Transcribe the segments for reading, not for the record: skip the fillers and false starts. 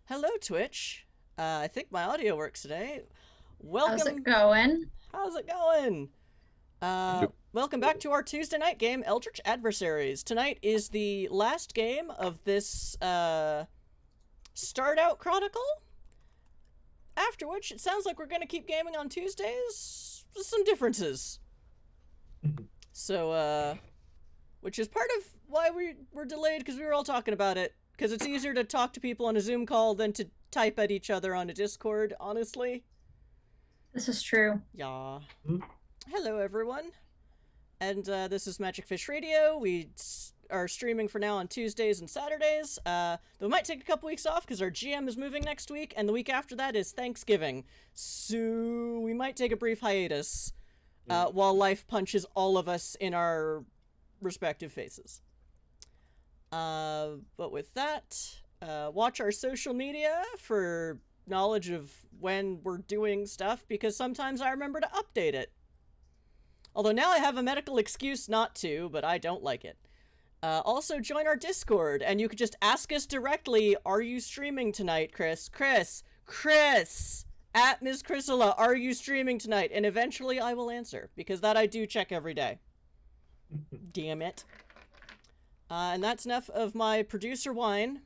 Hello, Twitch. I think my audio works today. How's Welcome. it going? How's it going? Welcome back to our Tuesday night game, Eldritch Adversaries. Tonight is the last game of this Start Out Chronicle. After which, it sounds like we're going to keep gaming on Tuesdays with some differences. So, which is part of why we're delayed, because we were all talking about it. Because it's easier to talk to people on a Zoom call than to type at each other on a Discord, honestly. This is true. Yeah. Hello, everyone. And this is Magic Fish Radio. We are streaming for now on Tuesdays and Saturdays. Though we might take a couple weeks off because our GM is moving next week, and the week after that is Thanksgiving. So we might take a brief hiatus while life punches all of us in our respective faces. But with that, watch our social media for knowledge of when we're doing stuff, because sometimes I remember to update it. Although now I have a medical excuse not to, but I don't like it. Also, join our Discord, and you could just ask us directly, are you streaming tonight, Chris? Chris! At Ms. Chrysula, are you streaming tonight? And eventually I will answer, because that I do check every day. Damn it. And that's enough of my producer whine.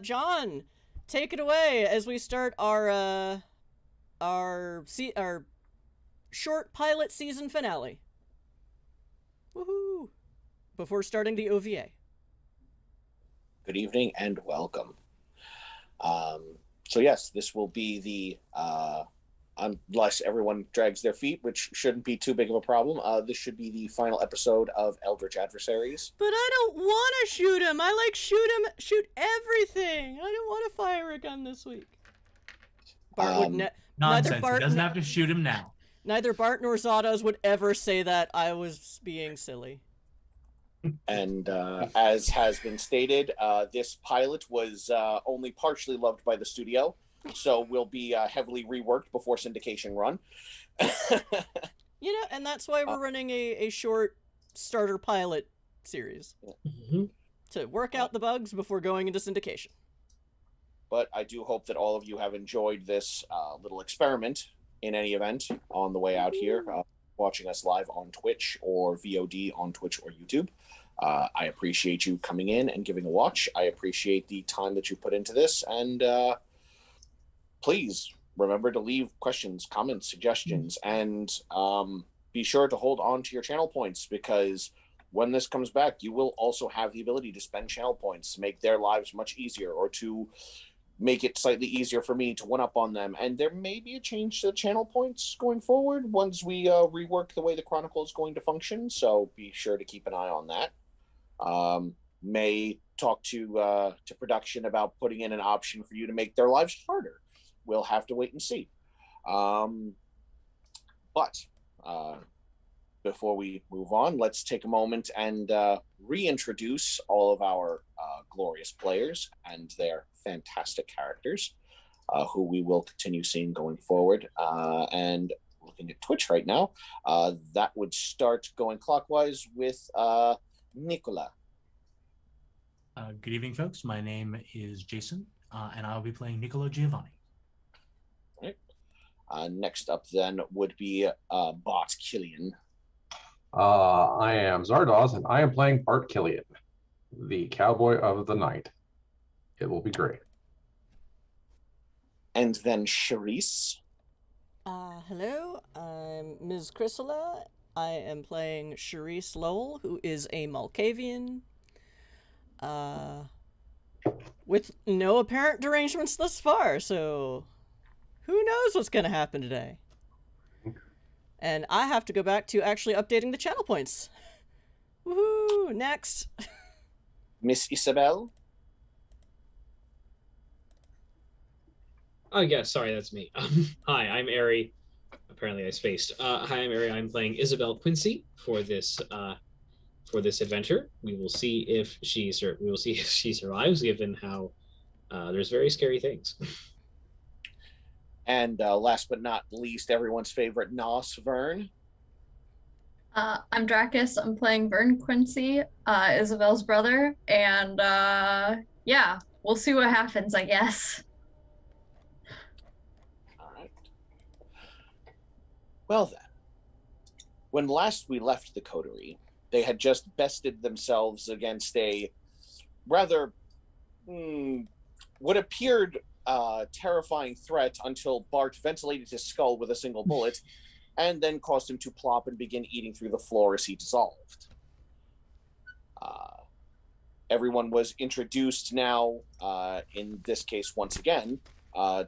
John, take it away as we start our short pilot season finale. Woohoo! Before starting the OVA. Good evening and welcome. So yes, this will be the unless everyone drags their feet, which shouldn't be too big of a problem. This should be the final episode of Eldritch Adversaries. But I don't want to shoot him. I like shoot everything. I don't want to fire a gun this week. Bart would nonsense. He doesn't have to shoot him now. Neither Bart nor Zados would ever say that I was being silly. And as has been stated, this pilot was only partially loved by the studio, so will be heavily reworked before syndication run. You know, and that's why we're running a short starter pilot series. Mm-hmm. To work out the bugs before going into syndication. But I do hope that all of you have enjoyed this little experiment in any event on the way out here, watching us live on Twitch or VOD on Twitch or YouTube. I appreciate you coming in and giving a watch. I appreciate the time that you put into this, and please remember to leave questions, comments, suggestions, and be sure to hold on to your channel points, because when this comes back, you will also have the ability to spend channel points to make their lives much easier, or to make it slightly easier for me to one-up on them. And there may be a change to the channel points going forward once we rework the way the Chronicle is going to function, so be sure to keep an eye on that. May talk to production about putting in an option for you to make their lives harder. We'll have to wait and see. But before we move on, let's take a moment and reintroduce all of our glorious players and their fantastic characters, who we will continue seeing going forward. And looking at Twitch right now, that would start going clockwise with Nicola. Good evening, folks. My name is Jason, and I'll be playing Niccolo Giovanni. All right. Next up then would be Bot Killian. I am Zardoz, and I am playing Bart Killian, the Cowboy of the Night. It will be great. And then Charisse. Hello, I'm Ms. Chrysula. I am playing Charisse Lowell, who is a Malkavian, with no apparent derangements thus far, so who knows what's going to happen today. And I have to go back to actually updating the channel points. Woohoo! Next! Miss Isabel. Oh, yeah, sorry, that's me. Hi, I'm Ari. Apparently I spaced. Hi, I'm Ari. I'm playing Isabel Quincy for this adventure. We will see if she survives, given how there's very scary things. And last but not least, everyone's favorite Nos, Vern. I'm Dracus. I'm playing Vern Quincy, Isabel's brother, and yeah, we'll see what happens, I guess. Well then, when last we left the Coterie, they had just bested themselves against a rather what appeared terrifying threat until Bart ventilated his skull with a single bullet and then caused him to plop and begin eating through the floor as he dissolved. Everyone was introduced now, in this case once again,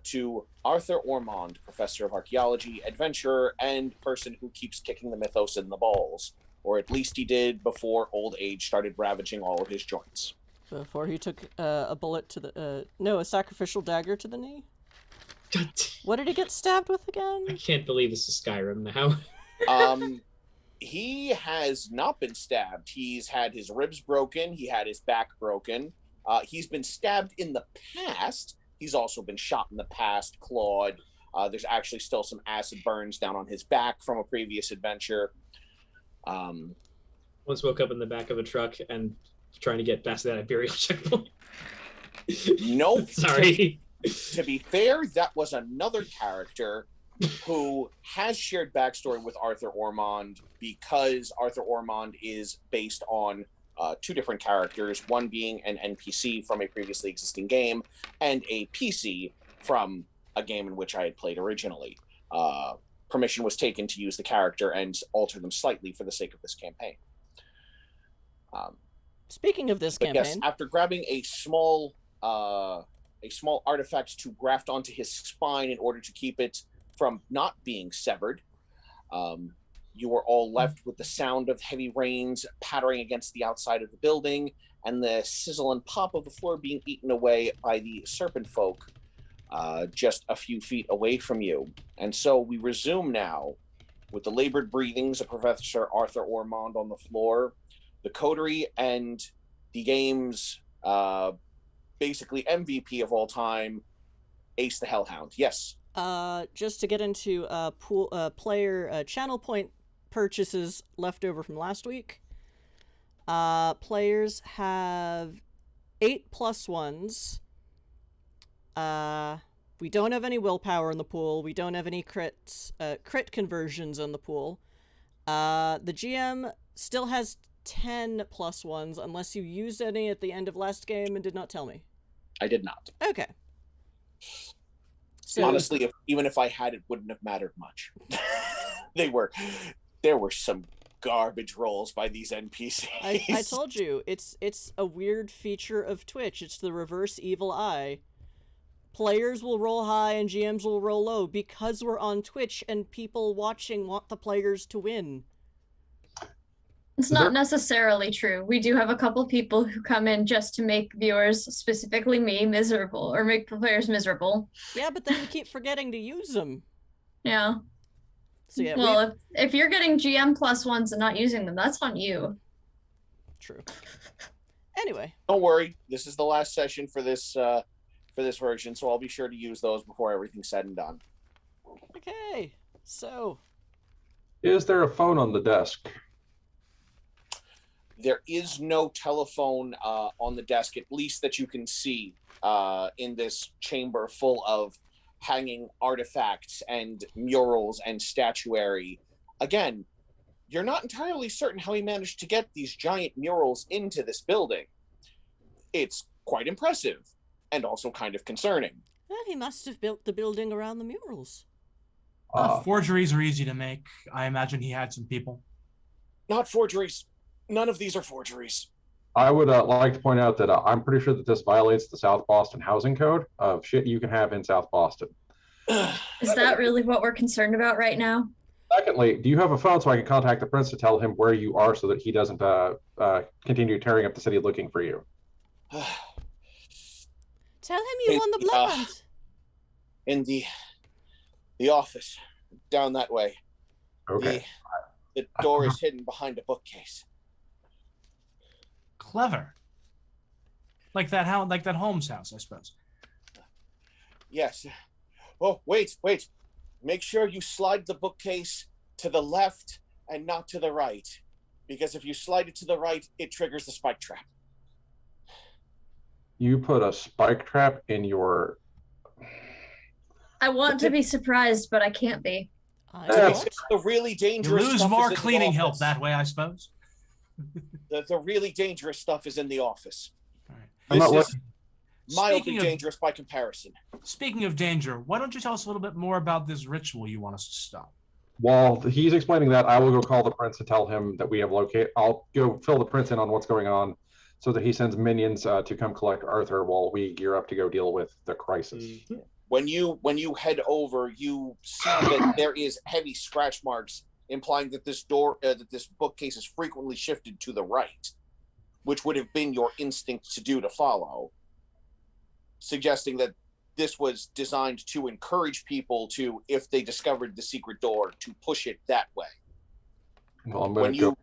to Arthur Ormond, Professor of Archaeology, adventurer, and person who keeps kicking the mythos in the balls. Or at least he did before old age started ravaging all of his joints. Before he took a bullet to the... a sacrificial dagger to the knee? What did he get stabbed with again? I can't believe this is Skyrim now. He has not been stabbed. He's had his ribs broken. He had his back broken. He's been stabbed in the past. He's also been shot in the past, clawed. There's actually still some acid burns down on his back from a previous adventure. Once woke up in the back of a truck and trying to get past that Imperial checkpoint. Nope. Sorry. To be fair, that was another character who has shared backstory with Arthur Ormond because Arthur Ormond is based on two different characters, one being an NPC from a previously existing game and a PC from a game in which I had played originally. Permission was taken to use the character and alter them slightly for the sake of this campaign. Speaking of this campaign... Yes, after grabbing a small artifact to graft onto his spine in order to keep it from not being severed, you were all left with the sound of heavy rains pattering against the outside of the building and the sizzle and pop of the floor being eaten away by the serpent folk just a few feet away from you. And so we resume now with the labored breathings of Professor Arthur Ormond on the floor, the Coterie, and the game's basically MVP of all time, Ace the Hellhound. Yes. Just to get into player channel point purchases left over from last week. Players have 8 +1s. We don't have any willpower in the pool. We don't have any crit conversions in the pool. The GM still has 10 +1s unless you used any at the end of last game and did not tell me. I did not. Okay. So, honestly, even if I had, it wouldn't have mattered much. There were some garbage rolls by these NPCs. I told you, it's a weird feature of Twitch. It's the reverse evil eye. Players will roll high and GMs will roll low because we're on Twitch and people watching want the players to win. It's not necessarily true. We do have a couple people who come in just to make viewers, specifically me, miserable, or make the players miserable. Yeah, but then you keep forgetting to use them. Yeah. So yeah. Well, if you're getting GM +1s and not using them, that's on you. True. Anyway. Don't worry. This is the last session for this version, so I'll be sure to use those before everything's said and done. Okay. So. Is there a phone on the desk? There is no telephone on the desk, at least that you can see in this chamber full of hanging artifacts and murals and statuary. Again, you're not entirely certain how he managed to get these giant murals into this building. It's quite impressive and also kind of concerning. Well, he must have built the building around the murals. Forgeries are easy to make. I imagine he had some people. Not forgeries. None of these are forgeries. I would like to point out that I'm pretty sure that this violates the South Boston Housing Code of shit you can have in South Boston. Is that really what we're concerned about right now? Secondly, do you have a phone so I can contact the prince to tell him where you are so that he doesn't continue tearing up the city looking for you? Tell him you won the blood hunt. In the office, down that way. Okay. The door is hidden behind a bookcase. Clever. Like that Holmes house, I suppose. Yes. Oh, wait. Make sure you slide the bookcase to the left and not to the right. Because if you slide it to the right, it triggers the spike trap. You put a spike trap in your... I want to be surprised, but I can't be. The really You dangerous lose stuff more is in cleaning the help office. that way, I suppose. The really dangerous stuff is in the office. All right. I'm not This is looking. mildly Speaking of- dangerous by comparison. Speaking of danger, why don't you tell us a little bit more about this ritual you want us to stop? While he's explaining that, I will go call the prince and tell him that we have located. I'll go fill the prince in on what's going on, so that he sends minions to come collect Arthur while we gear up to go deal with the crisis. Mhm. When you head over, you see that there is heavy scratch marks, implying that this bookcase is frequently shifted to the right, which would have been your instinct to follow, suggesting that this was designed to encourage people to, if they discovered the secret door, to push it that way. Well, I'm When going to go.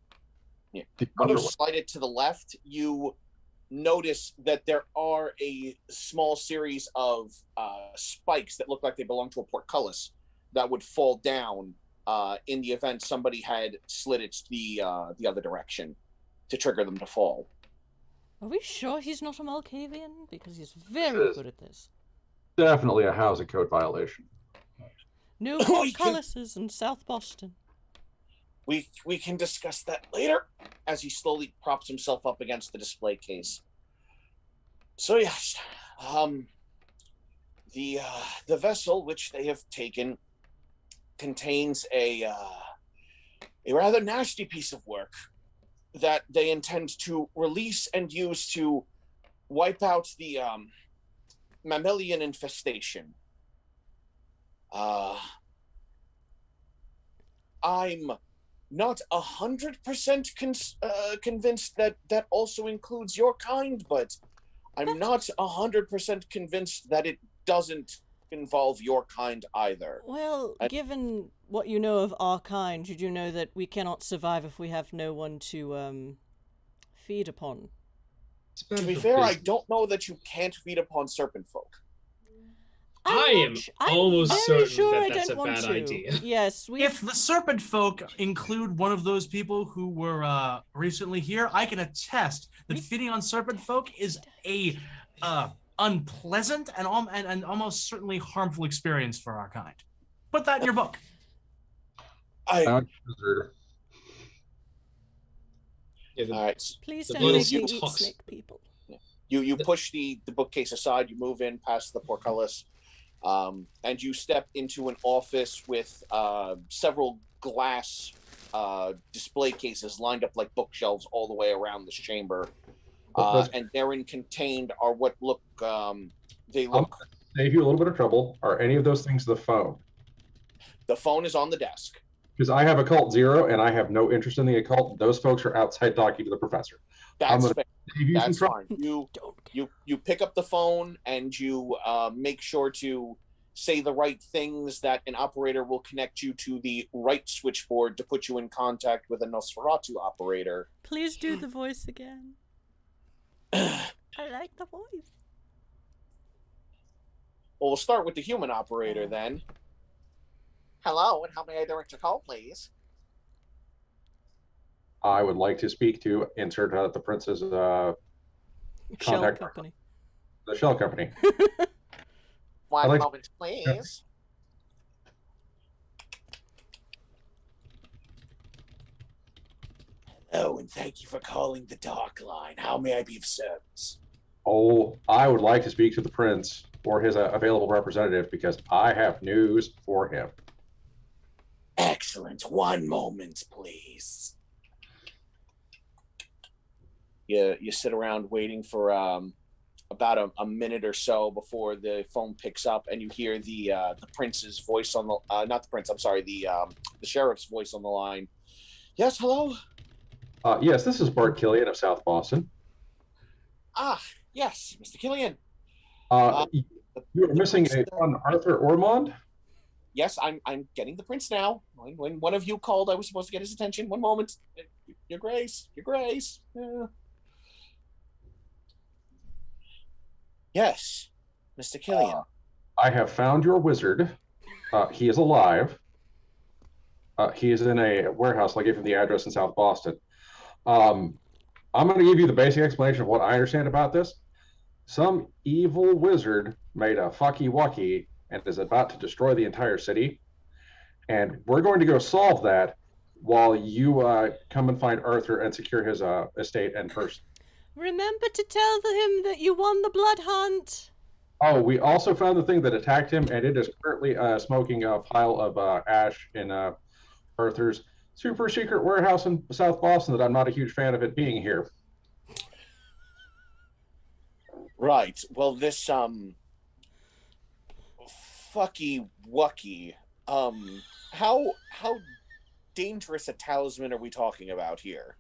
you the when you other way. slide it to the left, you notice that there are a small series of spikes that look like they belong to a portcullis that would fall down in the event somebody had slid it the other direction to trigger them to fall. Are we sure he's not a Malkavian? Because he's very Yes. good at this. Definitely a housing code violation. No We can- portcullises in South Boston. We can discuss that later, as he slowly props himself up against the display case. So yes, the vessel which they have taken contains a rather nasty piece of work that they intend to release and use to wipe out the mammalian infestation. I'm not 100% convinced that that also includes your kind, but I'm not 100% convinced that it doesn't involve your kind either. Well, given what you know of our kind, you do know that we cannot survive if we have no one to feed upon. To be fair, I don't know that you can't feed upon serpent folk. I'm almost very certain sure that I that's don't a want bad to. idea. Yes, we. If the serpent folk include one of those people who were recently here, I can attest that feeding on serpent folk is a unpleasant and almost certainly harmful experience for our kind. Put that in your book. All Yeah, right. Please the don't make boils me you eat toss- snake people. You push the bookcase aside, you move in past the portcullis, and you step into an office with several glass display cases lined up like bookshelves all the way around this chamber. And therein contained are what look, they look. Save you a little bit of trouble. Are any of those things the phone? The phone is on the desk. Because I have occult 0 and I have no interest in the occult. Those folks are outside talking to the professor. That's gonna fair. Save you some That's trouble. fine. You pick up the phone and you make sure to say the right things, that an operator will connect you to the right switchboard to put you in contact with a Nosferatu operator. Please do the voice again. I like the voice. Well, we'll start with the human operator then. Hello, and how may I direct your call, please? I would like to speak to insert the prince's Shell Contact- company. the shell company. One like- moment, please. Hello, and thank you for calling the Dark Line. How may I be of service? Oh, I would like to speak to the prince or his available representative because I have news for him. Excellent. One moment, please. You sit around waiting for about a minute or so before the phone picks up, and you hear the prince's voice on the not the prince. I'm sorry, the sheriff's voice on the line. Yes, hello. Yes, this is Bart Killian of South Boston. Ah, yes, Mr. Killian. You are missing a one Arthur Ormond. Yes, I'm getting the prince now. When one of you called, I was supposed to get his attention. One moment, Your Grace, Your Grace. Yes, Mr. Killian. I have found your wizard. He is alive. He is in a warehouse. I gave him the address in South Boston. I'm going to give you the basic explanation of what I understand about this. Some evil wizard made a fucky-wucky and is about to destroy the entire city. And we're going to go solve that while you come and find Arthur and secure his estate and person. Remember to tell him that you won the blood hunt. Oh, we also found the thing that attacked him, and it is currently smoking a pile of ash in Arthur's super secret warehouse in South Boston that I'm not a huge fan of it being here. Right. Well, this fucky wucky. How dangerous a talisman are we talking about here?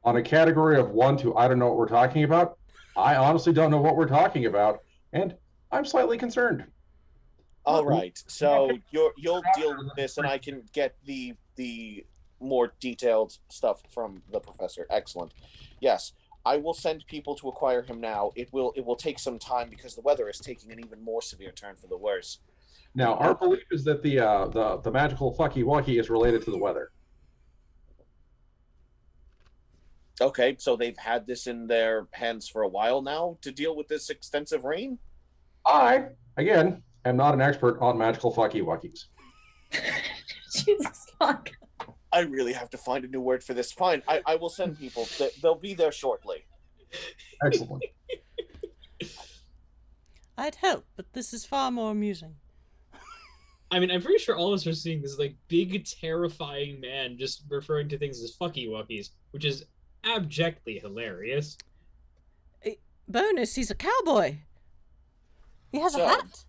On a category of 1 to I don't know what we're talking about, I honestly don't know what we're talking about, and I'm slightly concerned. All right. So you'll deal with this, and I can get the more detailed stuff from the professor. Excellent. Yes, I will send people to acquire him now. It will take some time because the weather is taking an even more severe turn for the worse. Now, our belief is that the magical fucky wucky is related to the weather. Okay, so they've had this in their hands for a while now to deal with this extensive rain? I, again, am not an expert on magical fucky wuckies. Jesus fuck. I really have to find a new word for this. Fine, I will send people. They'll be there shortly. Excellent. I'd help, but this is far more amusing. I mean, I'm pretty sure all of us are seeing this like big, terrifying man just referring to things as fucky wuckies, which is abjectly hilarious. Bonus, he's a cowboy. He has a hat.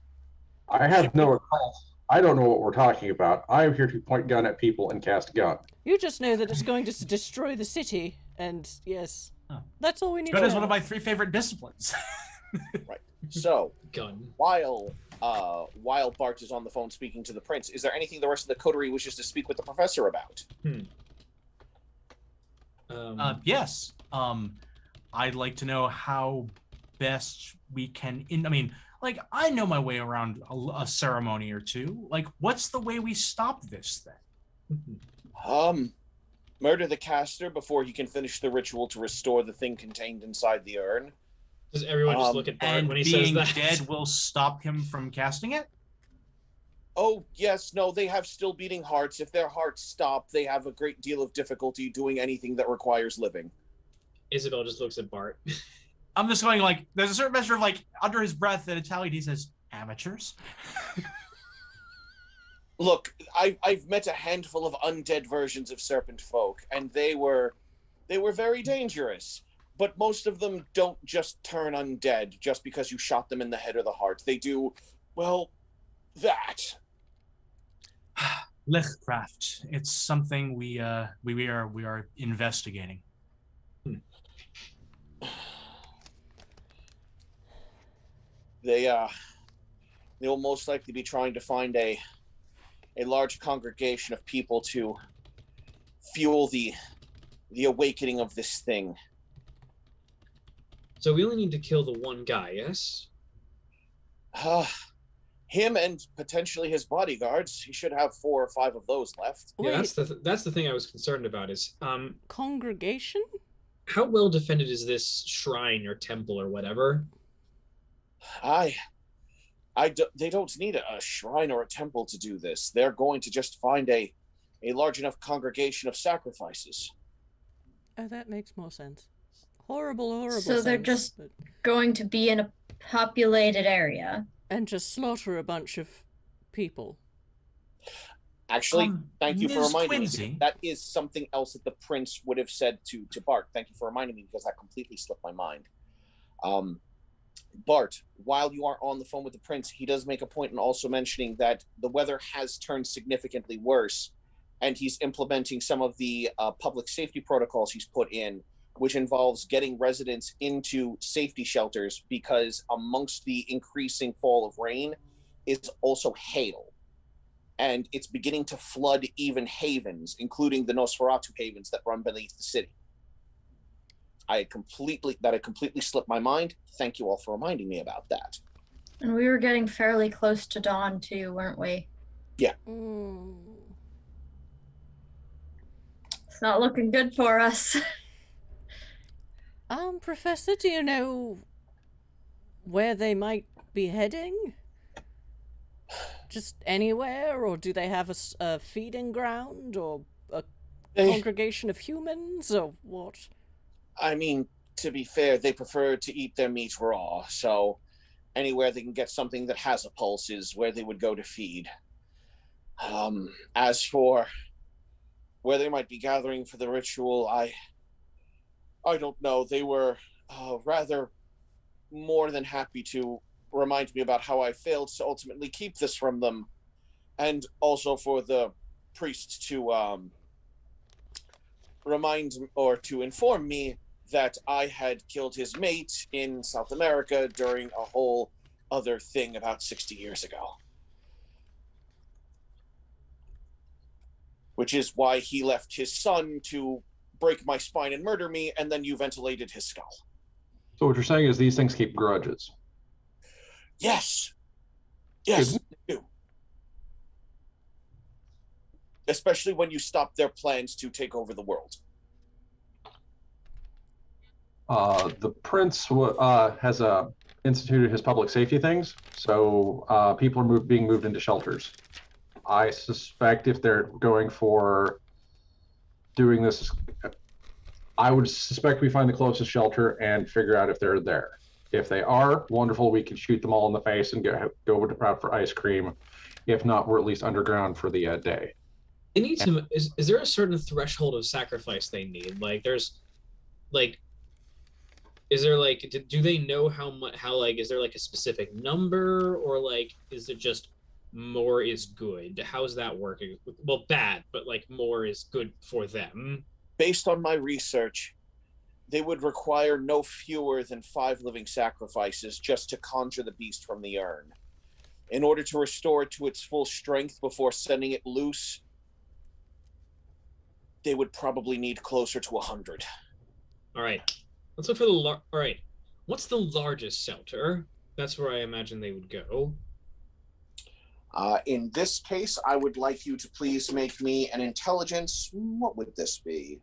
I have no occult. I don't know what we're talking about. I am here to point gun at people and cast gun. You just know that it's going to destroy the city, and yes, that's all we need. Gun to is know. one of my 3 favorite disciplines. Right. So, Gun. while Bart is on the phone speaking to the prince, is there anything the rest of the coterie wishes to speak with the professor about? Yes. I'd like to know how best we can. I mean, like, I know my way around a ceremony or two. Like, what's the way we stop this then? Murder the caster before he can finish the ritual to restore the thing contained inside the urn. Does everyone just look at Bart And when he says being that? dead will stop him from casting it? Oh, yes, no, they have still beating hearts. If their hearts stop, they have a great deal of difficulty doing anything that requires living. Isabel just looks at Bart. I'm just going like, there's a certain measure of like, under his breath in Italian, he says, amateurs? Look, I've met a handful of undead versions of serpent folk, and they were very dangerous. But most of them don't just turn undead just because you shot them in the head or the heart. They do, well, that. Lichtcraft. It's something we are investigating. They will most likely be trying to find a large congregation of people to fuel the awakening of this thing. So we only need to kill the one guy, yes? Him and potentially his bodyguards. He should have 4 or 5 of those left. Yeah, that's the thing I was concerned about is Congregation? how well defended is this shrine or temple or whatever? They don't need a shrine or a temple to do this. They're going to just find a large enough congregation of sacrifices. Oh, that makes more sense. Horrible So they're sense, just but... going to be in a populated area. And just slaughter a bunch of people. Actually, thank you for Ms. reminding Quincy. me. That is something else that the prince would have said to Bart. Thank you for reminding me because that completely slipped my mind. Bart, while you are on the phone with the prince, he does make a point in also mentioning that the weather has turned significantly worse, and he's implementing some of the public safety protocols he's put in, which involves getting residents into safety shelters because amongst the increasing fall of rain is also hail. And it's beginning to flood even havens, including the Nosferatu havens that run beneath the city. That had completely slipped my mind. Thank you all for reminding me about that. And we were getting fairly close to dawn too, weren't we? Yeah. It's not looking good for us. Professor, do you know where they might be heading? just anywhere, or do they have a feeding ground, or a They, congregation of humans, or what? I mean, to be fair, they prefer to eat their meat raw, so anywhere they can get something that has a pulse is where they would go to feed. As for where they might be gathering for the ritual, I don't know. They were rather more than happy to remind me about how I failed to ultimately keep this from them, and also for the priest to remind or to inform me that I had killed his mate in South America during a whole other thing about 60 years ago. Which is why he left his son to break my spine and murder me, and then you ventilated his skull. So what you're saying is these things keep grudges. Yes. Yes, they do. Especially when you stop their plans to take over the world. The prince has instituted his public safety things, so people are being moved into shelters. I suspect if they're going for doing this, I would suspect we find the closest shelter and figure out if they're there. If they are, wonderful, we can shoot them all in the face and go out for ice cream. If not, we're at least underground for the day. They need to. Is there a certain threshold of sacrifice they need? Like, there's, like, is there like, do they know how much? How, like, is there like a specific number, or like, is it just more is good? How's that working? Well, bad, but like more is good for them. Based on my research, they would require no fewer than 5 living sacrifices just to conjure the beast from the urn. In order to restore it to its full strength before sending it loose, they would probably need closer to 100. All right, let's look for the all right. What's the largest shelter? That's where I imagine they would go. In this case, I would like you to please make me an intelligence. What would this be?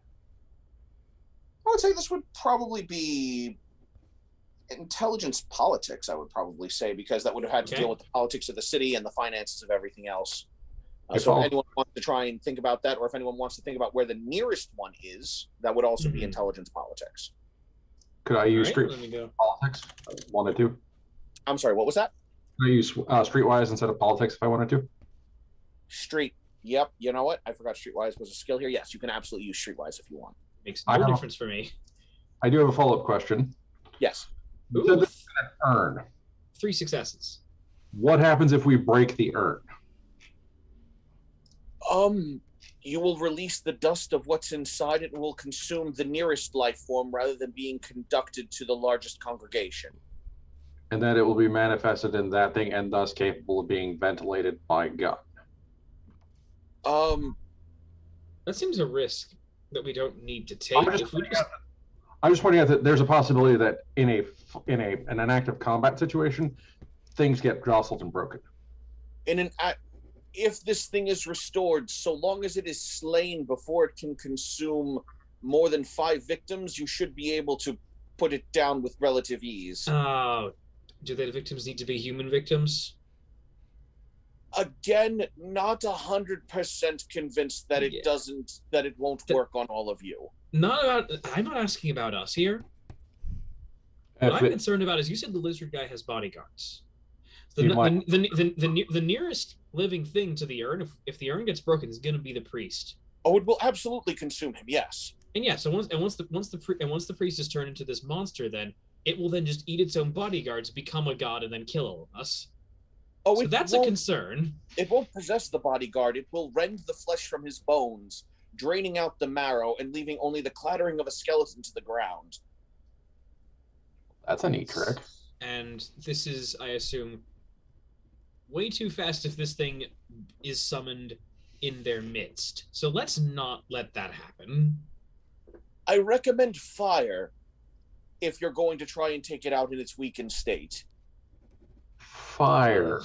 I would say this would probably be intelligence politics, I would probably say, because that would have had to deal with the politics of the city and the finances of everything else. So if anyone wants to try and think about that, or if anyone wants to think about where the nearest one is, that would also be intelligence politics. Could I use Let me go. politics if I wanted to? I'm sorry, what was that? Could I use streetwise instead of politics if I wanted to? Street. Yep. You know what? I forgot streetwise was a skill here. Yes, you can absolutely use streetwise if you want. Makes no difference for me. I do have a follow-up question. Yes. You said this is an urn. 3 successes. What happens if we break the urn? You will release the dust of what's inside it and will consume the nearest life form rather than being conducted to the largest congregation. And then it will be manifested in that thing and thus capable of being ventilated by God. That seems a risk that we don't need to take. I'm just pointing out that there's a possibility that in an active combat situation, things get jostled and broken. If this thing is restored, so long as it is slain before it can consume more than 5 victims, you should be able to put it down with relative ease. Do the victims need to be human victims? Again, not 100% convinced that it won't work on all of you. I'm not asking about us here. What I'm concerned about is you said the lizard guy has bodyguards. The nearest living thing to the urn, if the urn gets broken, is going to be the priest. Oh, it will absolutely consume him. Yes. And yeah, so once the priest is turned into this monster, then it will then just eat its own bodyguards, become a god, and then kill all of us. Oh, so that's a concern. It won't possess the bodyguard. It will rend the flesh from his bones, draining out the marrow and leaving only the clattering of a skeleton to the ground. That's a neat trick. And this is, I assume, way too fast if this thing is summoned in their midst. So let's not let that happen. I recommend fire if you're going to try and take it out in its weakened state. Fire.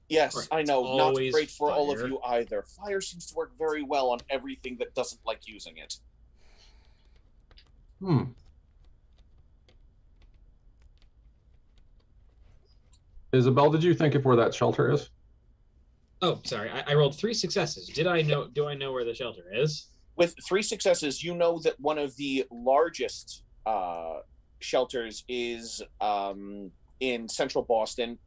Yes, right. I know. Not great for all of fire. you either. Fire seems to work very well on everything that doesn't like using it. Isabel, did you think of where that shelter is? Oh, sorry. I rolled 3 successes. Do I know where the shelter is? With 3 successes, you know that one of the largest shelters is in central Boston.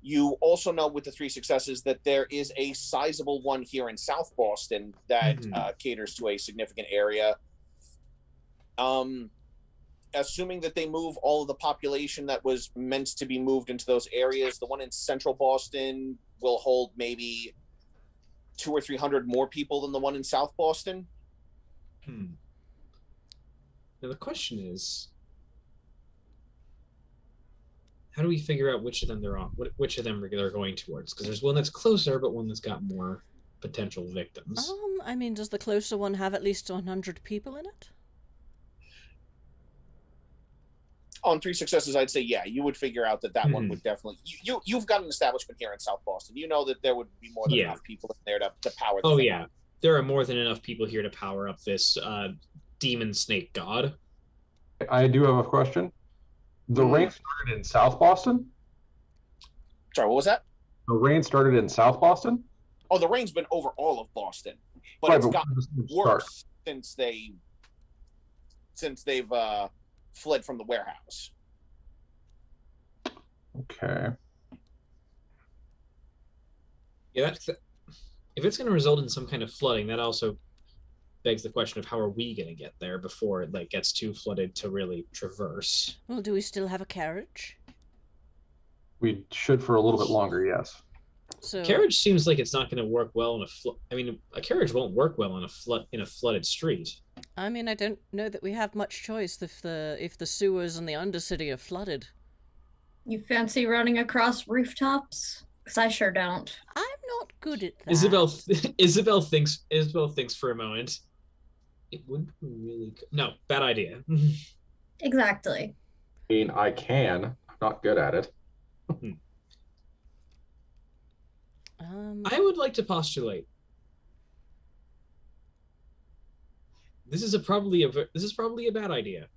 You also know with the 3 successes that there is a sizable one here in South Boston that caters to a significant area. Assuming that they move all of the population that was meant to be moved into those areas, the one in central Boston will hold maybe 200 or 300 more people than the one in South Boston. Now the question is, how do we figure out which of them they're on? Which of them they're going towards? Because there's one that's closer, but one that's got more potential victims. I mean, does the closer one have at least 100 people in it? On 3 successes, I'd say, yeah, you would figure out that one would definitely... You've got an establishment here in South Boston. You know that there would be more than enough people in there to power the thing up. There are more than enough people here to power up this demon snake god. I do have a question. The rain started in South Boston? Sorry, what was that? The rain started in South Boston? Oh, the rain's been over all of Boston. But it's gotten worse since they've fled from the warehouse. Okay. Yeah, if it's going to result in some kind of flooding, that also begs the question of how are we going to get there before it gets too flooded to really traverse. Well, do we still have a carriage? We should for a little bit longer, yes. So Carriage seems like it's not going to work well in a carriage won't work well in a flooded street. I mean, I don't know that we have much choice if the sewers and the Undercity are flooded. You fancy running across rooftops? Because I sure don't. I'm not good at that. Isabel thinks for a moment. It would be really good. No, bad idea. Exactly. I mean, I can. I'm not good at it. I would like to postulate. This is probably a bad idea.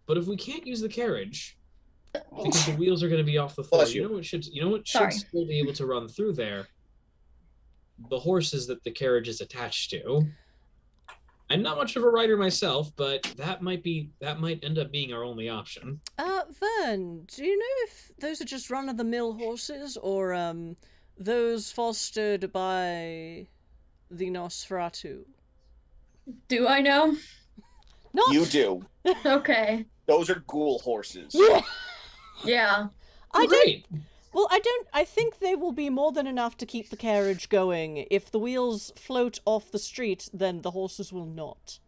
But if we can't use the carriage, because the wheels are going to be off the floor, you know what should still be able to run through there? The horses that the carriage is attached to. I'm not much of a rider myself, but that might end up being our only option. Vern, do you know if those are just run-of-the-mill horses, or those fostered by the Nosferatu? Do I know? Not... You do. Okay. Those are ghoul horses. Yeah. I think they will be more than enough to keep the carriage going. If the wheels float off the street, then the horses will not.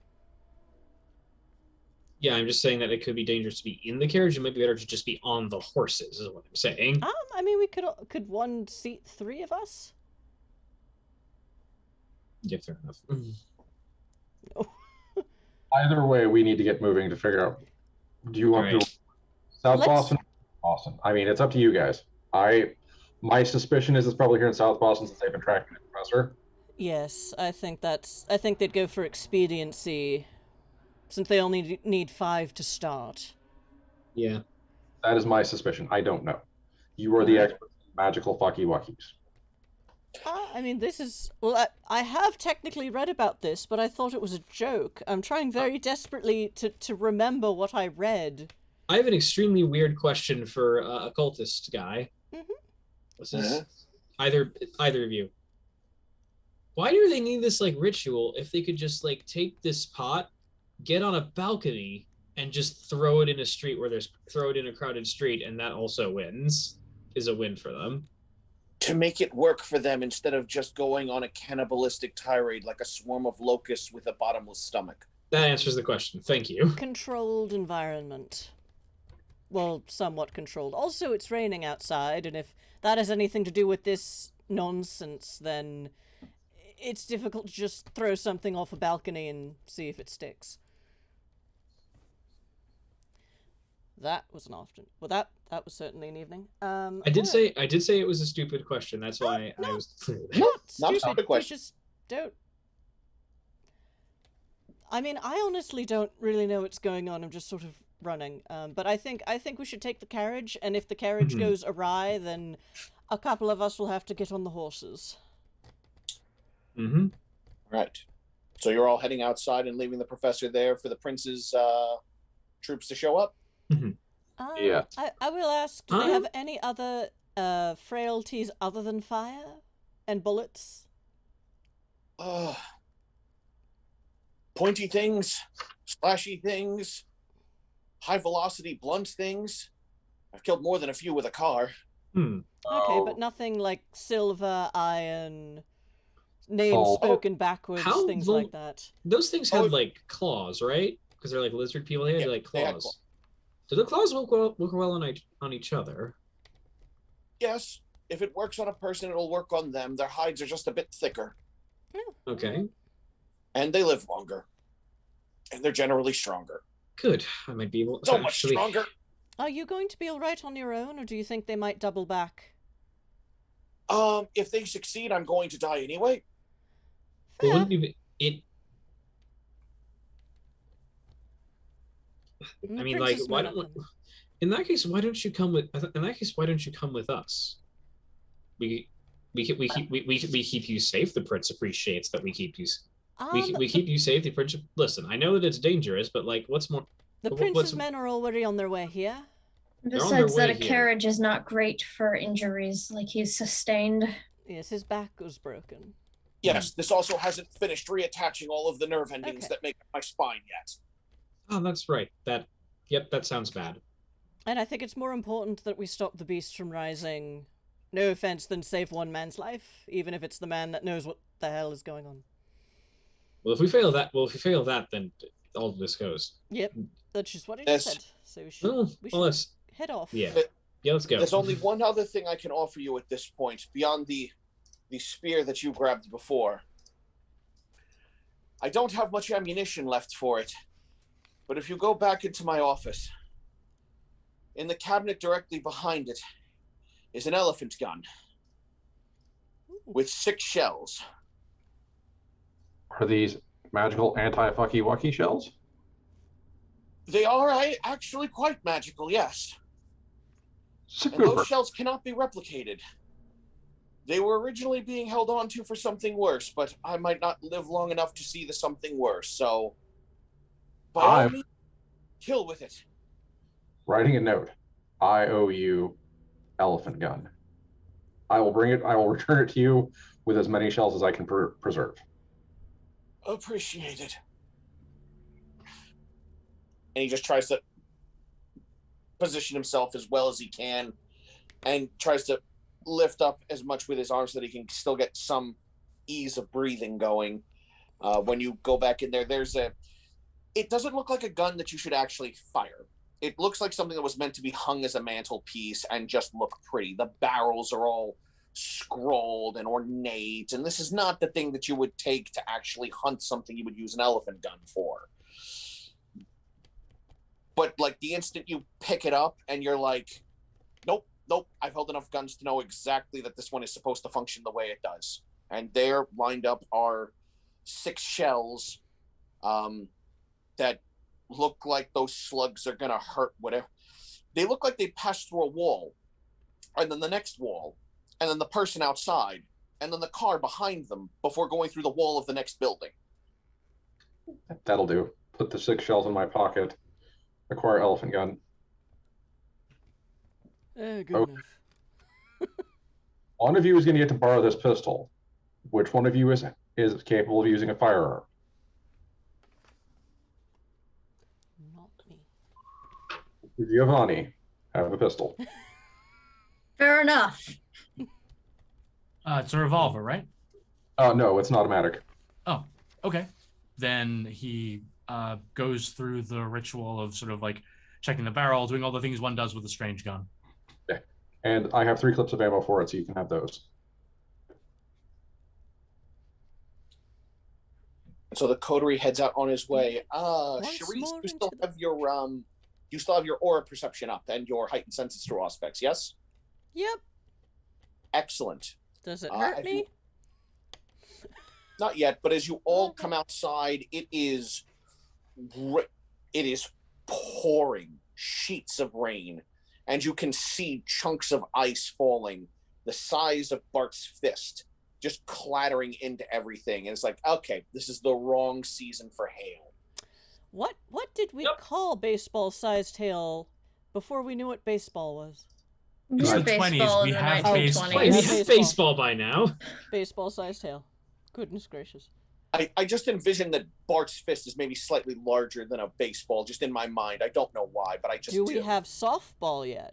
Yeah, I'm just saying that it could be dangerous to be in the carriage. It might be better to just be on the horses, is what I'm saying. I mean, we could one seat 3 of us? Yeah, fair enough. No. Either way, we need to get moving to figure out. Do you want to South Boston? Boston. I mean, it's up to you guys. My suspicion is it's probably here in South Boston since they've been tracking the professor. Yes, I think they'd go for expediency, since they only need 5 to start. Yeah. That is my suspicion. I don't know. You are the expert in magical fucky-wuckies. I mean, this is... Well, I have technically read about this, but I thought it was a joke. I'm trying very desperately to remember what I read. I have an extremely weird question for occultist guy. This is either of you. Why do they need this ritual if they could just take this pot, get on a balcony, and just throw it in a crowded street, and that also is a win for them? To make it work for them instead of just going on a cannibalistic tirade like a swarm of locusts with a bottomless stomach. That answers the question. Thank you. Controlled environment. Well, somewhat controlled. Also, it's raining outside, and if that has anything to do with this nonsense, then it's difficult to just throw something off a balcony and see if it sticks. That was an afternoon. Well, that was certainly an evening. I did say it was a stupid question. That's why I was clear. Not stupid question. We just don't. I mean, I honestly don't really know what's going on. I'm just sort of running. But I think we should take the carriage, and if the carriage goes awry, then a couple of us will have to get on the horses. Mm-hmm. Right. So you're all heading outside and leaving the professor there for the prince's troops to show up? Yeah. I will ask, do they have any other frailties other than fire and bullets? Pointy things, slashy things, high velocity blunt things. I've killed more than a few with a car. Okay, but nothing like silver, iron, names spoken backwards, things like that. Those things had like claws, right? Because they're like lizard people. They had like claws. Do the claws work well on each other? Yes. If it works on a person, it'll work on them. Their hides are just a bit thicker. Okay. And they live longer. And they're generally stronger. Good. I might be able to so much stronger. Are you going to be all right on your own, or do you think they might double back? If they succeed, I'm going to die anyway. Well, wouldn't it? I mean, like, why don't? In that case, why don't you come with? In that case, why don't you come with us? We keep you safe. The prince appreciates that we keep you. We keep you safe. The prince. Listen, I know that it's dangerous, but like, what's more? The prince's men are already on their way here. Besides that, a carriage is not great for injuries like he's sustained. Yes, his back was broken. Yes, this also hasn't finished reattaching all of the nerve endings that make my spine yet. Oh, that's right. Yep, that sounds bad. And I think it's more important that we stop the beast from rising, no offense, than save one man's life, even if it's the man that knows what the hell is going on. Well, if we fail that, then all of this goes. Yep, that's just what he just said. So we should head off. Yeah, let's go. There's only one other thing I can offer you at this point, beyond the spear that you grabbed before. I don't have much ammunition left for it, but if you go back into my office, in the cabinet directly behind it is an elephant gun with 6 shells. Are these magical anti-fucky-wucky shells? They are actually quite magical, yes. Super. And those shells cannot be replicated. They were originally being held on to for something worse, but I might not live long enough to see the something worse, so by all means, kill with it. Writing a note. I owe you elephant gun. I will bring it. I will return it to you with as many shells as I can preserve. Appreciate it. And he just tries to position himself as well as he can and tries to lift up as much with his arms so that he can still get some ease of breathing going. When you go back in there, it doesn't look like a gun that you should actually fire. It looks like something that was meant to be hung as a mantelpiece and just look pretty. The barrels are all scrolled and ornate, and this is not the thing that you would take to actually hunt something you would use an elephant gun for. But like the instant you pick it up and you're like, nope, I've held enough guns to know exactly that this one is supposed to function the way it does. And there lined up are 6 shells that look like those slugs are gonna hurt whatever. They look like they passed through a wall, and then the next wall, and then the person outside, and then the car behind them before going through the wall of the next building. That'll do. Put the 6 shells in my pocket. Acquire elephant gun. Good enough. One of you is going to get to borrow this pistol. Which one of you is capable of using a firearm? Not me. Giovanni, have a pistol. Fair enough. It's a revolver, right? No, it's an automatic. Oh, okay. Then he goes through the ritual of sort of like checking the barrel, doing all the things one does with a strange gun. Okay. And I have 3 clips of ammo for it, so you can have those. So the Coterie heads out on his way. Charisse, you still have your aura perception up and your heightened senses through aspects, yes? Yep. Excellent. Does it hurt me? Not yet, but as you all come outside, it is it is pouring sheets of rain, and you can see chunks of ice falling the size of Bart's fist, just clattering into everything. And it's like, okay, this is the wrong season for hail. What did we call baseball-sized hail before we knew what baseball was? We It's had the 20s. baseball We in the have '20s. Wait, we Yeah, have baseball by now. Baseball-sized hail. Goodness gracious. I just envision that Bart's fist is maybe slightly larger than a baseball, just in my mind. I don't know why, but I just do. We have softball yet?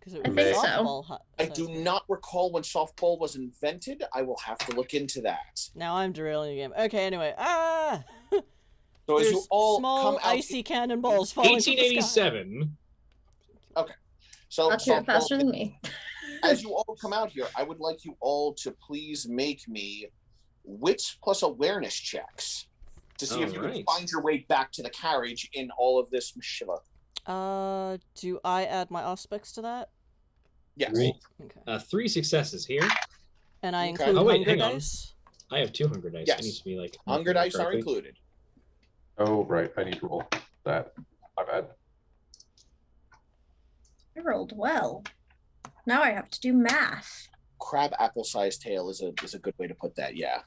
Because I think so. softball. I do not recall when softball was invented. I will have to look into that. Now I'm derailing the game. Okay, anyway. So as There's you all small come out, icy cannonballs falling from the sky. 1887. so That's it faster softball, than me. as you all come out here, I would like you all to please make me wits plus awareness checks to see if you can Alright. find your way back to the carriage in all of this Shiva. Do I add my aspects to that? Yes. Great. Okay. 3 successes here. And I Okay. include Oh, wait, hunger hang on. dice. I have 2 hunger dice. Yes. I need to be like Hunger dice are correctly. included. Oh, right. I need to roll that. My bad. I rolled well. Now I have to do math. Crab apple sized tail is a good way to put that. Yeah.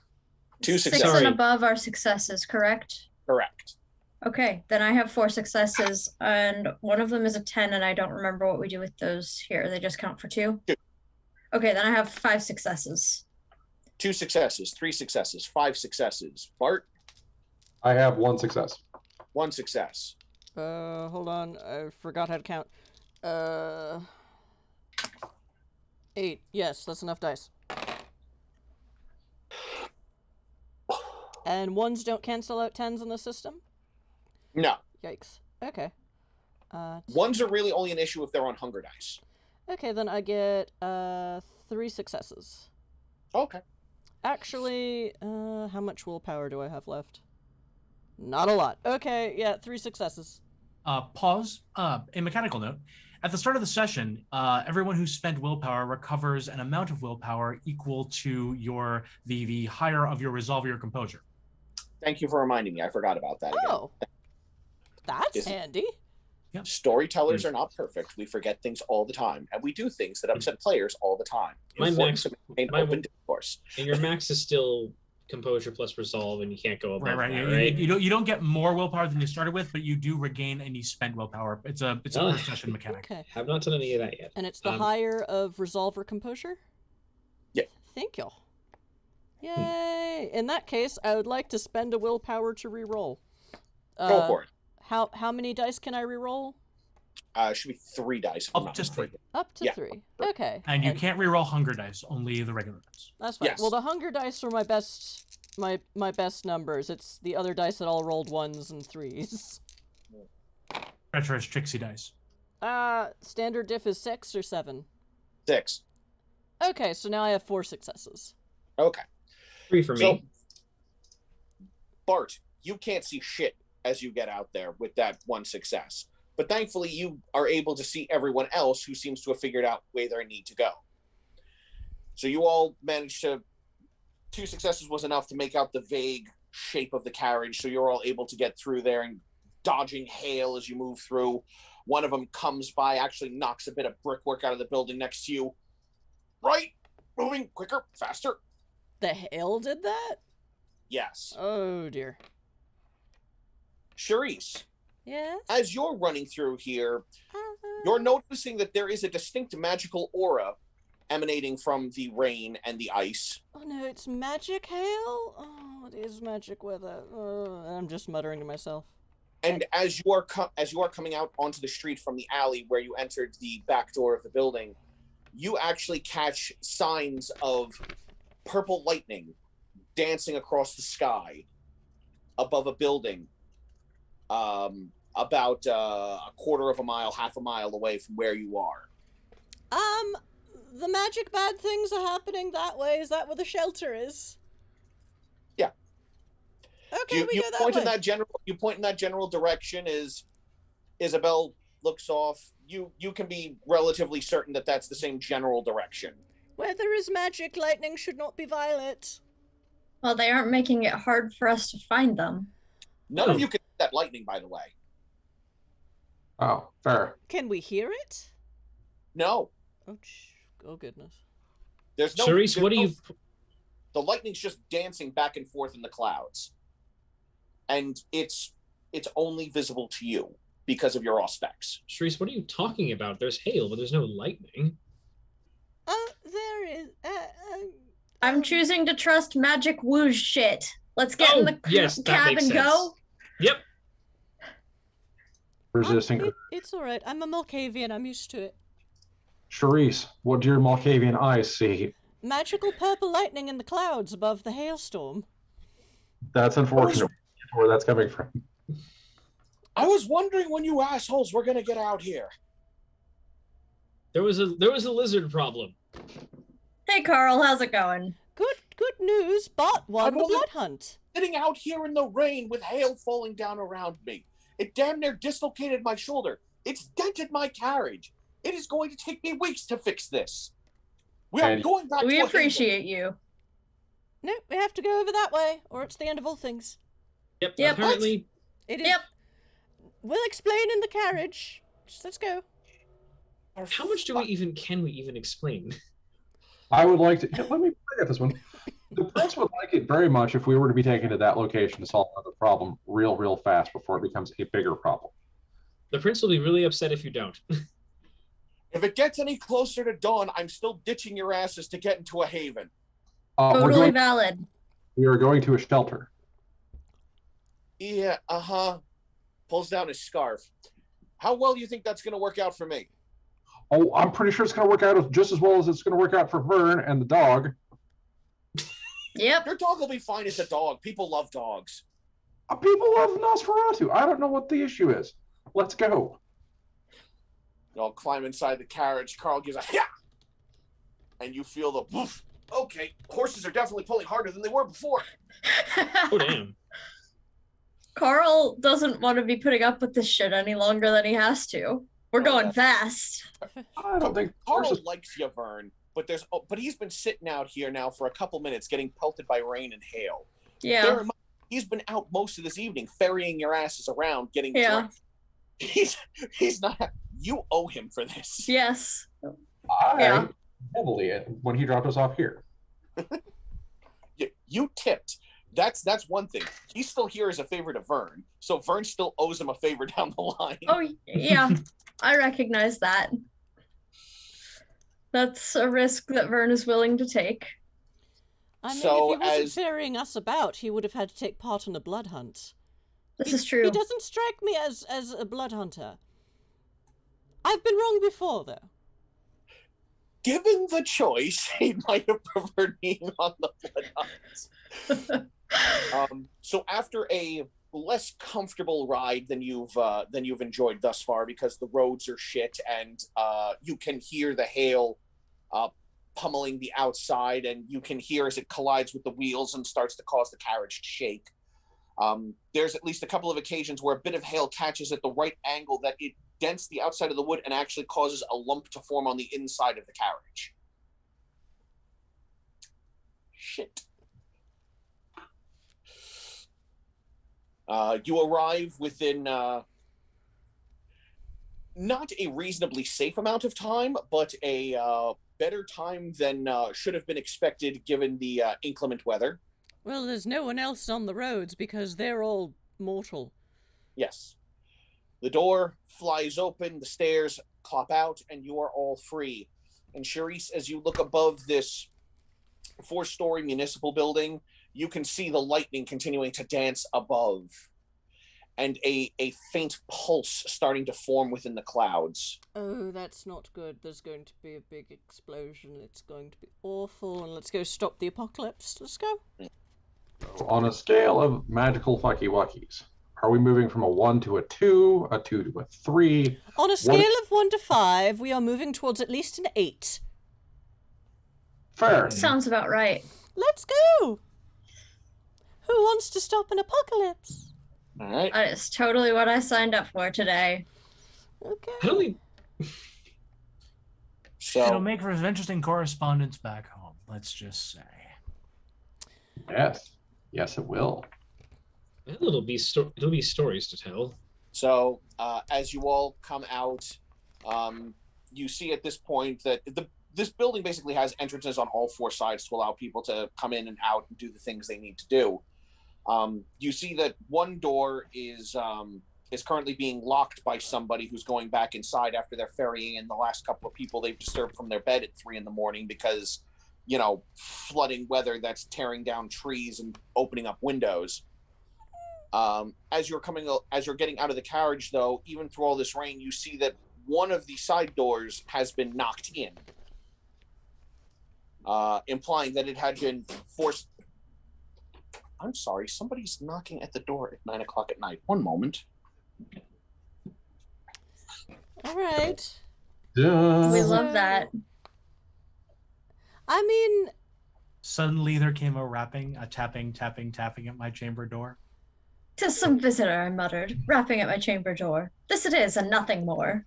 2 6 successes. Sorry. and above are successes, correct? Correct. Okay, then I have 4 successes, and one of them is a 10, and I don't remember what we do with those here. They just count for 2? 2. Okay, then I have 5 successes. 2 successes, 3 successes, 5 successes. Bart, I have 1 success. 1 success. Hold on. I forgot how to count. 8. Yes, that's enough dice. And ones don't cancel out 10s in the system? No. Yikes. Okay. Ones are really only an issue if they're on hunger dice. Okay, then I get 3 successes. Okay. Actually, how much willpower do I have left? Not a lot. Okay, yeah, 3 successes. Pause. A mechanical note. At the start of the session, everyone who spent willpower recovers an amount of willpower equal to the higher of your resolve or your composure. Thank you for reminding me. I forgot about that again. Oh. That's Is- handy. Storytellers are not perfect. We forget things all the time, and we do things that upset players all the time. My Important max- to maintain my- open discourse. And your max is still composure plus resolve, and you can't go above Right. that, right? You don't get more willpower than you started with, but you do regain any spent willpower. It's a Oh. first session mechanic. Okay. Have not done any of that yet. And it's the higher of resolve or composure? Yeah. Thank you. Yay! In that case, I would like to spend a willpower to reroll. Go for it. How many dice can I reroll? Should be 3 dice. if I'm Up not to 3. mistaken. Up to Yeah. 3. Okay. And you can't reroll hunger dice, only the regular dice. That's fine. Yes. Well, the hunger dice are my best best numbers. It's the other dice that all rolled 1s and 3s. Treacherous tricksy dice. Standard diff is 6 or 7. 6. Okay, so now I have 4 successes. Okay. 3 for me. So, Bart, you can't see shit as you get out there with that 1 success. But thankfully, you are able to see everyone else who seems to have figured out where they need to go. So you all managed to... 2 successes was enough to make out the vague shape of the carriage, so you're all able to get through there and dodging hail as you move through. One of them comes by, actually knocks a bit of brickwork out of the building next to you. Right! Moving quicker, faster. The hail did that? Yes. Oh, dear. Charisse, Yes? as you're running through here, you're noticing that there is a distinct magical aura emanating from the rain and the ice. Oh no, it's magic hail? Oh, it is magic weather. I'm just muttering to myself. And as you are coming out onto the street from the alley where you entered the back door of the building, you actually catch signs of purple lightning dancing across the sky above a building, about a quarter of a mile, half a mile away from where you are. The magic bad things are happening that way. Is that where the shelter is? Yeah. Okay, we You go that point way. in that general direction. As Isabel looks off, you can be relatively certain that that's the same general direction. Where there is magic, lightning should not be violet. Well, they aren't making it hard for us to find them. None of you can see that lightning, by the way. Oh, fair. Can we hear it? No. Oh goodness. There's no. Charisse, there's what do no- you? The lightning's just dancing back and forth in the clouds, and it's only visible to you because of your auspex. Charisse, what are you talking about? There's hail, but there's no lightning. There is. I'm choosing to trust magic whoosh shit. Let's get in the yes, that cab makes and sense. go. Yep. Resisting. It's all right. I'm a Malkavian. I'm used to it. Charisse, what do your Malkavian eyes see? Magical purple lightning in the clouds above the hailstorm. That's unfortunate. Where that's coming from. I was wondering when you assholes were gonna get out here. There was a lizard problem. Hey, Carl, how's it going? Good news. Bart won the blood hunt. Sitting out here in the rain with hail falling down around me. It damn near dislocated my shoulder. It's dented my carriage. It is going to take me weeks to fix this. We are And going back to We a appreciate you. No, we have to go over that way, or it's the end of all things. Yep. Yep. Apparently, It is. Yep. We'll explain in the carriage. Just let's go. haven. how much can we even explain? I would like to. Let me get this one. The prince would like it very much if we were to be taken to that location to solve another problem real fast before it becomes a bigger problem. The prince will be really upset if you don't. If it gets any closer to dawn, I'm still ditching your asses to get into a haven. Totally valid. We are going to a shelter. Yeah, Pulls down his scarf. How well do you think that's going to work out for me? Oh, I'm pretty sure it's going to work out just as well as it's going to work out for Vern and the dog. Yep. Your dog will be fine. It's a dog. People love dogs. People love Nosferatu. I don't know what the issue is. Let's go. Y'all climb inside the carriage. Carl gives a yeah, and you feel the woof. Okay, horses are definitely pulling harder than they were before. Oh damn. Carl doesn't want to be putting up with this shit any longer than he has to. We're going fast. I don't think Carl horses. likes you, Vern, but he's been sitting out here now for a couple minutes, getting pelted by rain and hail. Yeah. He's been out most of this evening, ferrying your asses around, getting Yeah. drunk. He's not. You owe him for this. Yes. I heavily when he dropped us off here. You tipped. That's one thing. He's still here as a favor to Vern, so Vern still owes him a favor down the line. Oh, yeah. I recognize that. That's a risk that Vern is willing to take. I mean, So if he wasn't as- ferrying us about, he would have had to take part in a blood hunt. This is true. He doesn't strike me as a blood hunter. I've been wrong before, though. Given the choice, he might have preferred being on the blood hunt. So after a less comfortable ride than you've enjoyed thus far, because the roads are shit and you can hear the hail pummeling the outside, and you can hear as it collides with the wheels and starts to cause the carriage to shake. There's at least a couple of occasions where a bit of hail catches at the right angle that it dents the outside of the wood and actually causes a lump to form on the inside of the carriage. Shit. You arrive within not a reasonably safe amount of time, but a better time than should have been expected given the inclement weather. Well, there's no one else on the roads because they're all mortal. Yes. The door flies open, the stairs clop out, and you are all free. And Charisse, as you look above this 4-story municipal building, you can see the lightning continuing to dance above, and a faint pulse starting to form within the clouds. Oh, that's not good. There's going to be a big explosion. It's going to be awful. And let's go stop the apocalypse. Let's go. On a scale of magical fucky wuckies, are we moving from a 1 to a 2 to a 3? On a scale of 1 to 5, we are moving towards at least an 8. Fair. Sounds about right. Let's go! Who wants to stop an apocalypse? All right. That is totally what I signed up for today. Okay. I don't think It'll So make for interesting correspondence back home, let's just say. Yes. Yes, it will. Well, it'll be stories to tell. So as you all come out, you see at this point that this building basically has entrances on all four sides to allow people to come in and out and do the things they need to do. You see that one door is currently being locked by somebody who's going back inside after they're ferrying in the last couple of people they've disturbed from their bed at 3 a.m. because, flooding weather that's tearing down trees and opening up windows. As you're getting out of the carriage, though, even through all this rain, you see that one of the side doors has been knocked in, implying that it had been forced. I'm sorry, somebody's knocking at the door at 9 o'clock at night. One moment. All right. Duh. We love that. I mean, Suddenly there came a tapping at my chamber door. "'Tis some visitor," I muttered, rapping at my chamber door. "This it is, and nothing more."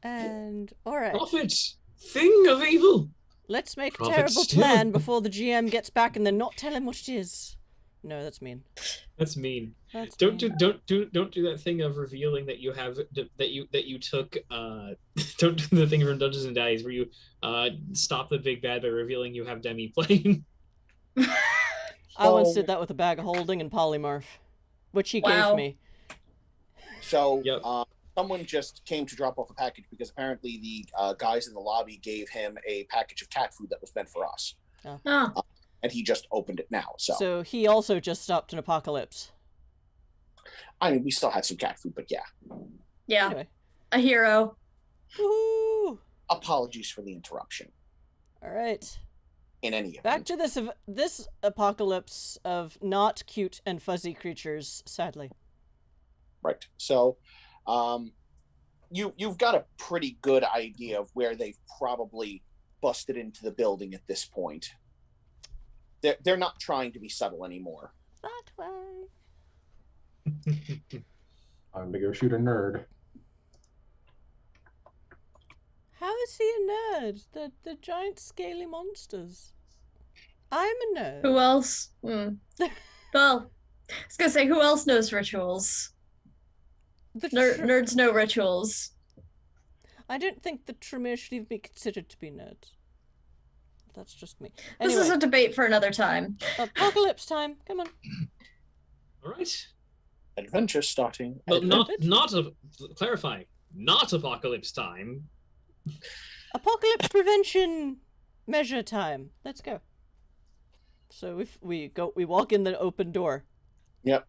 and all right. Prophets, thing of evil. Let's make a Prophet terrible still. plan before the GM gets back and then not tell him what it is. No, that's mean. That's mean. That's Don't mean. do that thing of revealing that you have that you took don't do the thing from Dungeons and Dice where you stop the big bad by revealing you have Demi playing. I once did that with a bag of holding and polymorph, which he Wow. gave me. So Yep. someone just came to drop off a package because apparently the guys in the lobby gave him a package of cat food that was meant for us. Oh, And he just opened it now. So he also just stopped an apocalypse. I mean, we still had some cat food, but yeah. yeah. Anyway. A hero. Woohoo! Apologies for the interruption. All right. In any event. Back to this apocalypse of not cute and fuzzy creatures, sadly. Right. So you've got a pretty good idea of where they've probably busted into the building at this point. They're not trying to be subtle anymore. That way. I'm gonna go shoot a nerd. How is he a nerd? The giant scaly monsters. I'm a nerd. Who else? Well, I was gonna say, who else knows rituals? The Nerds know rituals. I don't think the Tremere should even be considered to be nerds. That's just me. This Anyway, is a debate for another time. apocalypse time. Come on. All right. Adventure starting. Well, clarify, not apocalypse time. Apocalypse prevention measure time. Let's go. So we walk in the open door. Yep.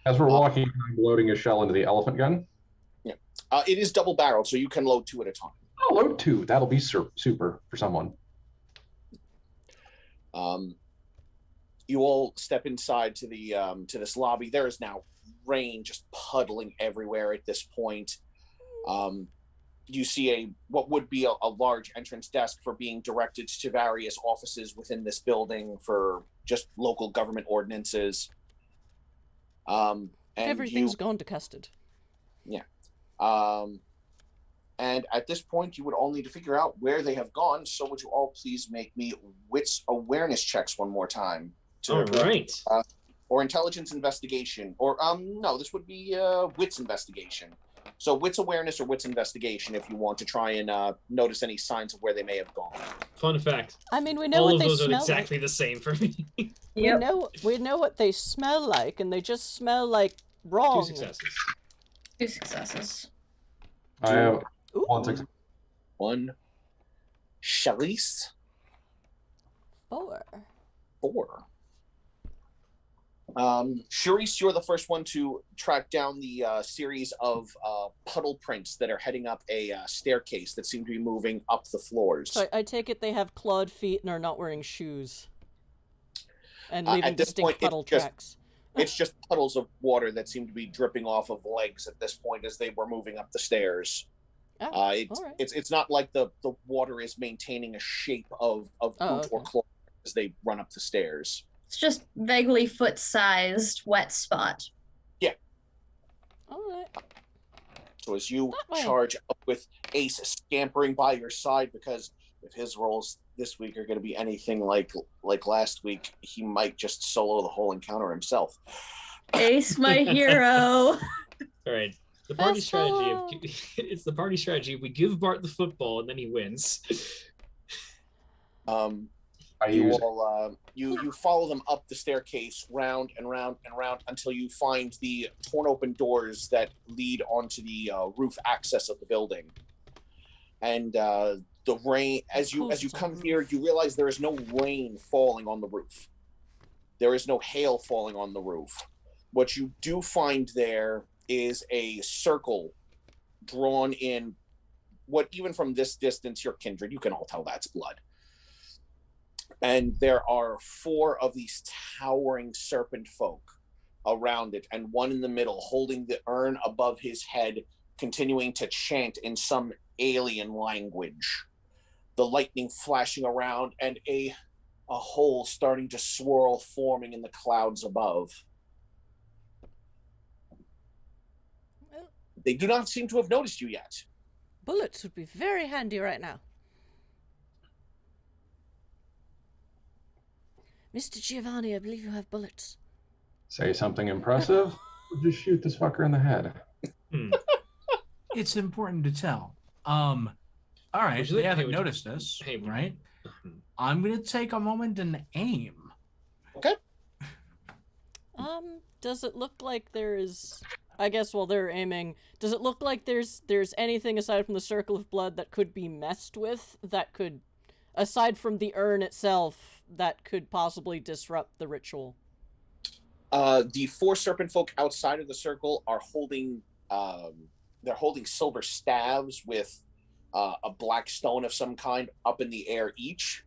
As we're walking, I'm loading a shell into the elephant gun. It is double barreled, so you can load 2 at a time. Oh, load 2. That'll be super for someone. You all step inside to the to this lobby. There is now rain just puddling everywhere at this point. You see what would be a large entrance desk for being directed to various offices within this building for just local government ordinances. And Everything's gone to custard. And at this point, you would all need to figure out where they have gone. So would you all please make me wits awareness checks one more time? All right. Or intelligence investigation. Or, no, this would be wits investigation. So wits awareness or wits investigation if you want to try and notice any signs of where they may have gone. Fun fact. I mean, we know All what of they those are smell exactly like. the same for me. Yep. We know what they smell like, and they just smell like wrong. 2 successes. 2 successes. I have Ooh. 1 success. 1. Charisse. 4. 4. Charisse, you're the first one to track down the series of puddle prints that are heading up a staircase that seem to be moving up the floors. So I take it they have clawed feet and are not wearing shoes. And At leaving this distinct point, puddle it's just- tracks. It's just puddles of water that seem to be dripping off of legs at this point as they were moving up the stairs. Oh, All right. It's not like the water is maintaining a shape of boot or claw as they run up the stairs. It's just vaguely foot-sized wet spot. All right. So as you That way. charge up with Ace scampering by your side, because if his rolls this week are going to be anything like last week, he might just solo the whole encounter himself. Ace, my hero. All right. The party Best strategy fellow. it's the party strategy. We give Bart the football and then he wins. You follow them up the staircase, round and round and round, until you find the torn open doors that lead onto the roof access of the building. And the rain, as you come here, you realize there is no rain falling on the roof. There is no hail falling on the roof. What you do find there is a circle drawn in what, even from this distance, your kindred, you can all tell that's blood. And there are 4 of these towering serpent folk around it, and one in the middle holding the urn above his head, continuing to chant in some alien language. The lightning flashing around, and a hole starting to swirl, forming in the clouds above. They do not seem to have noticed you yet. Bullets would be very handy right now. Mr. Giovanni, I believe you have bullets. Say something impressive, or just shoot this fucker in the head. It's important to tell. All right, they haven't noticed us, right? I'm going to take a moment and aim. Okay. Does it look like there is... I guess while they're aiming, does it look like there's anything aside from the circle of blood that could be messed with, that could, aside from the urn itself, that could possibly disrupt the ritual? The 4 serpent folk outside of the circle are holding silver staves with a black stone of some kind up in the air each.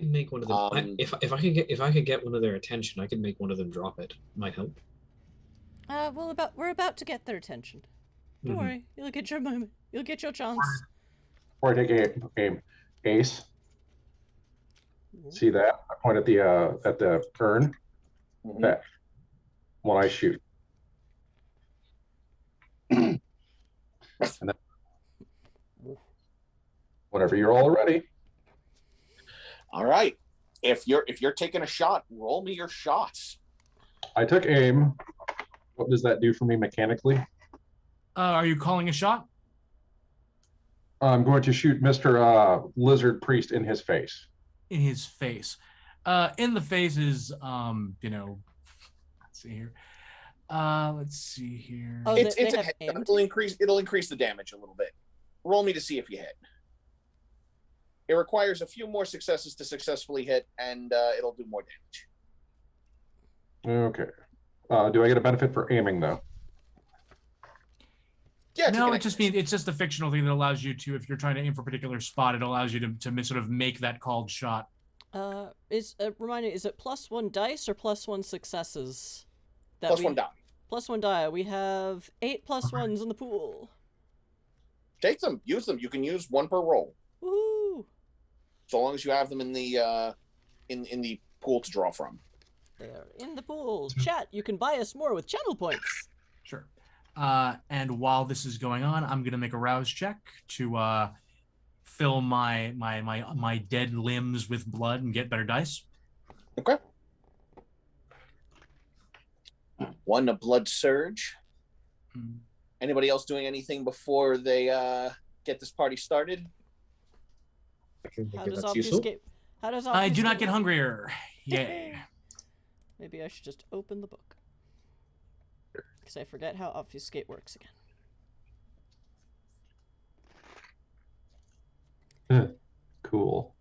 I can make one of them. If I could get one of their attention, I could make one of them drop it. Might help. We're about to get their attention. Don't worry, you'll get your moment. You'll get your chance. Before I take aim, Ace. See that? I point at the urn. That when I shoot. And then, whenever you're all ready. All right. If you're taking a shot, roll me your shots. I took aim. What does that do for me mechanically? Are you calling a shot? I'm going to shoot Mr. Lizard Priest in his face. In his face. In the face is, let's see here. Let's see here. Oh, It's they a have hit. aimed? It'll increase the damage a little bit. Roll me to see if you hit. It requires a few more successes to successfully hit, and it'll do more damage. Okay. Do I get a benefit for aiming though? Yeah. No, it just means it's just a fictional thing that allows you to, if you're trying to aim for a particular spot, it allows you to sort of make that called shot. Remind me, is it +1 dice or +1 successes? +1 die. +1 die. We have 8 +1s in the pool. Take them. Use them. You can use 1 per roll. Woohoo! So long as you have them in the in the pool to draw from. They're in the pool. Chat, you can buy us more with channel points. Sure. And while this is going on, I'm going to make a rouse check to fill my dead limbs with blood and get better dice. Okay. 1, a blood surge. Anybody else doing anything before they get this party started? How does obfuscate? I do not get hungrier. Yay. Maybe I should just open the book. Because I forget how obfuscate works again. Cool.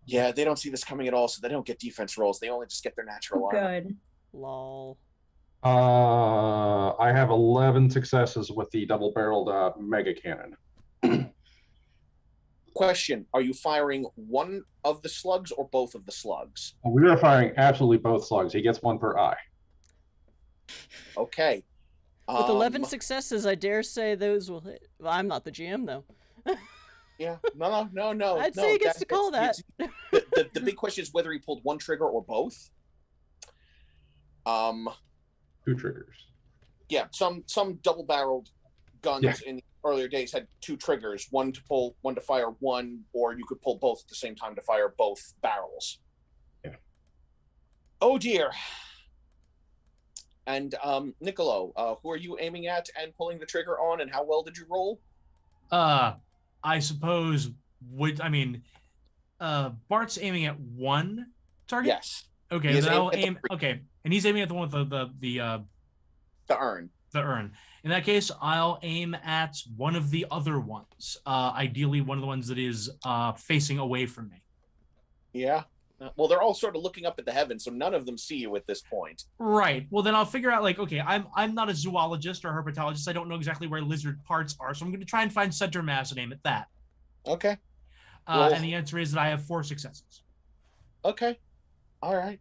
Yeah, they don't see this coming at all, so they don't get defense rolls. They only just get their natural armor. Good. Lol. I have 11 successes with the double-barreled mega cannon. Question, are you firing one of the slugs or both of the slugs? We are firing absolutely both slugs. He gets 1 per eye. Okay. With 11 successes, I dare say those will hit. Well, I'm not the GM, though. Yeah, no. I'd say he gets to call that. The big question is whether he pulled 1 trigger or both. 2 triggers. Yeah, some double-barreled guns Yeah. in earlier days had 2 triggers, one to fire one, or you could pull both at the same time to fire both barrels. Yeah. Oh dear. And Niccolo, who are you aiming at and pulling the trigger on, and how well did you roll? I suppose Bart's aiming at one target. Yes. Okay, then I'll aim. Okay, and he's aiming at the one with the urn. The urn. In that case, I'll aim at one of the other ones. Ideally, one of the ones that is facing away from me. Yeah. Well, they're all sort of looking up at the heavens, so none of them see you at this point. Right. Well, then I'll figure out, like, okay, I'm not a zoologist or herpetologist. I don't know exactly where lizard parts are, so I'm going to try and find center mass and aim at that. Okay. And the answer is that I have 4 successes. Okay. All right.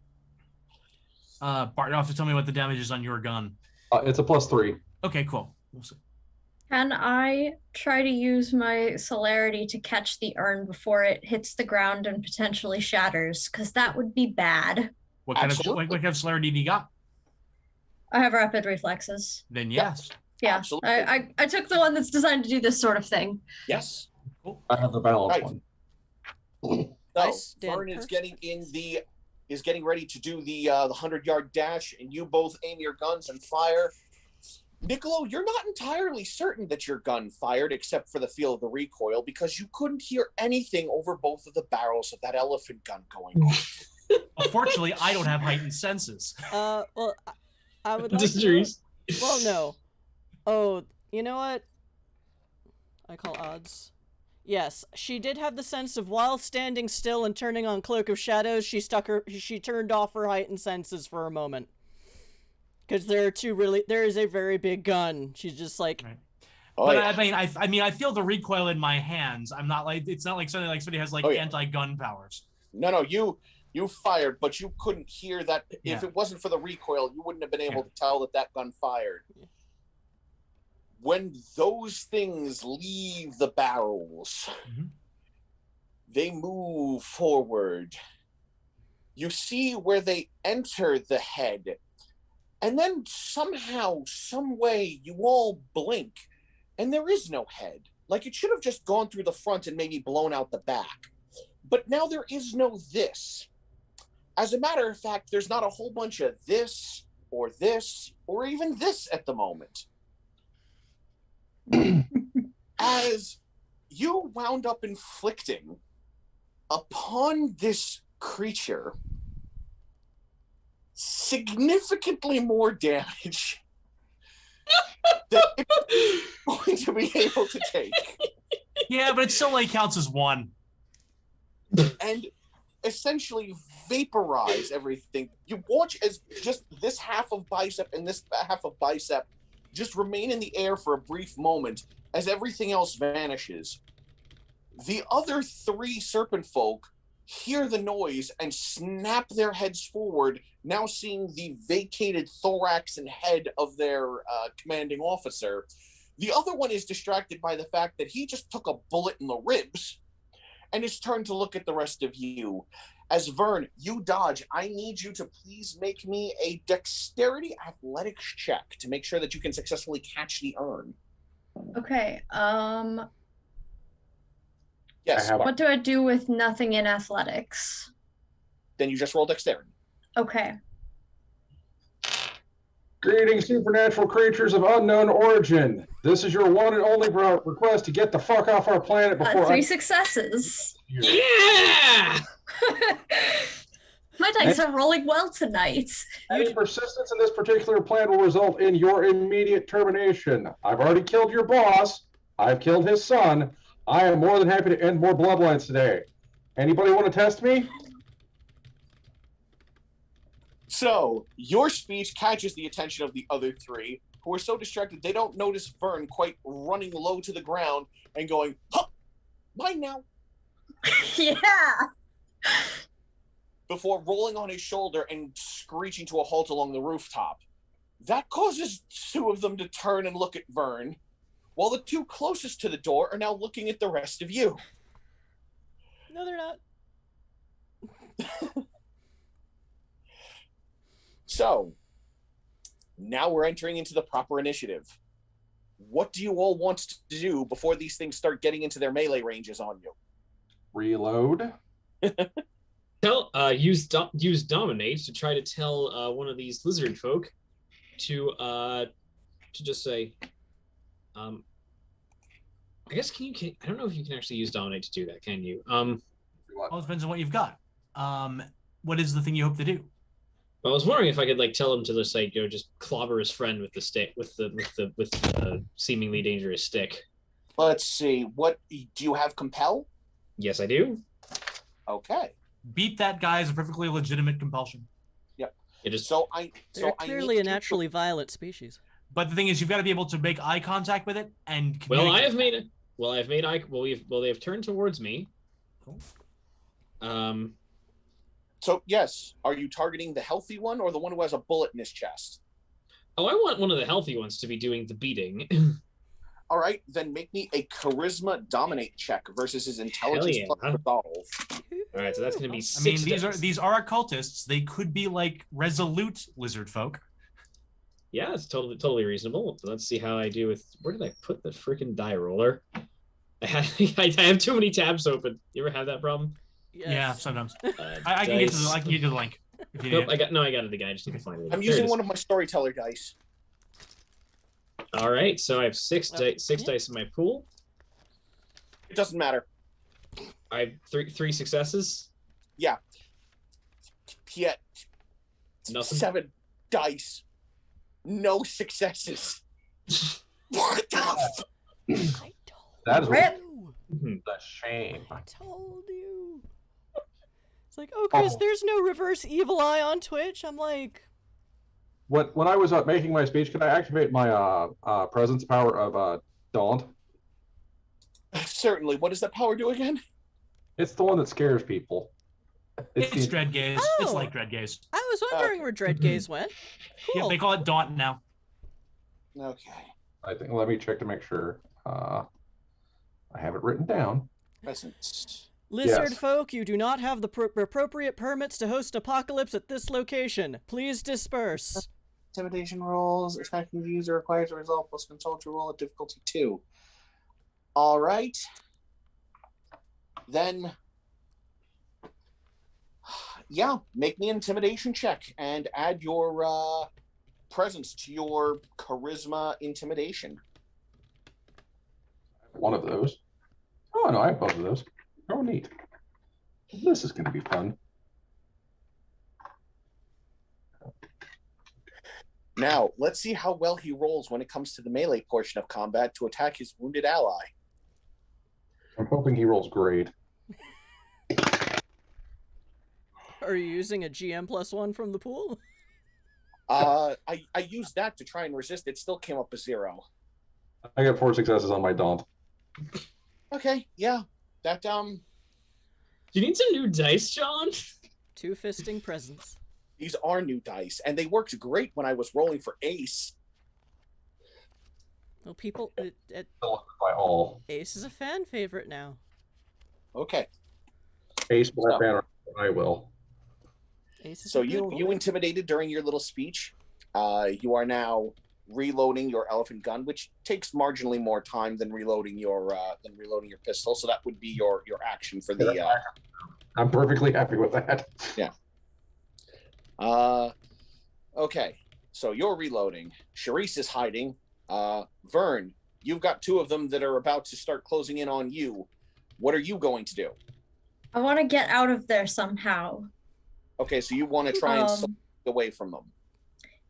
Bart, you have to tell me what the damage is on your gun. It's a +3. Okay, cool. We'll see. Can I try to use my celerity to catch the urn before it hits the ground and potentially shatters? Because that would be bad. What kind of celerity do you got? I have rapid reflexes. Then yes. Yeah, Absolutely. I took the one that's designed to do this sort of thing. Yes. Cool. I have the balance Right. one. So Vern is getting ready to do the 100-yard dash, and you both aim your guns and fire. Niccolo, you're not entirely certain that your gun fired, except for the feel of the recoil, because you couldn't hear anything over both of the barrels of that elephant gun going off. Unfortunately, I don't have heightened senses. Well, I would like Mysteries. Well, no. Oh, you know what? I call odds. Yes, she did have the sense of while standing still and turning on Cloak of Shadows, she turned off her heightened senses for a moment. Because there is a very big gun. She's just like... Right. Oh, but yeah. I mean, I feel the recoil in my hands. I'm not like, it's not like somebody has like anti-gun powers. No, you fired, but you couldn't hear that. If it wasn't for the recoil, you wouldn't have been able to tell that gun fired. When those things leave the barrels, they move forward. You see where they enter the head, and then somehow, some way, you all blink, and there is no head. Like, it should have just gone through the front and maybe blown out the back. But now there is no this. As a matter of fact, there's not a whole bunch of this, or even this at the moment. As you wound up inflicting upon this creature significantly more damage than it's going to be able to take. Yeah, but it still only counts as 1. And essentially vaporize everything. You watch as just this half of bicep and this half of bicep just remain in the air for a brief moment as everything else vanishes. The other 3 serpent folk hear the noise and snap their heads forward, now seeing the vacated thorax and head of their commanding officer. The other one is distracted by the fact that he just took a bullet in the ribs and is turned to look at the rest of you. As Vern, you dodge. I need you to please make me a dexterity athletics check to make sure that you can successfully catch the urn. Okay, Yes. what do I do with nothing in athletics? Then you just roll dexterity. Okay. Greetings, supernatural creatures of unknown origin. This is your one and only request to get the fuck off our planet before 3 successes. Yeah! My dice are rolling well tonight. Any persistence in this particular plan will result in your immediate termination. I've already killed your boss. I've killed his son. I am more than happy to end more bloodlines today. Anybody want to test me? So, your speech catches the attention of the other 3, who are so distracted they don't notice Vern quite running low to the ground and going, huh, mine now, Yeah. before rolling on his shoulder and screeching to a halt along the rooftop. That causes 2 of them to turn and look at Vern, while the 2 closest to the door are now looking at the rest of you. No, they're not. So, now we're entering into the proper initiative. what do you all want to do before these things start getting into their melee ranges on you? Reload. Use dominate to try to tell one of these lizard folk to just say, I guess I don't know if you can actually use dominate to do that, can you? Well, it depends on what you've got. What is the thing you hope to do? I was wondering if I could tell him to just just clobber his friend with the stick, with the seemingly dangerous stick. Let's see. What do you have? Compel? Yes, I do. Okay. Beat that guy is a perfectly legitimate compulsion. Yep. It is. They're clearly a naturally violent species. But the thing is, you've got to be able to make eye contact with it and communicate. Well, I've made eye. Well, they have turned towards me. Cool. So yes, are you targeting the healthy one or the one who has a bullet in his chest? Oh, I want one of the healthy ones to be doing the beating. All right, then make me a charisma dominate check versus his intelligence plus resolve. All right, so that's going to be. I mean, these are occultists. They could be like resolute lizard folk. Yeah, it's totally reasonable. Let's see how I do with. Where did I put the freaking die roller? I have too many tabs open. You ever have that problem? Yes. Yeah, sometimes. I can get to the link. If you nope, I got it again. I just need to find it. I'm using one of my storyteller dice. All right, so I have six dice in my pool. It doesn't matter. I have three successes. Yeah. Yeah. Nothing. 7 dice. No successes. What the? That is Rip. a shame. I told you. It's like, oh, Chris, there's no reverse evil eye on Twitch. I'm like, When I was making my speech, could I activate my presence power of Daunt? Certainly. What does that power do again? It's the one that scares people. It's Dread Gaze. Oh. It's like Dread Gaze. I was wondering where Dread Gaze went. Cool. Yeah, they call it Daunt now. Okay. I think. Let me check to make sure. I have it written down. Presence. Lizard Yes. folk, you do not have the appropriate permits to host apocalypse at this location. Please disperse. Intimidation rolls. Attacking the user requires a result plus consult your roll at difficulty 2. All right. Then, yeah, make me an intimidation check and add your presence to your charisma intimidation. One of those. Oh no, I have both of those. Oh neat. This is going to be fun. Now, let's see how well he rolls when it comes to the melee portion of combat to attack his wounded ally. I'm hoping he rolls great. Are you using a GM +1 from the pool? I used that to try and resist. It still came up a 0. I got 4 successes on my Daunt. Okay, yeah. That Do you need some new dice, John? 2 fisting presence. these are new dice, and they worked great when I was rolling for Ace. Well, people, By all. Ace is a fan favorite now. Okay. Ace Black Banner, I will. Ace is So a good you boy. intimidated during your little speech. You are now reloading your elephant gun, which takes marginally more time than reloading your pistol. So that would be your action for the. I'm perfectly happy with that. Yeah. Okay. So you're reloading. Charisse is hiding. Vern, you've got two of them that are about to start closing in on you. What are you going to do? I want to get out of there somehow. Okay, so you want to try and slip away from them.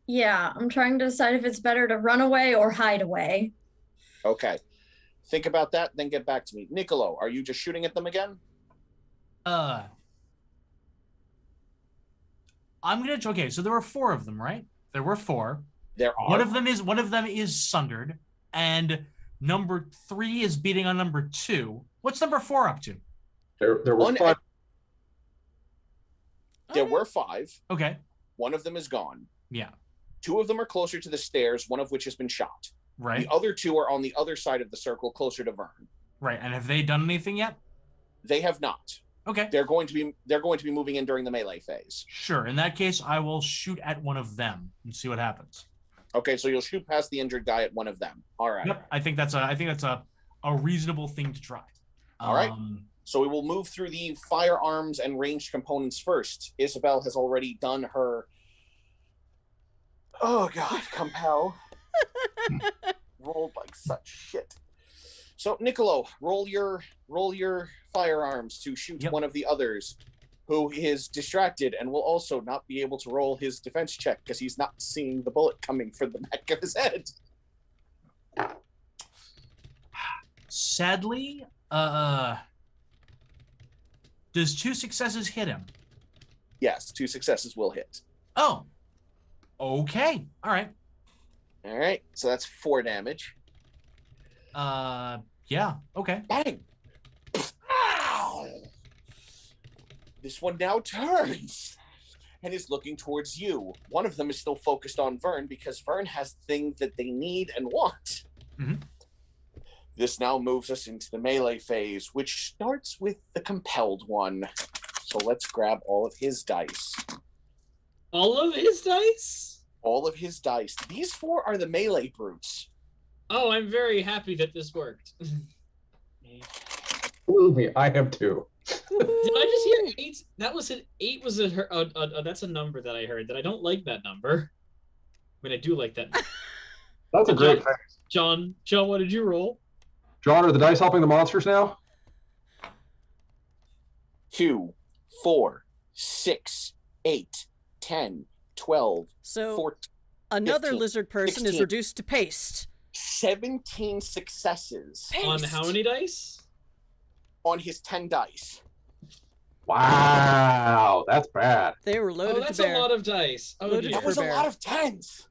Yeah, I'm trying to decide if it's better to run away or hide away. Okay. Think about that, then get back to me. Niccolo, are you just shooting at them again? I'm gonna. Okay, so there were 4 of them, right? There were 4. There are. One of them is sundered, and number 3 is beating on number 2. What's number 4 up to? There were 5. There were 5. Okay. One of them is gone. Yeah. 2 of them are closer to the stairs, one of which has been shot. Right. The other 2 are on the other side of the circle, closer to Vern. Right. And have they done anything yet? They have not. Okay. They're going to be moving in during the melee phase. Sure. In that case, I will shoot at one of them and see what happens. Okay, so you'll shoot past the injured guy at one of them. All right. Yep, I think that's a reasonable thing to try. All right. So we will move through the firearms and ranged components first. Isabel has already done her. Oh God, compel. Rolled like such shit. So Niccolo, roll your firearms to shoot one of the others, who is distracted and will also not be able to roll his defense check because he's not seeing the bullet coming for the back of his head. Sadly, does 2 successes hit him? Yes, 2 successes will hit. Oh, okay. All right. All right, so that's 4 damage. Yeah. Okay. Bang! Ow! This one now turns and is looking towards you. One of them is still focused on Vern because Vern has things that they need and want. Mm-hmm. This now moves us into the melee phase, which starts with the compelled one. So let's grab all of his dice. All of his dice? All of his dice. These 4 are the melee brutes. Oh, I'm very happy that this worked. Believe me, I am too. Did I just hear 8? That was an 8 was that's a number that I heard that I don't like that number. I mean, I do like that. That's a great thing. John, what did you roll? John, are the dice helping the monsters now? 2, 4, 6, 8, 10, 12, So 14, another 15, lizard person 16. is reduced to paste. 17 successes On how many dice? on his 10 dice. Wow, that's bad. They were loaded Oh, that's to bear. a lot of dice. Oh, Loaded dear. That was a bear. lot of 10s.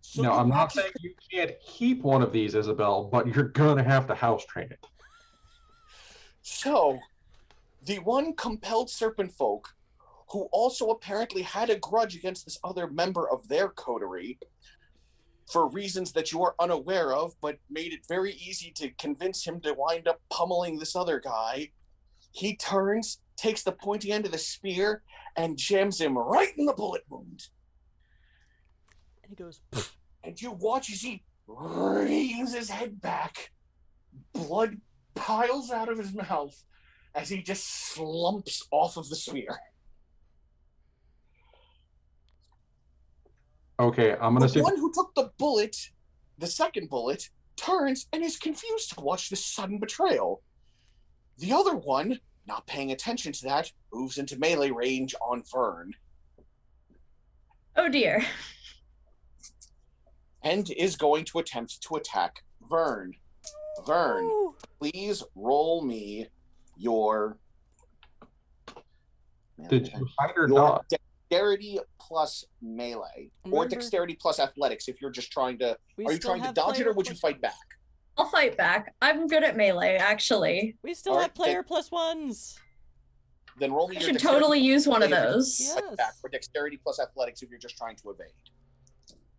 So No, you I'm not actually- saying you can't keep one of these, Isabel, but you're gonna have to house train it. So, the one compelled serpent folk, who also apparently had a grudge against this other member of their coterie, for reasons that you are unaware of, but made it very easy to convince him to wind up pummeling this other guy, he turns, takes the pointy end of the spear, and jams him right in the bullet wound. And he goes, And you watch as he wrings his head back. Blood piles out of his mouth as he just slumps off of the spear. Okay, I'm gonna The see. one who took the bullet, the second bullet, turns and is confused to watch this sudden betrayal. The other one, not paying attention to that, moves into melee range on Vern Oh dear. and is going to attempt to attack Vern. Vern, "Ooh." please roll me your Did you hide or your not? dexterity plus melee, or Remember- dexterity plus athletics if you're just trying to. We Are you still trying to have dodge it, or player would you plus fight ones. back? I'll fight back. I'm good at melee, actually. We still Alright, have player plus ones. Then roll me I your should dexterity totally use one of melee if you're those. Yeah. fight back, or dexterity plus athletics if you're just trying to evade.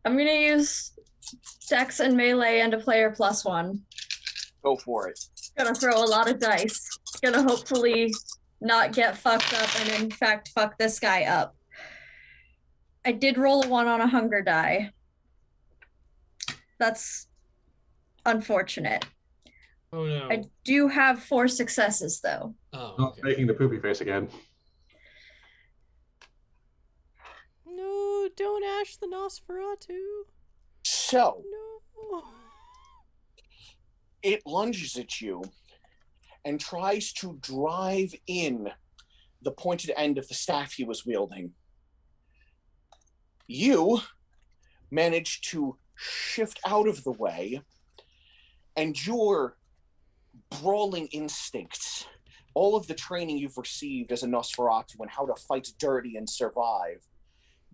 I'm gonna use dex and melee and a player plus one. Go for it. Gonna throw a lot of dice. Gonna hopefully not get fucked up and in fact fuck this guy up. I did roll a 1 on a hunger die. That's unfortunate. Oh no. I do have 4 successes though. Oh, Not okay. making the poopy face again. No, don't ash the Nosferatu. So No. it lunges at you and tries to drive in the pointed end of the staff he was wielding. You manage to shift out of the way, and your brawling instincts, all of the training you've received as a Nosferatu and how to fight dirty and survive,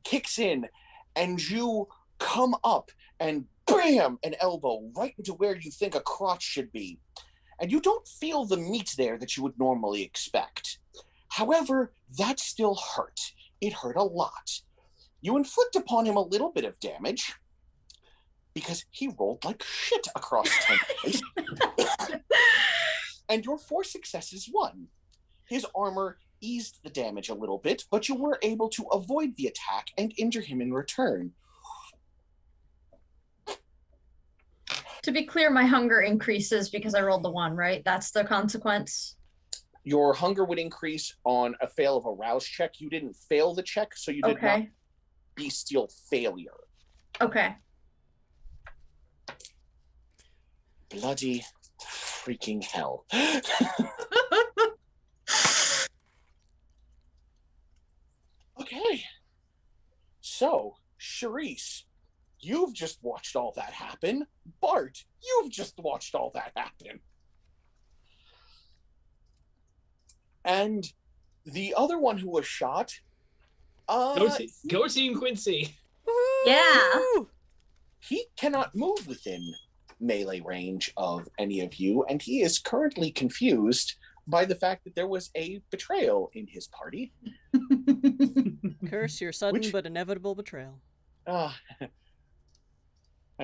kicks in, and you come up and bam, an elbow right into where you think a crotch should be. And you don't feel the meat there that you would normally expect. However, that still hurt. It hurt a lot. You inflict upon him a little bit of damage because he rolled like shit across 10 dice. And your 4 successes won. His armor eased the damage a little bit, but you were able to avoid the attack and injure him in return, To be clear, my hunger increases because I rolled the 1, right? That's the consequence. Your hunger would increase on a fail of a rouse check. You didn't fail the check, so you did not bestial failure. Okay. Bloody freaking hell. Okay. So, Charisse, you've just watched all that happen. Bart, you've just watched all that happen. And the other one who was shot. Go Team Quincy. Yeah. He cannot move within melee range of any of you, and he is currently confused by the fact that there was a betrayal in his party. Curse your sudden but inevitable betrayal.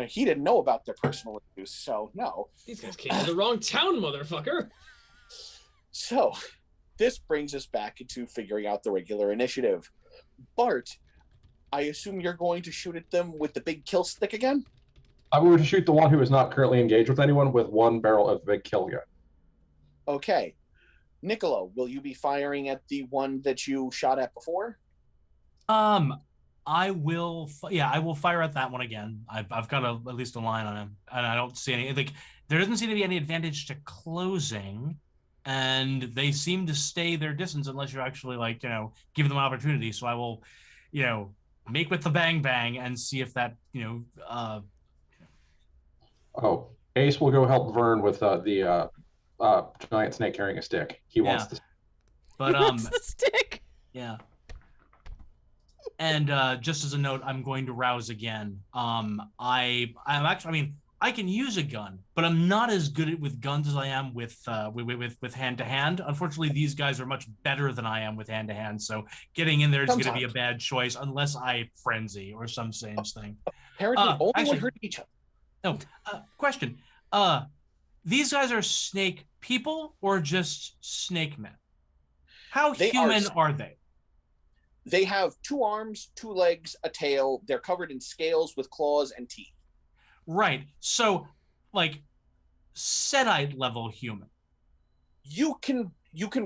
He didn't know about their personal issues, so no. These guys came to the wrong town, motherfucker. So, this brings us back into figuring out the regular initiative. Bart, I assume you're going to shoot at them with the big kill stick again? I'm going to shoot the one who is not currently engaged with anyone with one barrel of the big kill gun. Okay. Niccolo, will you be firing at the one that you shot at before? I will. I will fire at that one again. I've got at least a line on him, and I don't see any. Like, there doesn't seem to be any advantage to closing, and they seem to stay their distance unless you actually give them an opportunity. So I will, make with the bang bang and see if that Oh, Ace will go help Vern with the giant snake carrying a stick. He wants the. But he wants the stick. Yeah. And just as a note, I'm going to rouse again. I'm actually. I mean, I can use a gun, but I'm not as good with guns as I am with hand to hand. Unfortunately, these guys are much better than I am with hand to hand. So getting in there is going to be a bad choice unless I frenzy or some strange thing. Apparently, only one hurt each other. No. Question. These guys are snake people or just snake men? How human are they? They have 2 arms, 2 legs, a tail. They're covered in scales with claws and teeth. Right. So, like, Sedite level human. You can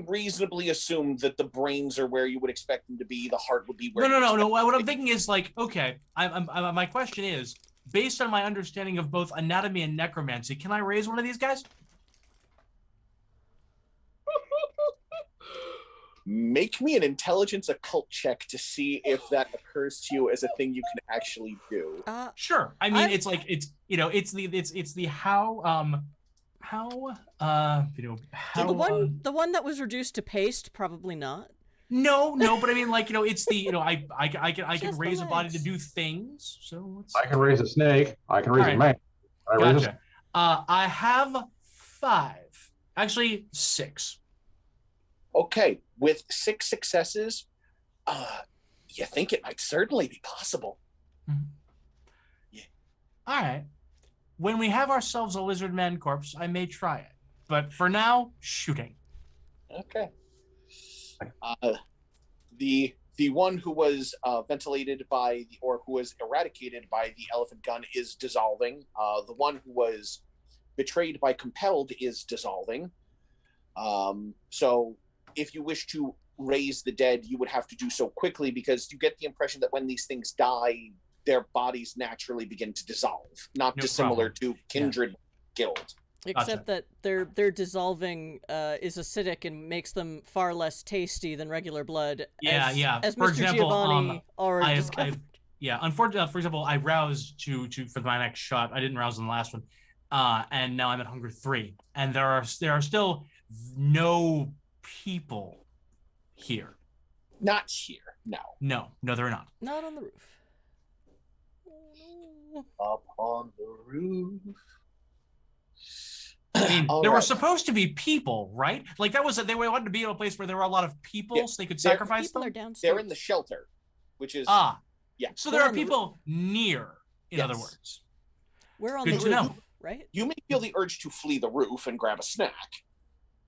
reasonably assume that the brains are where you would expect them to be. The heart would be where. No. What I'm thinking is okay. My question is, based on my understanding of both anatomy and necromancy, can I raise one of these guys? Make me an intelligence occult check to see if that occurs to you as a thing you can actually do. Sure. I mean, it's the how the one that was reduced to paste, probably not. No, but I mean, it's the I can raise a body to do things. So I can raise a snake. I can raise a man. Gotcha. I have 5, actually 6. Okay, with 6 successes, you think it might certainly be possible. Mm-hmm. Yeah. All right. When we have ourselves a lizard man corpse, I may try it. But for now, shooting. Okay. The one who was ventilated by who was eradicated by the elephant gun is dissolving. The one who was betrayed by compelled is dissolving. So if you wish to raise the dead, you would have to do so quickly because you get the impression that when these things die, their bodies naturally begin to dissolve, not dissimilar to kindred guild. Except that their dissolving is acidic and makes them far less tasty than regular blood. As for Mr. example, Giovanni already discovered. Unfortunately, for example, I roused for my next shot. I didn't rouse in the last one, and now I'm at hunger 3, and there are still no people here. Not here, no. No, they're not. Not on the roof. Up on the roof. I mean, there were supposed to be people, right? Like they wanted to be in a place where there were a lot of people, so they could sacrifice them. They're in the shelter, which is So there are people near. In other words, we're on Good the to roof, know. right? You may feel the urge to flee the roof and grab a snack,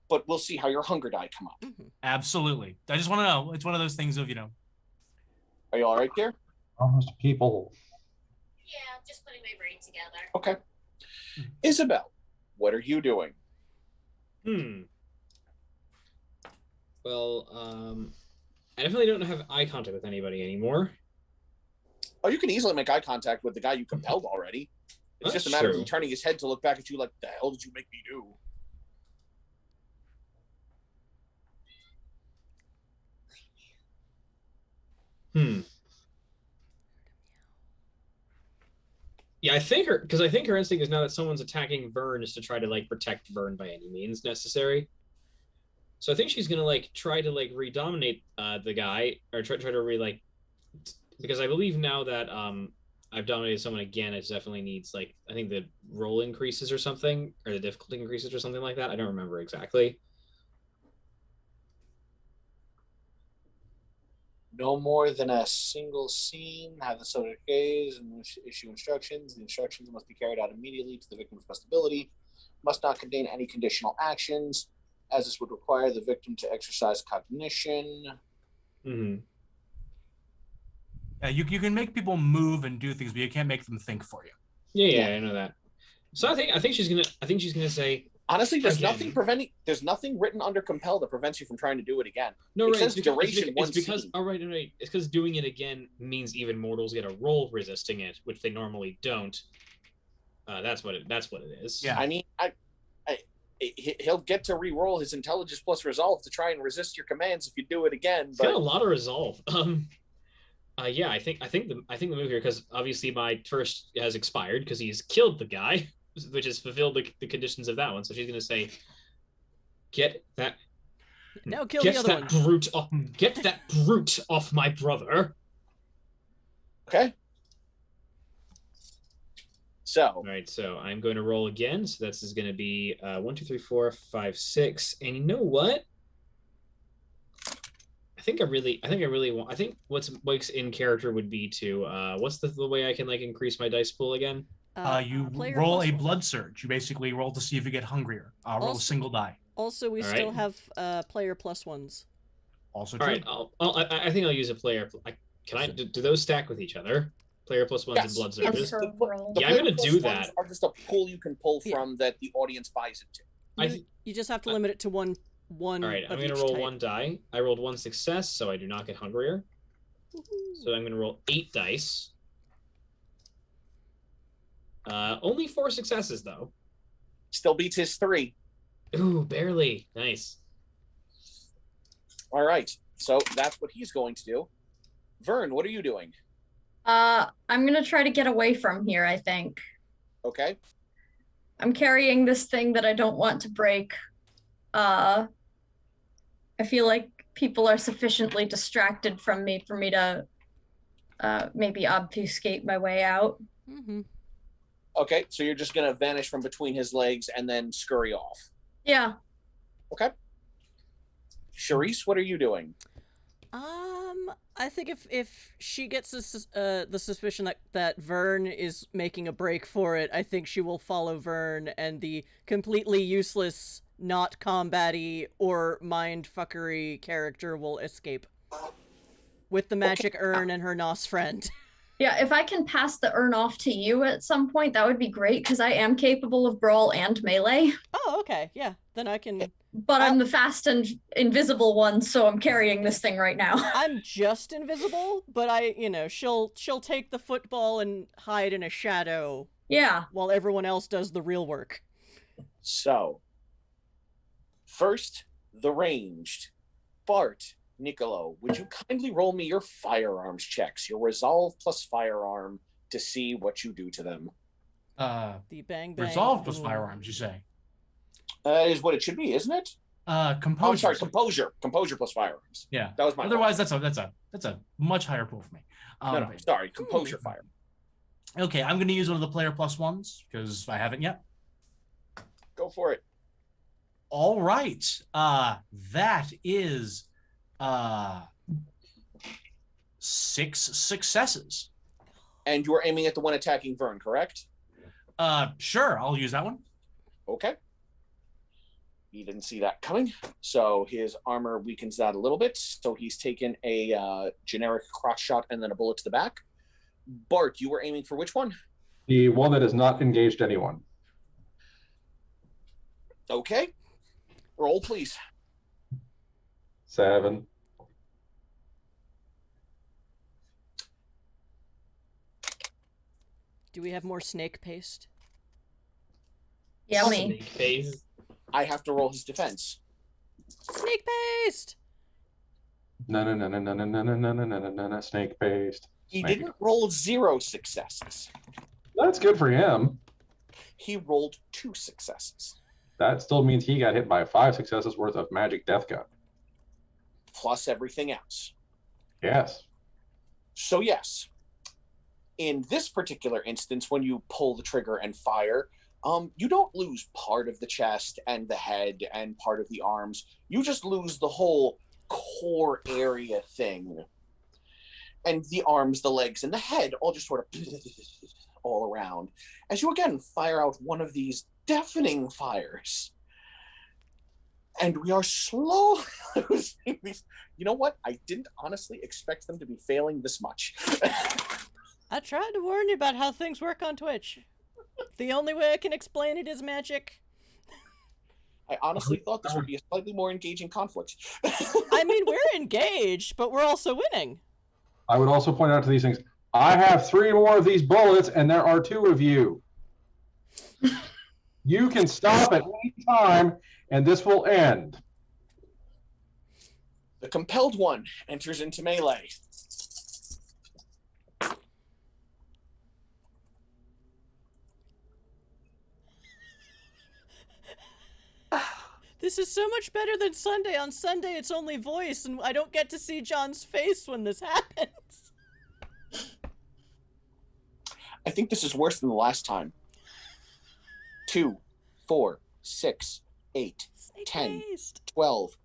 but we'll see how your hunger die come up. Mm-hmm. Absolutely. I just want to know. It's one of those things of Are you all right there? Almost people. Yeah, I'm just putting my brain together. Okay. Isabel, what are you doing? Well, I definitely don't have eye contact with anybody anymore. Oh, you can easily make eye contact with the guy you compelled already. It's That's just a matter of true. him turning his head to look back at you like, the hell did you make me do? Yeah, I think her instinct is now that someone's attacking Vern is to try to like protect Vern by any means necessary. So I think she's gonna like try to like redominate the guy or try to because I believe now that I've dominated someone again, it definitely needs like I think the roll increases or something or the difficulty increases or something like that. I don't remember exactly. No more than a single scene. Have the subject gaze and issue instructions. The instructions must be carried out immediately to the victim's best ability. Must not contain any conditional actions, as this would require the victim to exercise cognition. Mm-hmm. Yeah, you can make people move and do things, but you can't make them think for you. Yeah, I know that. So I think she's gonna say. Honestly, there's again. There's nothing written under compel that prevents you from trying to do it again. No, It right. says duration it's because scene. all right. It's because doing it again means even mortals get a roll resisting it, which they normally don't. That's what it is. Yeah. I mean, he'll get to re-roll his intelligence plus resolve to try and resist your commands if you do it again. It's But got a lot of resolve. Yeah, I think the move here, because obviously my first has expired because he's killed the guy, which has fulfilled the conditions of that one. So she's gonna say, "Get that Now kill the other one. brute off! Get that brute off my brother!" okay. So All right, so I'm going to roll again. So this is going to be 1, 2, 3, 4, 5, 6. And you know what? I think what's in character would be to what's the way I can like increase my dice pool again? You player roll plus a one. blood surge. You basically roll to see if you get hungrier. Roll a Also- single die. Also, we All still right. have player plus ones. Also All true. right, I think I'll use a player. Do those stack with each other? Player plus ones and Yes. blood Yes, surges. sir. The Yeah, I'm player gonna plus do ones that. Are just a pool you can pull Yeah. from that the audience buys into. You just have to limit it to one. All right, I'm of going to each roll type. one die. I rolled one success, so I do not get hungrier. Woohoo. So I'm going to roll 8 dice. Only 4 successes, though. Still beats his 3. Ooh, barely. Nice. All right. So that's what he's going to do. Vern, what are you doing? I'm gonna try to get away from here, I think. Okay. I'm carrying this thing that I don't want to break. I feel like people are sufficiently distracted from me for me to maybe obfuscate my way out. Mm-hmm. Okay. So you're just going to vanish from between his legs and then scurry off. Yeah. Okay. Charisse, what are you doing? I think if she gets the suspicion that Vern is making a break for it, I think she will follow Vern, and the completely useless, not combat-y or mind-fuckery character will escape. With the magic urn and her Nos friend. Yeah, if I can pass the urn off to you at some point, that would be great, because I am capable of brawl and melee. Oh, okay, yeah. Then I can... But I'm the fast and invisible one, so I'm carrying this thing right now. I'm just invisible, but she'll take the football and hide in a shadow Yeah. while everyone else does the real work. So, first, the ranged. Bart, Niccolo, would you kindly roll me your firearms checks, your resolve plus firearm, to see what you do to them? The bang bang. Resolve plus boom. firearms, you say. That is what it should be, isn't it? Composure. Oh, I'm sorry, composure. Composure plus firearms. Yeah. That was my Otherwise, that's a much higher pool for me. No, sorry, composure fire. Okay, I'm going to use one of the player plus ones because I haven't yet. Go for it. All right. That is 6 successes. And you are aiming at the one attacking Vern, correct? Sure, I'll use that one. Okay. He didn't see that coming, so his armor weakens that a little bit. So he's taken a generic cross shot and then a bullet to the back. Bart, you were aiming for which one? The one that has not engaged anyone. Okay. Roll, please. 7. Do we have more snake paste? Yummy. Snake face. I have to roll his defense. Snake paste! No, snake paste. He Snake. didn't roll 0 successes. That's good for him. He rolled 2 successes. That still means he got hit by 5 successes worth of magic death gun. Plus everything else. Yes. So yes, in this particular instance, when you pull the trigger and fire, you don't lose part of the chest and the head and part of the arms. You just lose the whole core area thing. And the arms, the legs, and the head all just sort of all around. As you again fire out one of these deafening fires. And we are slowly losing these. You know what? I didn't honestly expect them to be failing this much. I tried to warn you about how things work on Twitch. The only way I can explain it is magic. I honestly thought this would be a slightly more engaging conflict. I mean, we're engaged, but we're also winning. I would also point out to these things, I have 3 more of these bullets, and there are 2 of you. You can stop at any time, and this will end. The compelled one enters into melee. This is so much better than Sunday. On Sunday, it's only voice, and I don't get to see John's face when this happens. I think this is worse than the last time. 2, 4, 6, 8, Snake 10, paste. 12,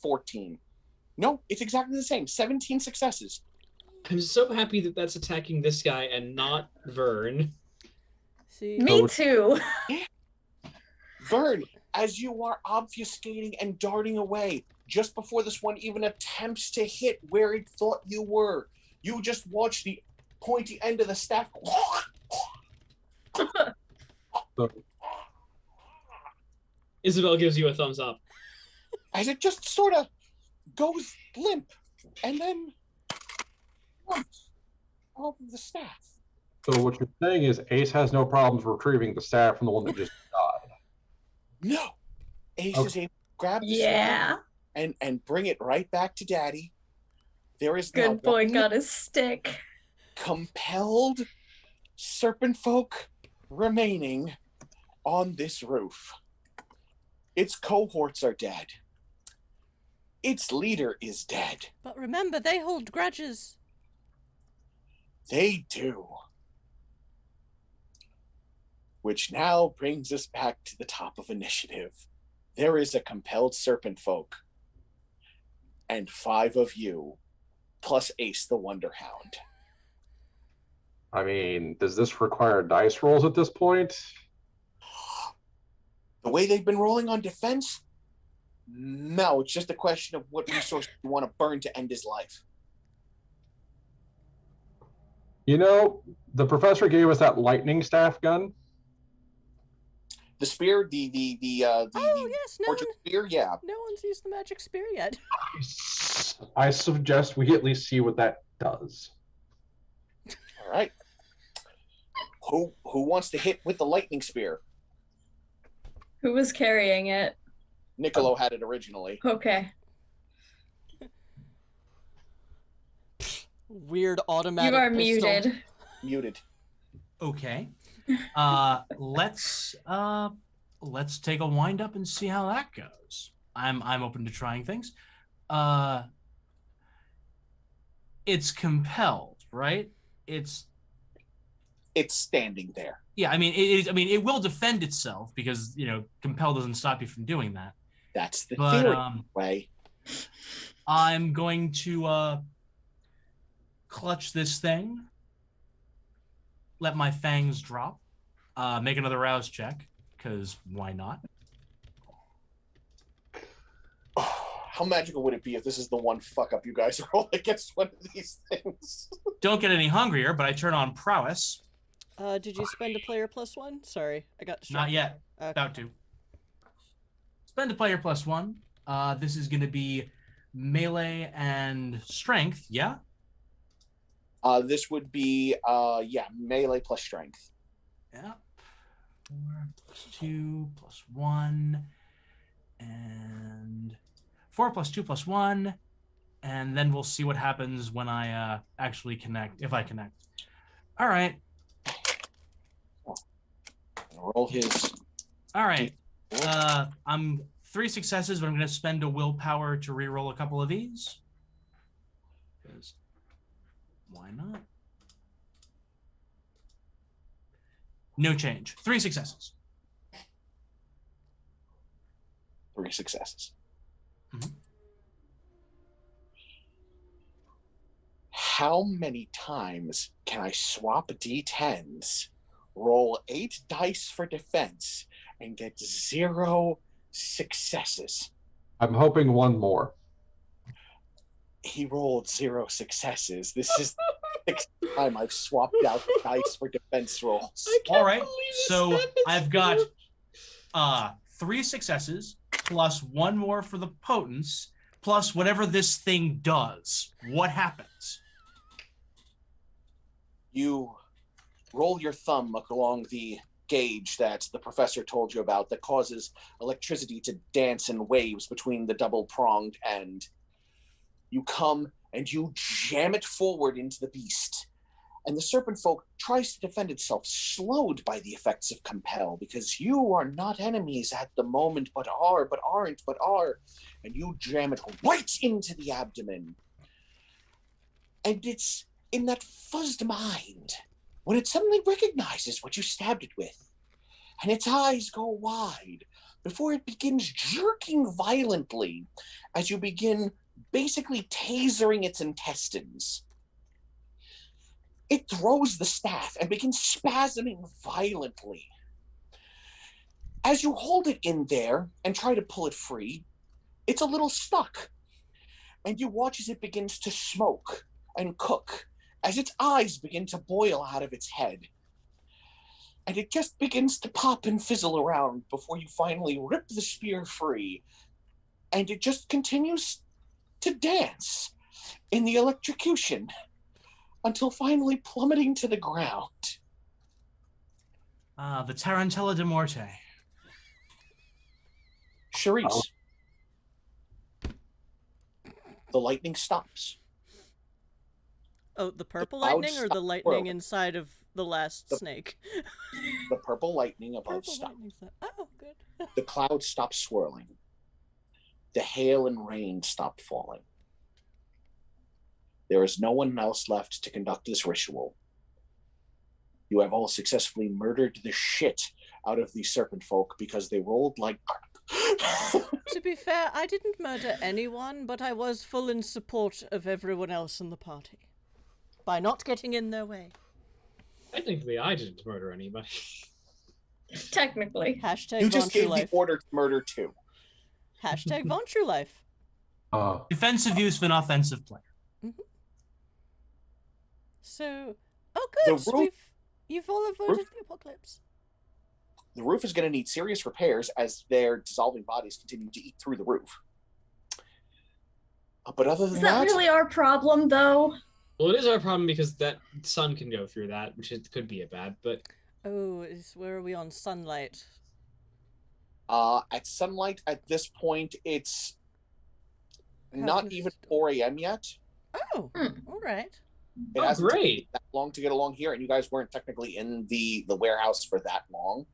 14. No, it's exactly the same. 17 successes. I'm so happy that that's attacking this guy and not Vern. See, Me too. Vern, as you are obfuscating and darting away, just before this one even attempts to hit where it thought you were, you just watch the pointy end of the staff. Isabel gives you a thumbs up. As it just sort of goes limp and then lumps off of the staff. So what you're saying is Ace has no problems retrieving the staff from the one that just died. No. Ace Okay. is able to grab the staff Yeah. and bring it right back to Daddy. There is now Good boy one got his stick. compelled serpent folk remaining on this roof. Its cohorts are dead. Its leader is dead. but remember, they hold grudges. They do. Which now brings us back to the top of initiative. There is a compelled serpent folk. And 5 of you, plus Ace the Wonderhound. I mean, does this require dice rolls at this point? The way they've been rolling on defense? No, it's just a question of what resource you want to burn to end his life. You know, the professor gave us that lightning staff gun. The spear, Oh, yes, no, torture spear, yeah. no one's used the magic spear yet. I suggest we at least see what that does. All right. Who wants to hit with the lightning spear? Who was carrying it? Niccolo had it originally. Okay. Weird automatic You are pistol. muted. Muted. Okay. Let's take a wind up and see how that goes. I'm open to trying things. It's compelled, right? It's standing there. yeah. I mean, it will defend itself because compel doesn't stop you from doing that. That's the But theory. Way. I'm going to clutch this thing. Let my fangs drop. Make another rouse check, because why not? How magical would it be if this is the one fuck up you guys roll against one of these things? Don't get any hungrier, but I turn on prowess. Did you spend a player +1? Sorry, I got distracted. Not yet. Okay. About to. spend a player +1. This is going to be melee and strength, yeah? This would be melee plus strength. Yeah. 4 + 2 + 1. And 4 + 2 + 1. And then we'll see what happens when I actually connect, if I connect. All right. Roll his. All right. I'm 3 successes, but I'm going to spend a willpower to reroll a couple of these. Because why not? No change. 3 successes. 3 successes. Mhm. How many times can I swap D10s, roll 8 dice for defense, and get 0 successes? I'm hoping one more. He rolled 0 successes. This is the 6th time I've swapped out dice for defense rolls. All right. So I've got 3 successes plus 1 more for the potence plus whatever this thing does. What happens? You roll your thumb along the gauge that the professor told you about that causes electricity to dance in waves between the double-pronged end. You come and you jam it forward into the beast. And the serpent folk tries to defend itself, slowed by the effects of compel, because you are not enemies at the moment, but aren't. And you jam it right into the abdomen. And it's in that fuzzed mind when it suddenly recognizes what you stabbed it with. And its eyes go wide before it begins jerking violently as you begin basically tasering its intestines. It throws the staff and begins spasming violently. As you hold it in there and try to pull it free, it's a little stuck. And you watch as it begins to smoke and cook, as its eyes begin to boil out of its head. And it just begins to pop and fizzle around before you finally rip the spear free. And it just continues to dance in the electrocution until finally plummeting to the ground. The Tarantella de Morte. Charisse. The lightning stops. Oh, the purple clouds lightning or stop the lightning swirling. inside of the last snake? The purple lightning above Purple stops. lightning inside. Oh, good. The clouds stop swirling. The hail and rain stop falling. There is no one else left to conduct this ritual. You have all successfully murdered the shit out of the serpent folk because they rolled like crap. To be fair, I didn't murder anyone, but I was full in support of everyone else in the party. By not getting in their way. Technically, I didn't murder anybody. Technically. Hashtag You just Von True gave the Life. order to murder 2. Hashtag Von True Life. Defensive use of an offensive player. Mm-hmm. So, oh good, The roof- you've all avoided the apocalypse. The roof is going to need serious repairs as their dissolving bodies continue to eat through the roof. But other than Is that really our problem, though? Well, it is our problem because that sun can go through that, which could be a bad, but... Oh, where are we on sunlight? At sunlight, at this point, it's not even 4 a.m. yet. Oh, all right. It Oh, hasn't taken great. that long to get along here, and you guys weren't technically in the warehouse for that long.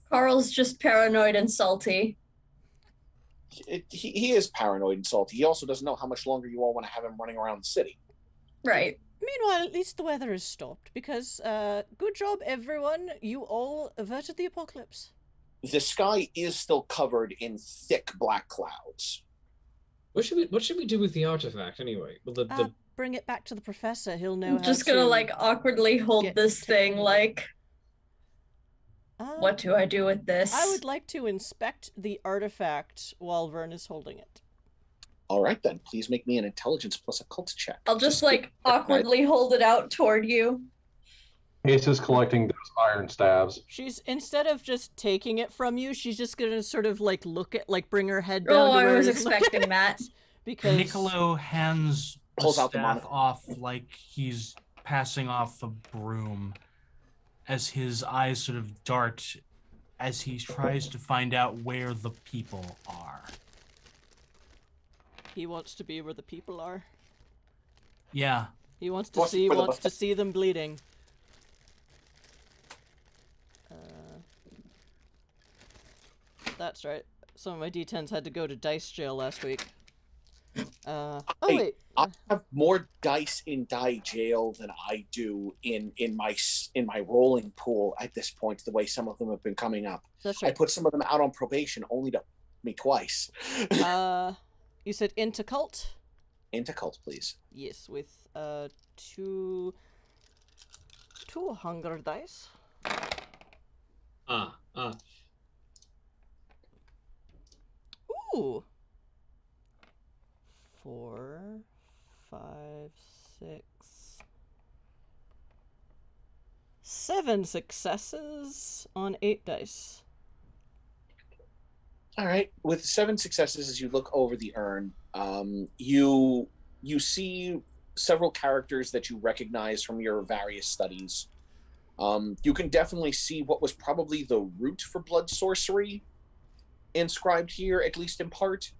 Carl's just paranoid and salty. He is paranoid and salty. He also doesn't know how much longer you all want to have him running around the city. Right. Meanwhile, at least the weather has stopped, because, good job, everyone. You all averted the apocalypse. The sky is still covered in thick black clouds. What should we do with the artifact anyway? Well, Bring it back to the professor. He'll know I'm how just to... gonna, like, awkwardly hold get this to thing, it. like, what do I do with this? I would like to inspect the artifact while Vern is holding it. All right, then. Please make me an intelligence plus occult check. I'll just like, awkwardly hold it out toward you. Ace is collecting those iron stabs. She's, instead of just taking it from you, she's just gonna sort of like look at, like bring her head down Oh, to I where was it is and look expecting at that. it, because Niccolo hands the Pulls out the staff monocle. off like he's passing off a broom as his eyes sort of dart as he tries to find out where the people are. he wants to be where the people are. Yeah. He wants to Wants see for the wants to buffet. see them bleeding. That's right. Some of my D10s had to go to dice jail last week. Oh Hey, wait. I have more dice in die jail than I do in my rolling pool at this point. The way some of them have been coming up, That's I right. put some of them out on probation only to me twice. You said into cult? Into cult, please. Yes, with two hunger dice. Ooh. 4, 5, 6, 7 successes on 8 dice. All right. With 7 successes, as you look over the urn, you see several characters that you recognize from your various studies. You can definitely see what was probably the root for blood sorcery inscribed here, at least in part,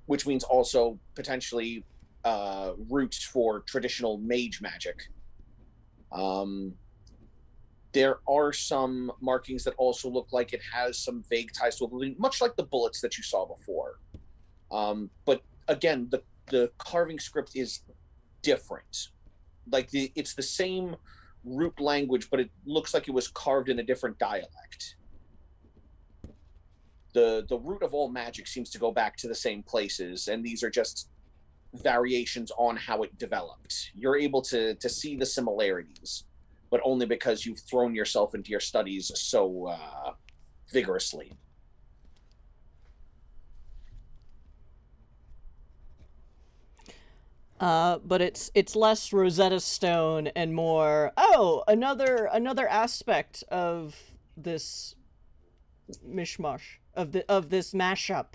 which means also potentially roots for traditional mage magic. There are some markings that also look like it has some vague ties to it, much like the bullets that you saw before. But again, the carving script is different. Like it's the same root language, but it looks like it was carved in a different dialect. The root of all magic seems to go back to the same places, and these are just variations on how it developed. You're able to see the similarities, but only because you've thrown yourself into your studies so vigorously. But it's less Rosetta Stone and more another aspect of this mishmash of this mashup,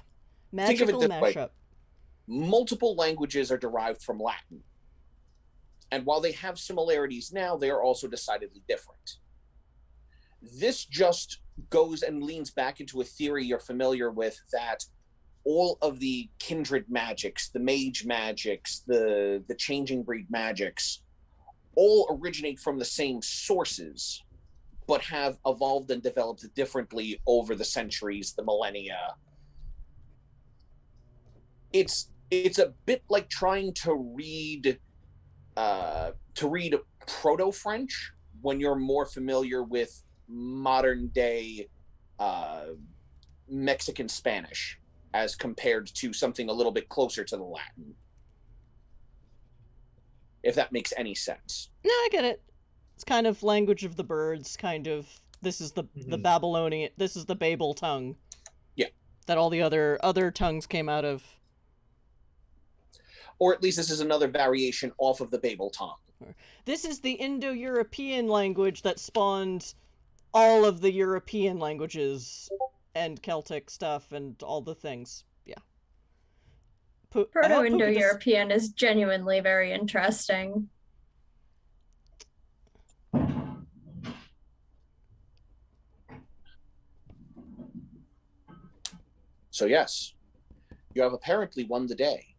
Think of it magical this way. mashup. Multiple languages are derived from Latin, and while they have similarities now, they are also decidedly different. This just goes and leans back into a theory you're familiar with, that all of the kindred magics, the mage magics, the changing breed magics, all originate from the same sources, but have evolved and developed differently over the centuries, the millennia. It's a bit like trying to read Proto-French when you're more familiar with modern day Mexican Spanish as compared to something a little bit closer to the Latin. If that makes any sense. No, I get it. It's kind of language of the birds, kind of. This is the Babylonian. This is the Babel tongue. Yeah. That all the other tongues came out of. Or at least this is another variation off of the Babel tongue. This is the Indo-European language that spawned all of the European languages and Celtic stuff and all the things. Yeah. Proto-Indo-European is genuinely very interesting. So yes, you have apparently won the day.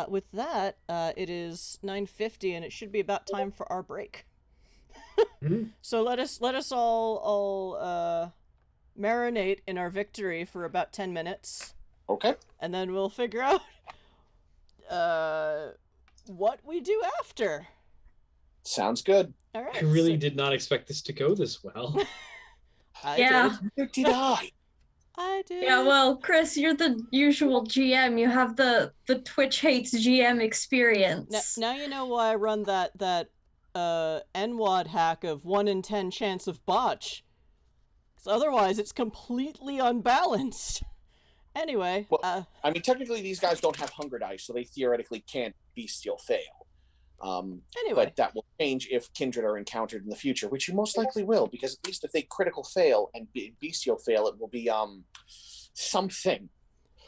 With that, it is 9:50, and it should be about time for our break. So let us all marinate in our victory for about 10 minutes. Okay. And then we'll figure out what we do after. Sounds good. All right. I really did not expect this to go this well. I Yeah. Did I? I did. Yeah, well, Chris, you're the usual GM. You have the Twitch hates GM experience. Now you know why I run that NWAD hack of 1 in 10 chance of botch. Because otherwise it's completely unbalanced. Anyway, Well, I mean, technically these guys don't have hunger dice, so they theoretically can't bestial fail. Anyway. But that will change if kindred are encountered in the future, which you most likely will, because at least if they critical fail and bestial fail, it will be something,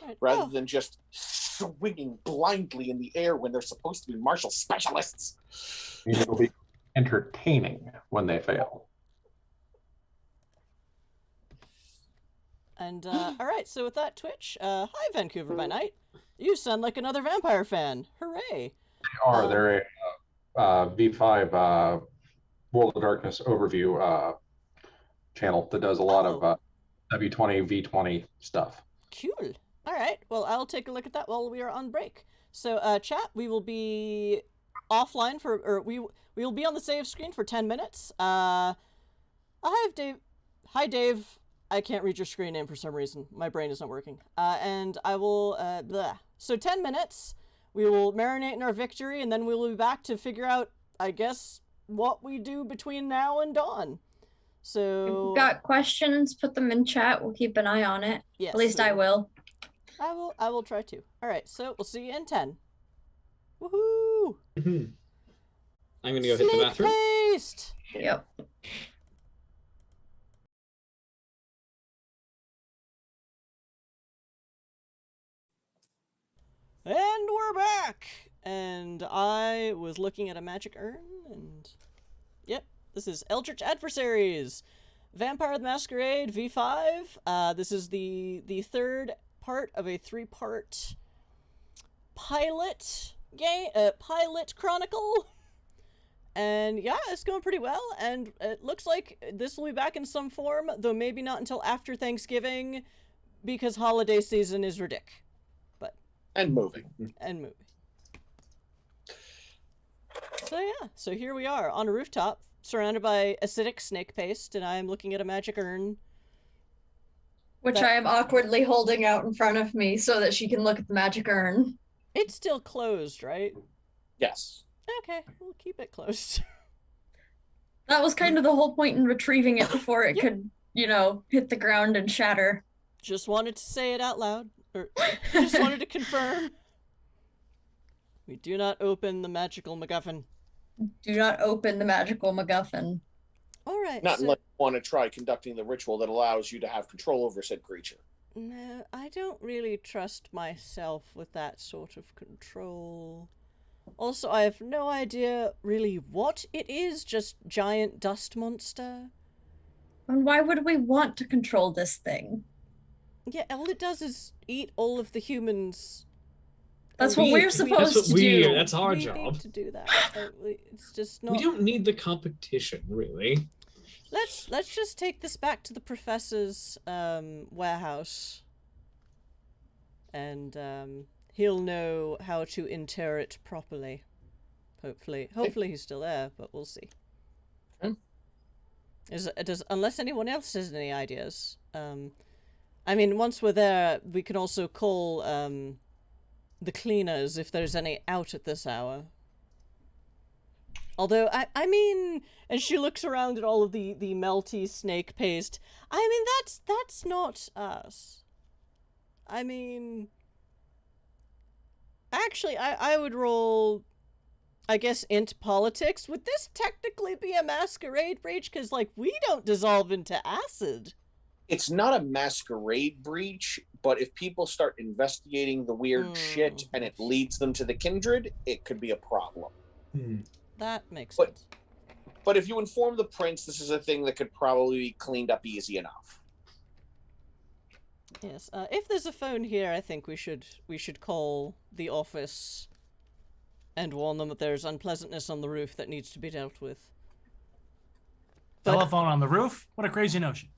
Right. rather than just swinging blindly in the air when they're supposed to be martial specialists. It'll be entertaining when they fail. And all right, so with that, Twitch. Hi, Vancouver by night. You sound like another vampire fan. Hooray! They're a V5 World of Darkness overview channel that does a lot of W20, V20 stuff. Cool. All right. Well, I'll take a look at that while we are on break. So, chat, we will be offline we will be on the save screen for 10 minutes. I have Dave. Hi, Dave. I can't read your screen name for some reason. My brain isn't working. And I will, So 10 minutes. We will marinate in our victory, and then we will be back to figure out, I guess, what we do between now and dawn. So... If you've got questions, put them in chat. We'll keep an eye on it. Yes, At least I will. I will try to. All right, so we'll see you in 10. Woohoo! I'm gonna go hit the bathroom. Paste! Yep. And we're back! And I was looking at a magic urn, and... Yep, this is Eldritch Adversaries! Vampire the Masquerade V5. This is the third part of a 3-part pilot game, pilot chronicle. And yeah, it's going pretty well, and it looks like this will be back in some form, though maybe not until after Thanksgiving, because holiday season is ridiculous. And moving. So yeah, so here we are on a rooftop, surrounded by acidic snake paste, and I'm looking at a magic urn. Which I am awkwardly holding out in front of me so that she can look at the magic urn. It's still closed, right? Yes. Okay, we'll keep it closed. That was kind of the whole point in retrieving it before it could, hit the ground and shatter. Just wanted to say it out loud. Or just wanted to confirm. We do not open the magical MacGuffin. Do not open the magical MacGuffin. All right. Not unless you want to try conducting the ritual that allows you to have control over said creature. No, I don't really trust myself with that sort of control. Also, I have no idea really what it is, just giant dust monster. And why would we want to control this thing? Yeah, all it does is eat all of the humans. That's what we're supposed to do. That's our we job. Need to do that. It's just not. We don't need the competition, really. Let's just take this back to the professor's warehouse, and he'll know how to inter it properly. Hopefully he's still there, but we'll see. Unless anyone else has any ideas. I mean, once we're there, we can also call the cleaners if there's any out at this hour. Although, I mean, and she looks around at all of the melty snake paste. I mean, that's not us. I mean, actually, I would roll, I guess, int politics. Would this technically be a masquerade breach? Because, like, we don't dissolve into acid. It's not a masquerade breach, but if people start investigating the weird shit and it leads them to the kindred, it could be a problem. That makes sense. But if you inform the prince, this is a thing that could probably be cleaned up easy enough. Yes. If there's a phone here, I think we should call the office and warn them that there's unpleasantness on the roof that needs to be dealt with. Telephone on the roof? What a crazy notion.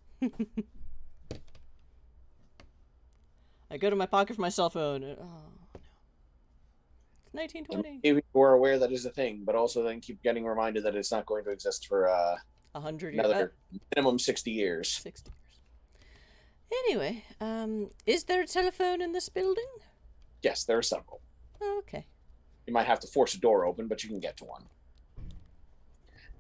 I go to my pocket for my cell phone. Oh, no. It's 1920. Maybe you are aware that is a thing, but also then keep getting reminded that it's not going to exist for 100 years. another minimum 60 years. 60 years. Anyway, is there a telephone in this building? Yes, there are several. Oh, okay. You might have to force a door open, but you can get to one.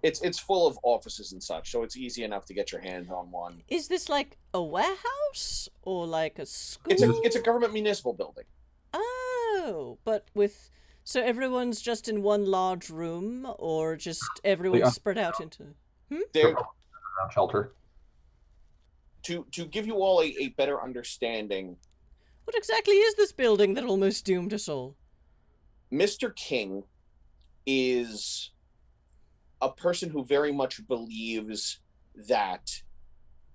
It's full of offices and such, so it's easy enough to get your hands on one. Is this like a warehouse or like a school? It's a government municipal building. Oh, but with So everyone's just in one large room, or just everyone's spread out into... There, Around shelter. to give you all a better understanding, What exactly is this building that almost doomed us all? Mr. King is a person who very much believes that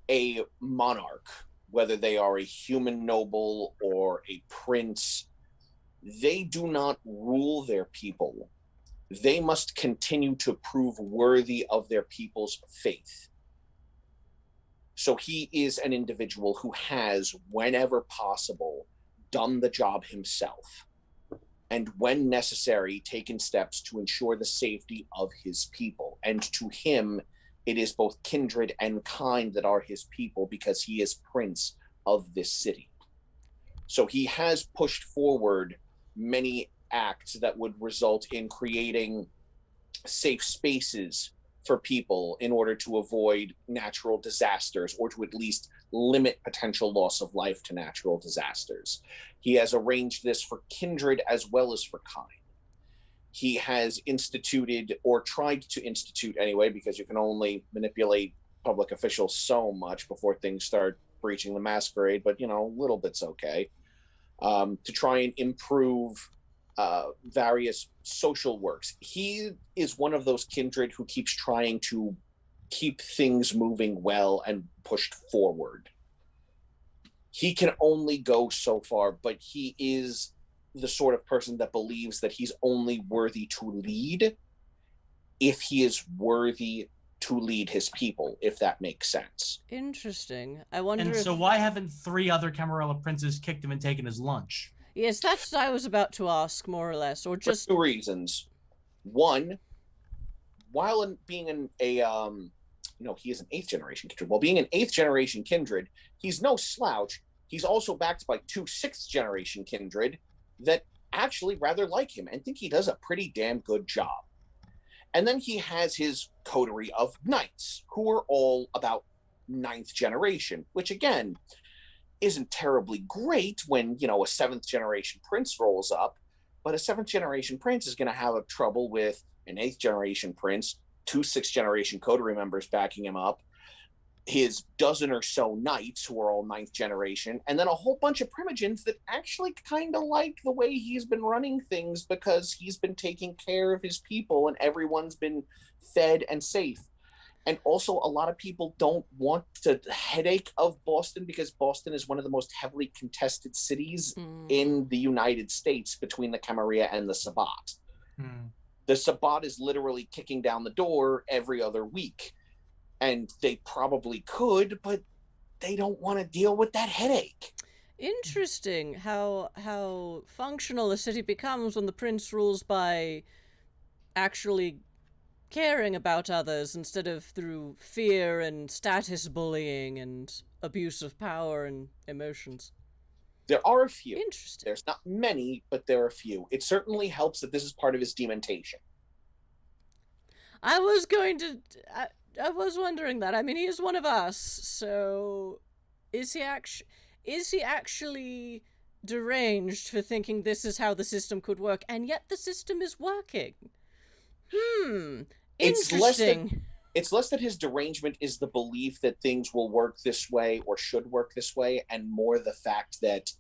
a monarch, whether they are a human noble or a prince, they do not rule their people. They must continue to prove worthy of their people's faith. So he is an individual who has, whenever possible, done the job himself, and when necessary, taken steps to ensure the safety of his people. And to him, it is both kindred and kind that are his people, because he is prince of this city. So he has pushed forward many acts that would result in creating safe spaces for people in order to avoid natural disasters, or to at least limit potential loss of life to natural disasters. He has arranged this for kindred as well as for kind. He has instituted, or tried to institute anyway, because you can only manipulate public officials so much before things start breaching the masquerade, but a little bit's okay, to try and improve various social works. He is one of those kindred who keeps trying to keep things moving well and pushed forward. He can only go so far, but he is the sort of person that believes that he's only worthy to lead if he is worthy to lead his people, if that makes sense. Interesting. I wonder And if... so why haven't 3 other Camarilla princes kicked him and taken his lunch? Yes, that's what I was about to ask, more or less, or just... For 2 reasons. One, while being he is an 8th generation kindred. While being an 8th generation kindred, he's no slouch. He's also backed by 2 6th generation kindred that actually rather like him and think he does a pretty damn good job. And then he has his coterie of knights, who are all about 9th generation, which again isn't terribly great when, a 7th generation prince rolls up, but a 7th generation prince is going to have trouble with an 8th generation prince, 2 6th generation coterie members backing him up, his dozen or so knights who are all 9th generation, and then a whole bunch of primogens that actually kind of like the way he's been running things, because he's been taking care of his people and everyone's been fed and safe. And also, a lot of people don't want the headache of Boston, because Boston is one of the most heavily contested cities in the United States between the Camarilla and the Sabbat. The Sabbat is literally kicking down the door every other week. And they probably could, but they don't want to deal with that headache. Interesting how functional a city becomes when the prince rules by actually caring about others instead of through fear and status bullying and abuse of power and emotions. There are a few. Interesting. There's not many, but there are a few. It certainly helps that this is part of his dementation. I was wondering that. I mean, he is one of us, so is he actually deranged for thinking this is how the system could work, and yet the system is working? Interesting. It's less that his derangement is the belief that things will work this way or should work this way, and more the fact that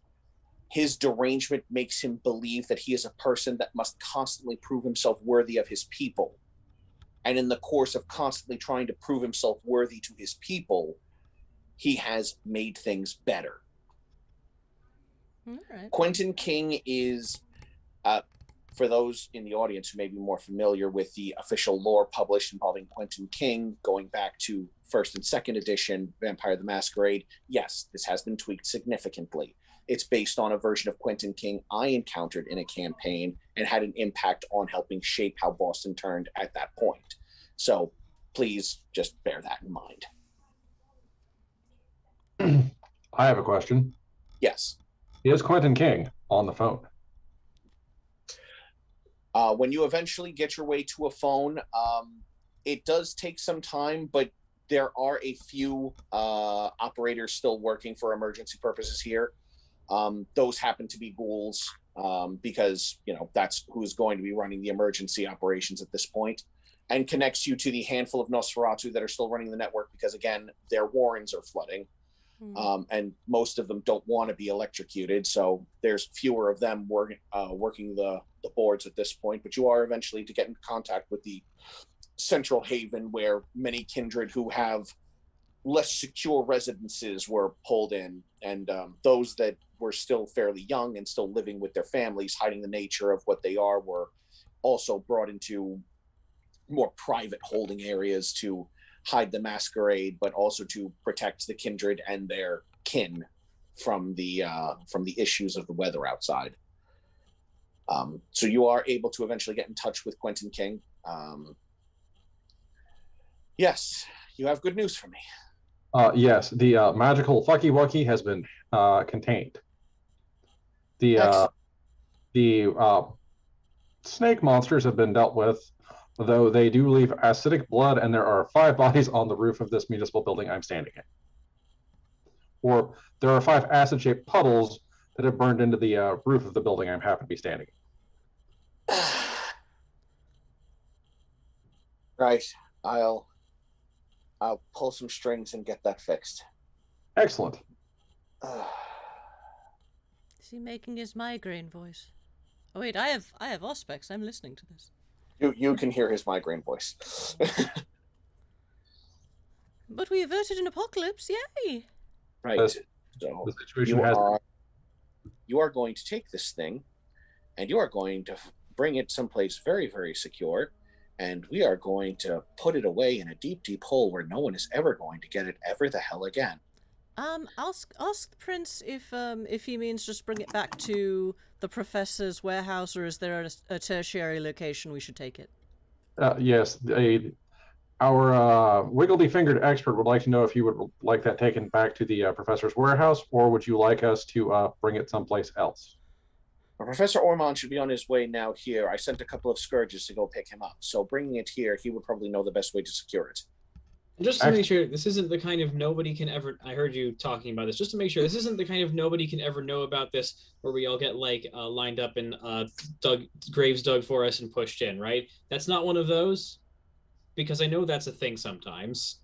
his derangement makes him believe that he is a person that must constantly prove himself worthy of his people. And in the course of constantly trying to prove himself worthy to his people, he has made things better. All right. Quentin King is, for those in the audience who may be more familiar with the official lore published involving Quentin King, going back to 1st and 2nd edition, Vampire the Masquerade, yes, this has been tweaked significantly. It's based on a version of Quentin King I encountered in a campaign and had an impact on helping shape how Boston turned at that point. So please just bear that in mind. I have a question. Yes. Is Quentin King on the phone? When you eventually get your way to a phone, it does take some time, but there are a few operators still working for emergency purposes here. Those happen to be ghouls because that's who's going to be running the emergency operations at this point, and connects you to the handful of Nosferatu that are still running the network because, again, their warrens are flooding. And most of them don't want to be electrocuted, so there's fewer of them working the boards at this point. But you are eventually to get in contact with the central haven where many kindred who have less secure residences were pulled in, and those that were still fairly young and still living with their families, hiding the nature of what they are, were also brought into more private holding areas to hide the masquerade, but also to protect the kindred and their kin from the issues of the weather outside. So you are able to eventually get in touch with Quentin King. Yes, you have good news for me. Yes, the magical Fucky Wucky has been contained. The snake monsters have been dealt with, though they do leave acidic blood, and there are 5 bodies on the roof of this municipal building I'm standing in. Or there are 5 acid-shaped puddles that have burned into the roof of the building I happen to be standing in. Right. I'll pull some strings and get that fixed. Excellent. Is he making his migraine voice? Oh wait, I have Auspex. I'm listening to this. You can hear his migraine voice. But we averted an apocalypse, yay! Right. So the situation you are going to take this thing, and you are going to bring it someplace very, very secure, and we are going to put it away in a deep, deep hole where no one is ever going to get it ever the hell again. Ask the prince if he means just bring it back to the professor's warehouse, or is there a tertiary location we should take it? Yes, our wiggledy-fingered expert would like to know if you would like that taken back to the professor's warehouse, or would you like us to bring it someplace else? Professor Ormond should be on his way now here. I sent a couple of scourges to go pick him up, so bringing it here, he would probably know the best way to secure it. Just to make sure this isn't the kind of nobody can ever, I heard you talking about this, just to make sure this isn't the kind of nobody can ever know about this, where we all get lined up and graves dug for us and pushed in, right? That's not one of those? Because I know that's a thing sometimes.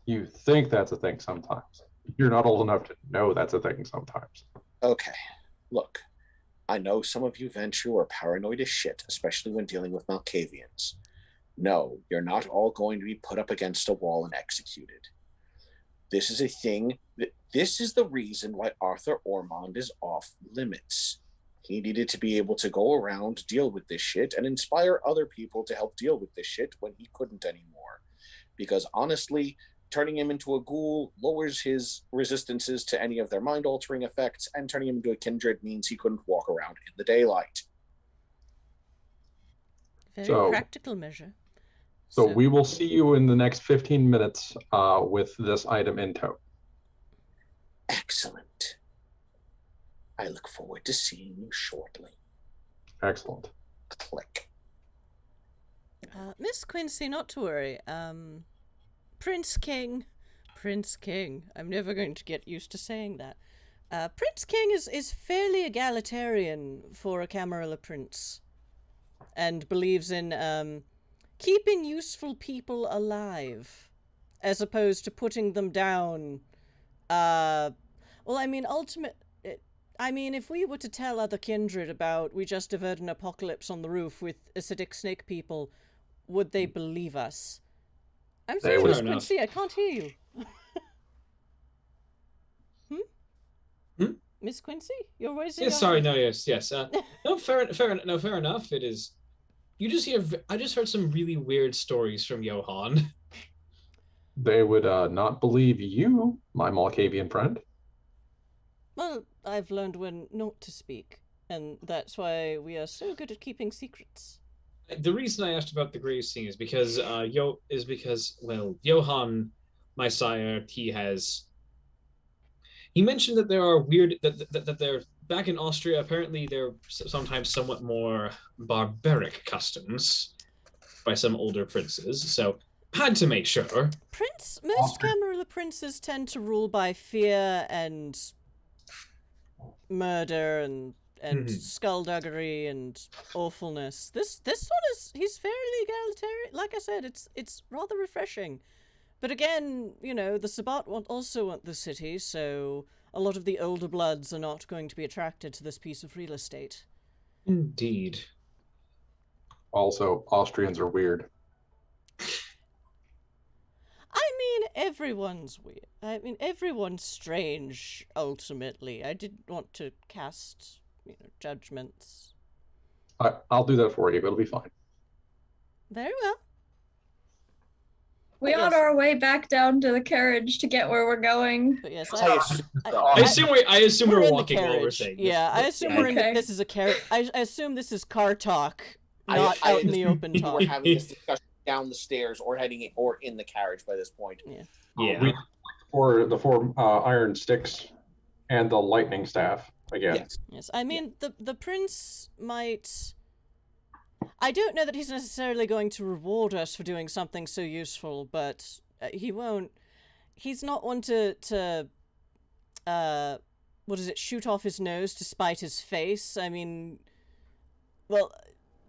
You think that's a thing sometimes. You're not old enough to know that's a thing sometimes. Okay, look, I know some of you Ventrue are paranoid as shit, especially when dealing with Malkavians. No, you're not all going to be put up against a wall and executed. This is a thing. This is the reason why Arthur Ormond is off limits. He needed to be able to go around, deal with this shit, and inspire other people to help deal with this shit when he couldn't anymore. Because honestly, turning him into a ghoul lowers his resistances to any of their mind-altering effects, and turning him into a kindred means he couldn't walk around in the daylight. Very practical measure. So we will see you in the next 15 minutes with this item in tow. Excellent. I look forward to seeing you shortly. Excellent. Click. Miss Quincy, not to worry. Prince King. I'm never going to get used to saying that. Prince King is fairly egalitarian for a Camarilla prince, and believes in keeping useful people alive, as opposed to putting them down. Well, I mean, if we were to tell other kindred about we just averted an apocalypse on the roof with acidic snake people, would they believe us? I'm sorry, Miss Quincy, I can't hear you. Miss Quincy, your voice. Yes, sorry, no, yes. No, fair enough. It is. I just heard some really weird stories from Johann. They would not believe you, my Malkavian friend. Well, I've learned when not to speak, and that's why we are so good at keeping secrets. The reason I asked about the grave scene is because Johann, my sire, he mentioned that there are that they're back in Austria. Apparently, they're sometimes somewhat more barbaric customs by some older princes. So had to make sure. Most Camarilla princes tend to rule by fear and murder and and skullduggery and awfulness. This one he's fairly egalitarian. Like I said, it's rather refreshing. But again, the Sabbat also want the city, so a lot of the older bloods are not going to be attracted to this piece of real estate. Indeed. Also, Austrians are weird. I mean, everyone's weird. I mean, everyone's strange, ultimately. I didn't want to cast, judgments. I'll do that for you, but it'll be fine. Very well. We on our way back down to the carriage to get where we're going. But yes, I assume we're in the walking while we're carriage. saying. Yeah, I assume this is a carriage. I assume this is car talk, not out in the open talk. We're having this discussion down the stairs or heading or in the carriage by this point. Yeah. Yeah. The four iron sticks and the lightning staff again. Yes. I mean, the prince might. I don't know that he's necessarily going to reward us for doing something so useful, but he won't. He's not one to shoot off his nose to spite his face. I mean, well,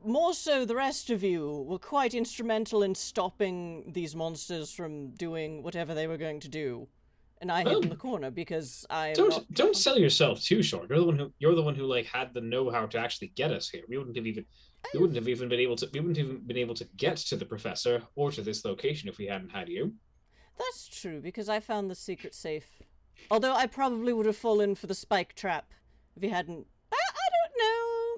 more so the rest of you were quite instrumental in stopping these monsters from doing whatever they were going to do. And I hid in the corner because I don't sell yourself too short. You're the one who like had the know-how to actually get us here. We wouldn't have even been able to get to the professor or to this location if we hadn't had you. That's true, because I found the secret safe. Although I probably would have fallen for the spike trap if he hadn't. I don't know.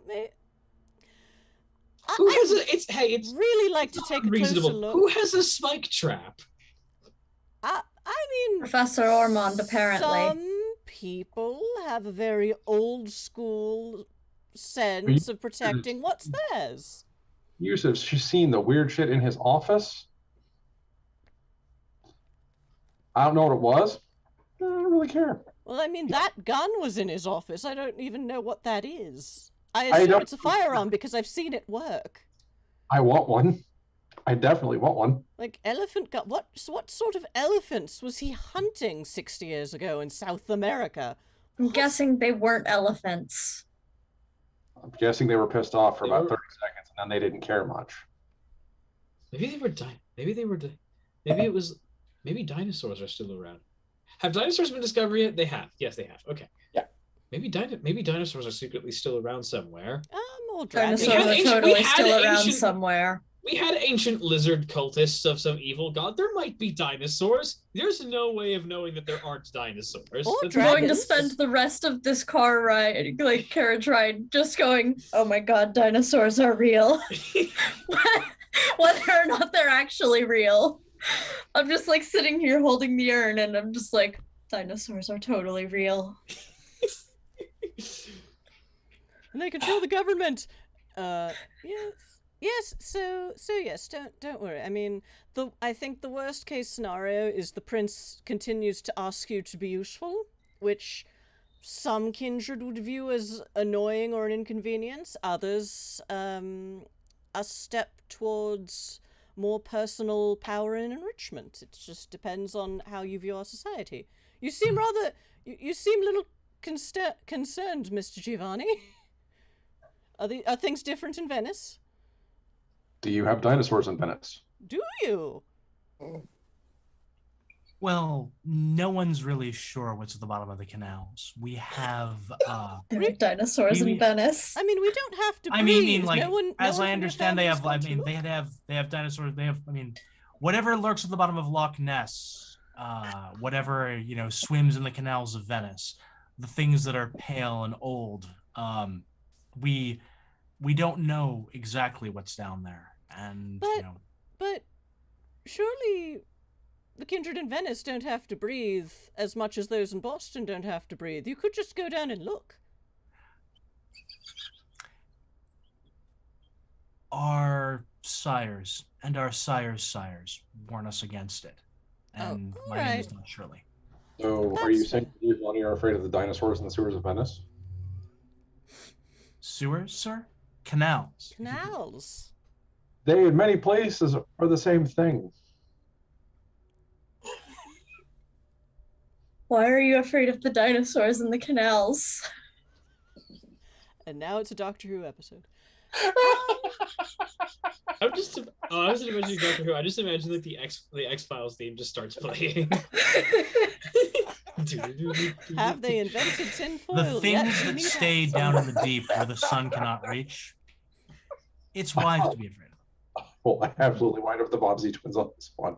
It's really like to take a closer look. Who has a spike trap? I mean, Professor Ormond, apparently. Some people have a very old school sense of protecting what's theirs. Yusuf, she's seen the weird shit in his office. I don't know what it was. I don't really care. Well, I mean, that gun was in his office. I don't even know what that is. I assume it's a firearm because I've seen it work. I want one. I definitely want one. Like, elephant gun. What sort of elephants was he hunting 60 years ago in South America? I'm guessing they weren't elephants. I'm guessing they were pissed off for about 30 seconds, and then they didn't care much. Maybe dinosaurs are still around. Have dinosaurs been discovered yet? They have. Yes, they have. Okay. Yeah. Maybe dinosaurs are secretly still around somewhere. More dragons. Dinosaurs are totally still around somewhere. We had ancient lizard cultists of some evil god. There might be dinosaurs. There's no way of knowing that there aren't dinosaurs. Or I'm going to spend the rest of this carriage ride, just going, oh my god, dinosaurs are real. Whether or not they're actually real. I'm just like sitting here holding the urn and I'm just like, dinosaurs are totally real. And they control the government. Yes. So yes. Don't worry. I mean, I think the worst case scenario is the prince continues to ask you to be useful, which some kindred would view as annoying or an inconvenience. Others, a step towards more personal power and enrichment. It just depends on how you view our society. You seem you seem a little concerned, Mr. Giovanni. Are things different in Venice? Do you have dinosaurs in Venice? Do you? Well, no one's really sure what's at the bottom of the canals. We have there are dinosaurs in Venice. I mean, we don't have to breathe. I mean, like, as I understand, they have dinosaurs. They have, whatever lurks at the bottom of Loch Ness, whatever swims in the canals of Venice, the things that are pale and old. We don't know exactly what's down there, and but surely the kindred in Venice don't have to breathe as much as those in Boston don't have to breathe. You could just go down and look. Our sires and our sires' sires warn us against it, and my name is not Shirley. So, are you saying you are afraid of the dinosaurs in the sewers of Venice? Sewers, sir? Canals. Canals. They, in many places, are the same thing. Why are you afraid of the dinosaurs in the canals? And now it's a Doctor Who episode. I was imagining Doctor Who. I just imagine like the X-Files theme just starts playing. Have they invented tinfoil? The yet? things We that need stay that. down in the deep where the sun cannot reach. It's wise to be afraid of. Well, I absolutely wind up the Bobbsey twins on this one.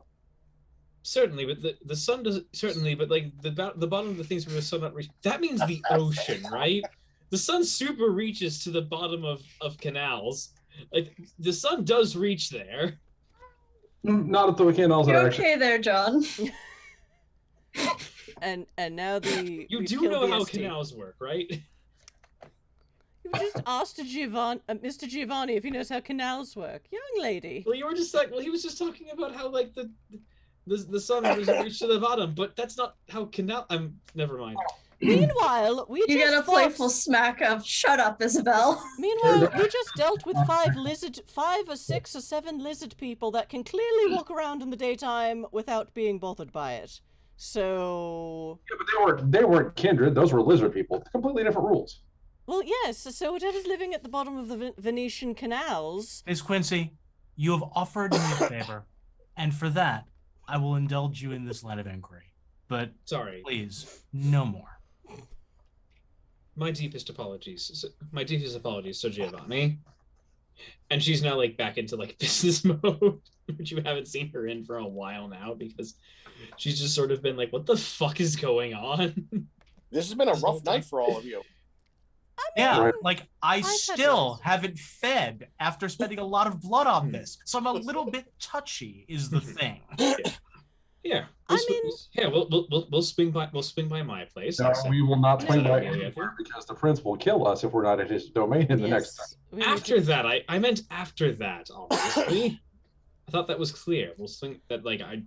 Certainly, but the sun doesn't. Certainly, but like the bottom of the things where the sun not reach. That means the ocean, right? The sun super reaches to the bottom of canals. Like the sun does reach there. Not at the canals that You're are actually. okay there, John. And now You we've do killed know the how ST. canals work, right? You just asked Mr. Giovanni if he knows how canals work. Young lady. Well, you were just like, well, he was just talking about how like the sun doesn't reach to the bottom, but that's not how canal. Never mind. Meanwhile, we You just get a fought- playful smack of "Shut up, Isabel." Meanwhile, we just dealt with 5 or 6 or 7 lizard people that can clearly walk around in the daytime without being bothered by it. So, Yeah, but they weren't kindred. Those were lizard people. Completely different rules. well, yes. So whatever's living at the bottom of the Venetian canals. Miss Quincy, you have offered me a favor, and for that, I will indulge you in this line of inquiry. But Sorry. please, no more. My deepest apologies. My deepest apologies to Giovanni. And she's now like back into like business mode, which you haven't seen her in for a while now because she's just sort of been like, what the fuck is going on? This has been a rough night for all of you. Yeah, Right. like I had still those. haven't fed after spending a lot of blood on this, so I'm a little bit touchy. Is the thing. Yeah. I We'll swing by my place. No, I said- we will not No, swing no, back no. anywhere because the prince will kill us if we're not in his domain in the next time. Yes, we need After to- that, I meant after that, obviously. I thought that was clear. We'll swing that like I.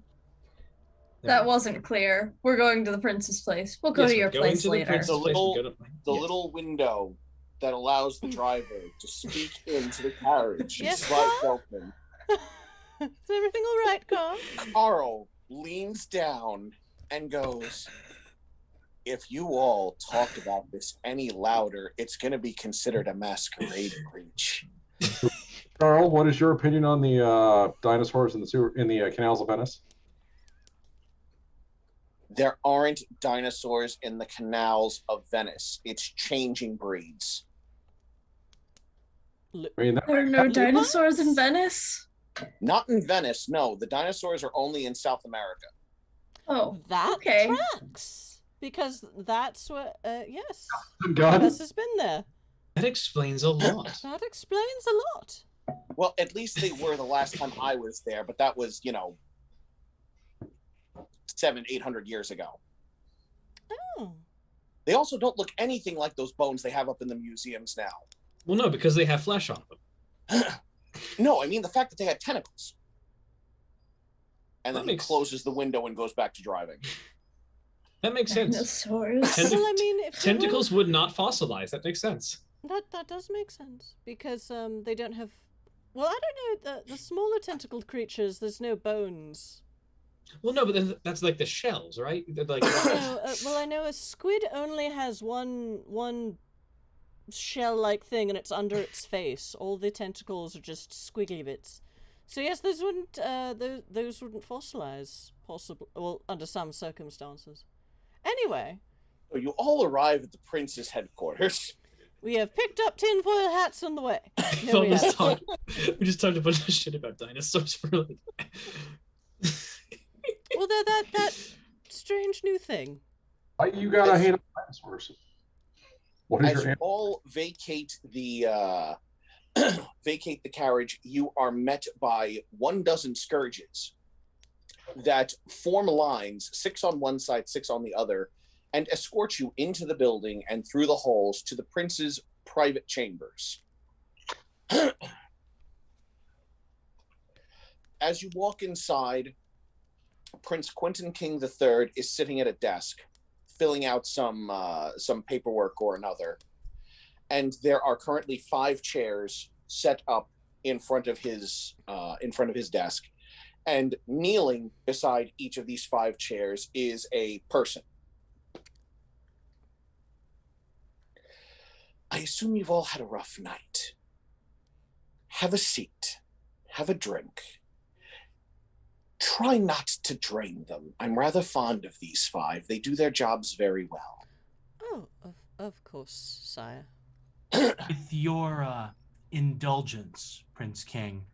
That wasn't clear. We're going to the prince's place. We'll go Yes, to your we're going place to the later. prince's place. little- We'll go to- The yes. little window that allows the driver to speak into the carriage Yes, is slides Carl? open. Is everything all right, Carl? Carl leans down and goes, "If you all talk about this any louder, it's going to be considered a masquerade breach." Carl, what is your opinion on the dinosaurs in the canals of Venice? There aren't dinosaurs in the canals of Venice. It's changing breeds. I mean, that, There are no dinosaurs in Venice? Not in Venice, no. The dinosaurs are only in South America. Oh, That okay. tracks. Because that's what, yes. God. This has been there. That explains a lot. That explains a lot. Well, at least they were the last time I was there, but that was, 700-800 years ago. Oh. They also don't look anything like those bones they have up in the museums now. Well, no, because they have flesh on them. No, I mean the fact that they had tentacles. And then That he makes- closes the window and goes back to driving. That makes sense. Dinosaurs. Tentac- Well, I mean, if they Tentacles would not fossilize. That makes sense. That does make sense because they don't have. Well, I don't know the smaller tentacled creatures. There's no bones. Well, no, but then that's like the shells, right? They're like No, well, I know a squid only has one shell-like thing, and it's under its face. All the tentacles are just squiggly bits. So yes, those wouldn't fossilize. Possible, well, under some circumstances. Anyway, So you all arrive at the prince's headquarters. we have picked up tinfoil hats on the way. No, Phil we just haven't. we just talked a bunch of shit about dinosaurs for like. Well, they're that strange new thing. Why you gotta hate on dinosaurs? What is As your you all vacate the carriage, you are met by 12 scourges that form lines, 6 on one side, 6 on the other, and escort you into the building and through the halls to the prince's private chambers. As you walk inside, Prince Quentin King III is sitting at a desk, filling out some paperwork or another, and there are currently 5 chairs set up in front of his desk, and kneeling beside each of these 5 chairs is a person. I assume you've all had a rough night. Have a seat. Have a drink. Try not to drain them. I'm rather fond of these 5. They do their jobs very well. Oh, of course, sire. With your indulgence, Prince King,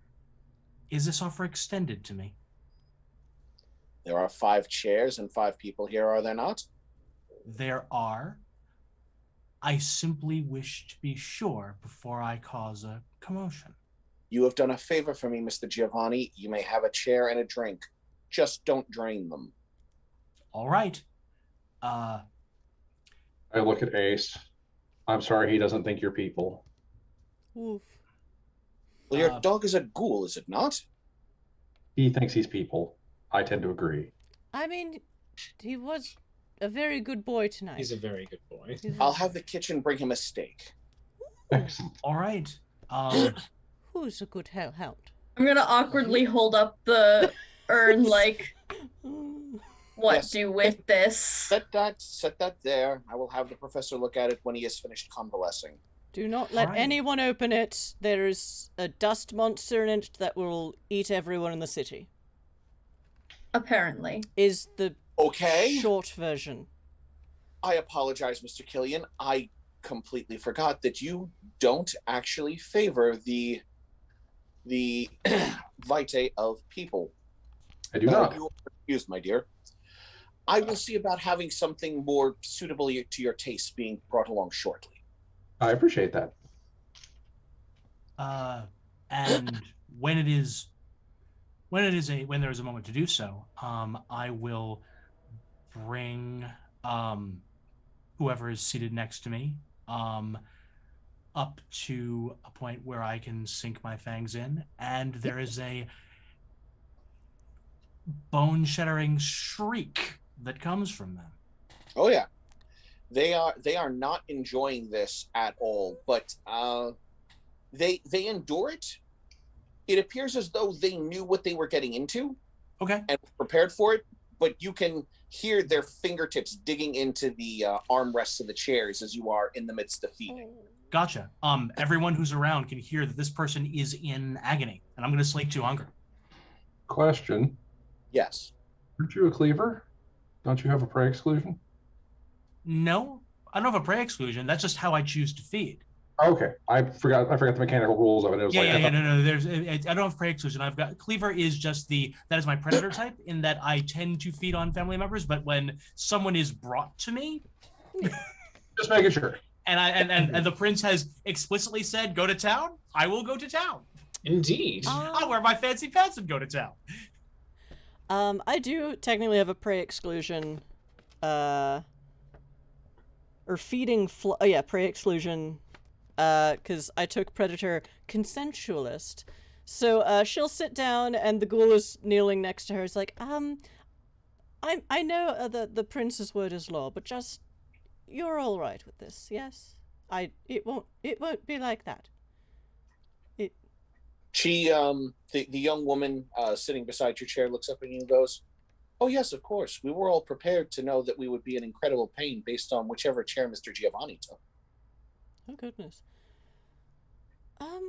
is this offer extended to me? There are 5 chairs and 5 people here, are there not? There are. I simply wish to be sure before I cause a commotion. You have done a favor for me, Mr. Giovanni. You may have a chair and a drink. Just don't drain them. All right. I look at Ace. I'm sorry he doesn't think you're people. Oof. Well, your dog is a ghoul, is it not? He thinks he's people. I tend to agree. I mean, he was a very good boy tonight. He's a very good boy. I'll have the kitchen bring him a steak. Excellent. All right. Who's a good hellhound? I'm gonna awkwardly hold up the urn like, what Yes. do with this? Set that there. I will have the professor look at it when he has finished convalescing. Do not let Alright. anyone open it. There is a dust monster in it that will eat everyone in the city. Apparently. Is the Okay. short version. I apologize, Mr. Killian. I completely forgot that you don't actually favor the vitae of people. I do not. You are excused, my dear. I will see about having something more suitable to your taste being brought along shortly. I appreciate that. And when there is a moment to do so, I will bring whoever is seated next to me up to a point where I can sink my fangs in, and there is a bone-shattering shriek that comes from them. Oh yeah, they are not enjoying this at all, but they endure it. It appears as though they knew what they were getting into Okay. and prepared for it, but you can hear their fingertips digging into the armrests of the chairs as you are in the midst of feeding. Gotcha. Everyone who's around can hear that this person is in agony, and I'm going to slake 2 hunger. Question. Yes. Aren't you a cleaver? Don't you have a prey exclusion? No, I don't have a prey exclusion. That's just how I choose to feed. Okay. I forgot the mechanical rules of it. It was No. I don't have prey exclusion. I've got cleaver is just that is my predator type in that I tend to feed on family members, but when someone is brought to me, just making sure. and the prince has explicitly said go to town, I will go to town. Indeed. I'll wear my fancy pants and go to town. I do technically have a prey exclusion, or feeding. Prey exclusion, because I took predator consensualist. So she'll sit down, and the ghoul is kneeling next to her. It's like, I know the prince's word is law, but just you're all right with this, yes? It won't be like that. She, the young woman sitting beside your chair looks up at you and goes, "Oh yes, of course. We were all prepared to know that we would be in incredible pain based on whichever chair Mr. Giovanni took. Oh goodness.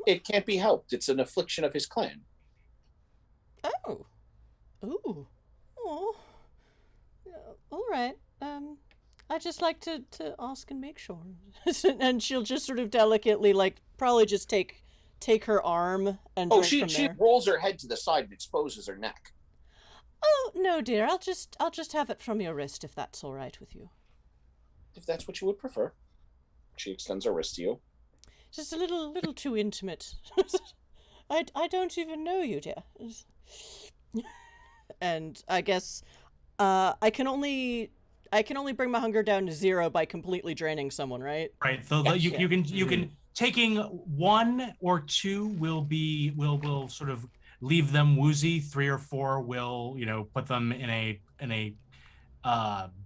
It can't be helped. It's an affliction of his clan." Oh. Ooh. Oh. All right. I just like to ask and make sure. And she'll just sort of delicately, like, probably just take her arm and drink she from she there. rolls her head to the side and exposes her neck. Oh no, dear. I'll just have it from your wrist if that's all right with you. If that's what you would prefer. She extends her wrist to you. Just a little too intimate. I don't even know you, dear. And I guess I can only bring my hunger down to 0 by completely draining someone, right? Right. So Yes. you can taking 1 or 2 will sort of leave them woozy. 3 or 4 will put them in a